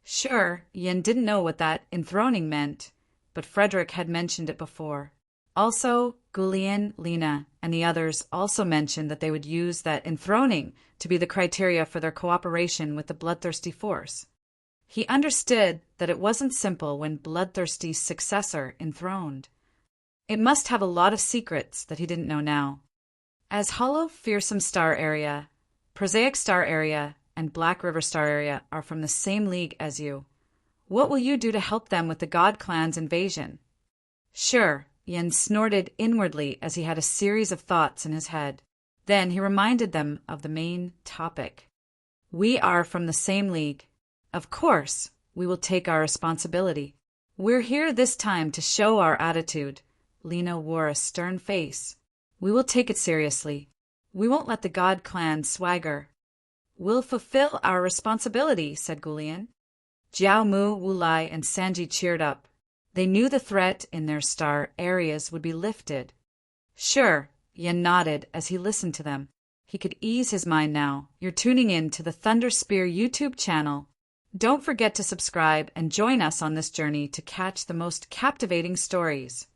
Sure, Yen didn't know what that enthroning meant, but Frederick had mentioned it before. Also, Gulian, Lena, and the others also mentioned that they would use that enthroning to be the criteria for their cooperation with the Bloodthirsty Force. He understood that it wasn't simple when Bloodthirsty's successor enthroned. It must have a lot of secrets that he didn't know now. As Hollow Fearsome Star Area, Prosaic Star Area, and Black River Star Area are from the same league as you, what will you do to help them with the God Clan's invasion? Sure, Yen snorted inwardly as he had a series of thoughts in his head. Then he reminded them of the main topic. We are from the same league. Of course, we will take our responsibility. We're here this time to show our attitude. Lena wore a stern face. We will take it seriously. We won't let the God Clan swagger. We'll fulfill our responsibility, said Gulian. Jiao Mu, Wulai, and Sanji cheered up. They knew the threat in their star areas would be lifted. Sure, Yen nodded as he listened to them. He could ease his mind now. You're tuning in to the Thunder Spear YouTube channel. Don't forget to subscribe and join us on this journey to catch the most captivating stories.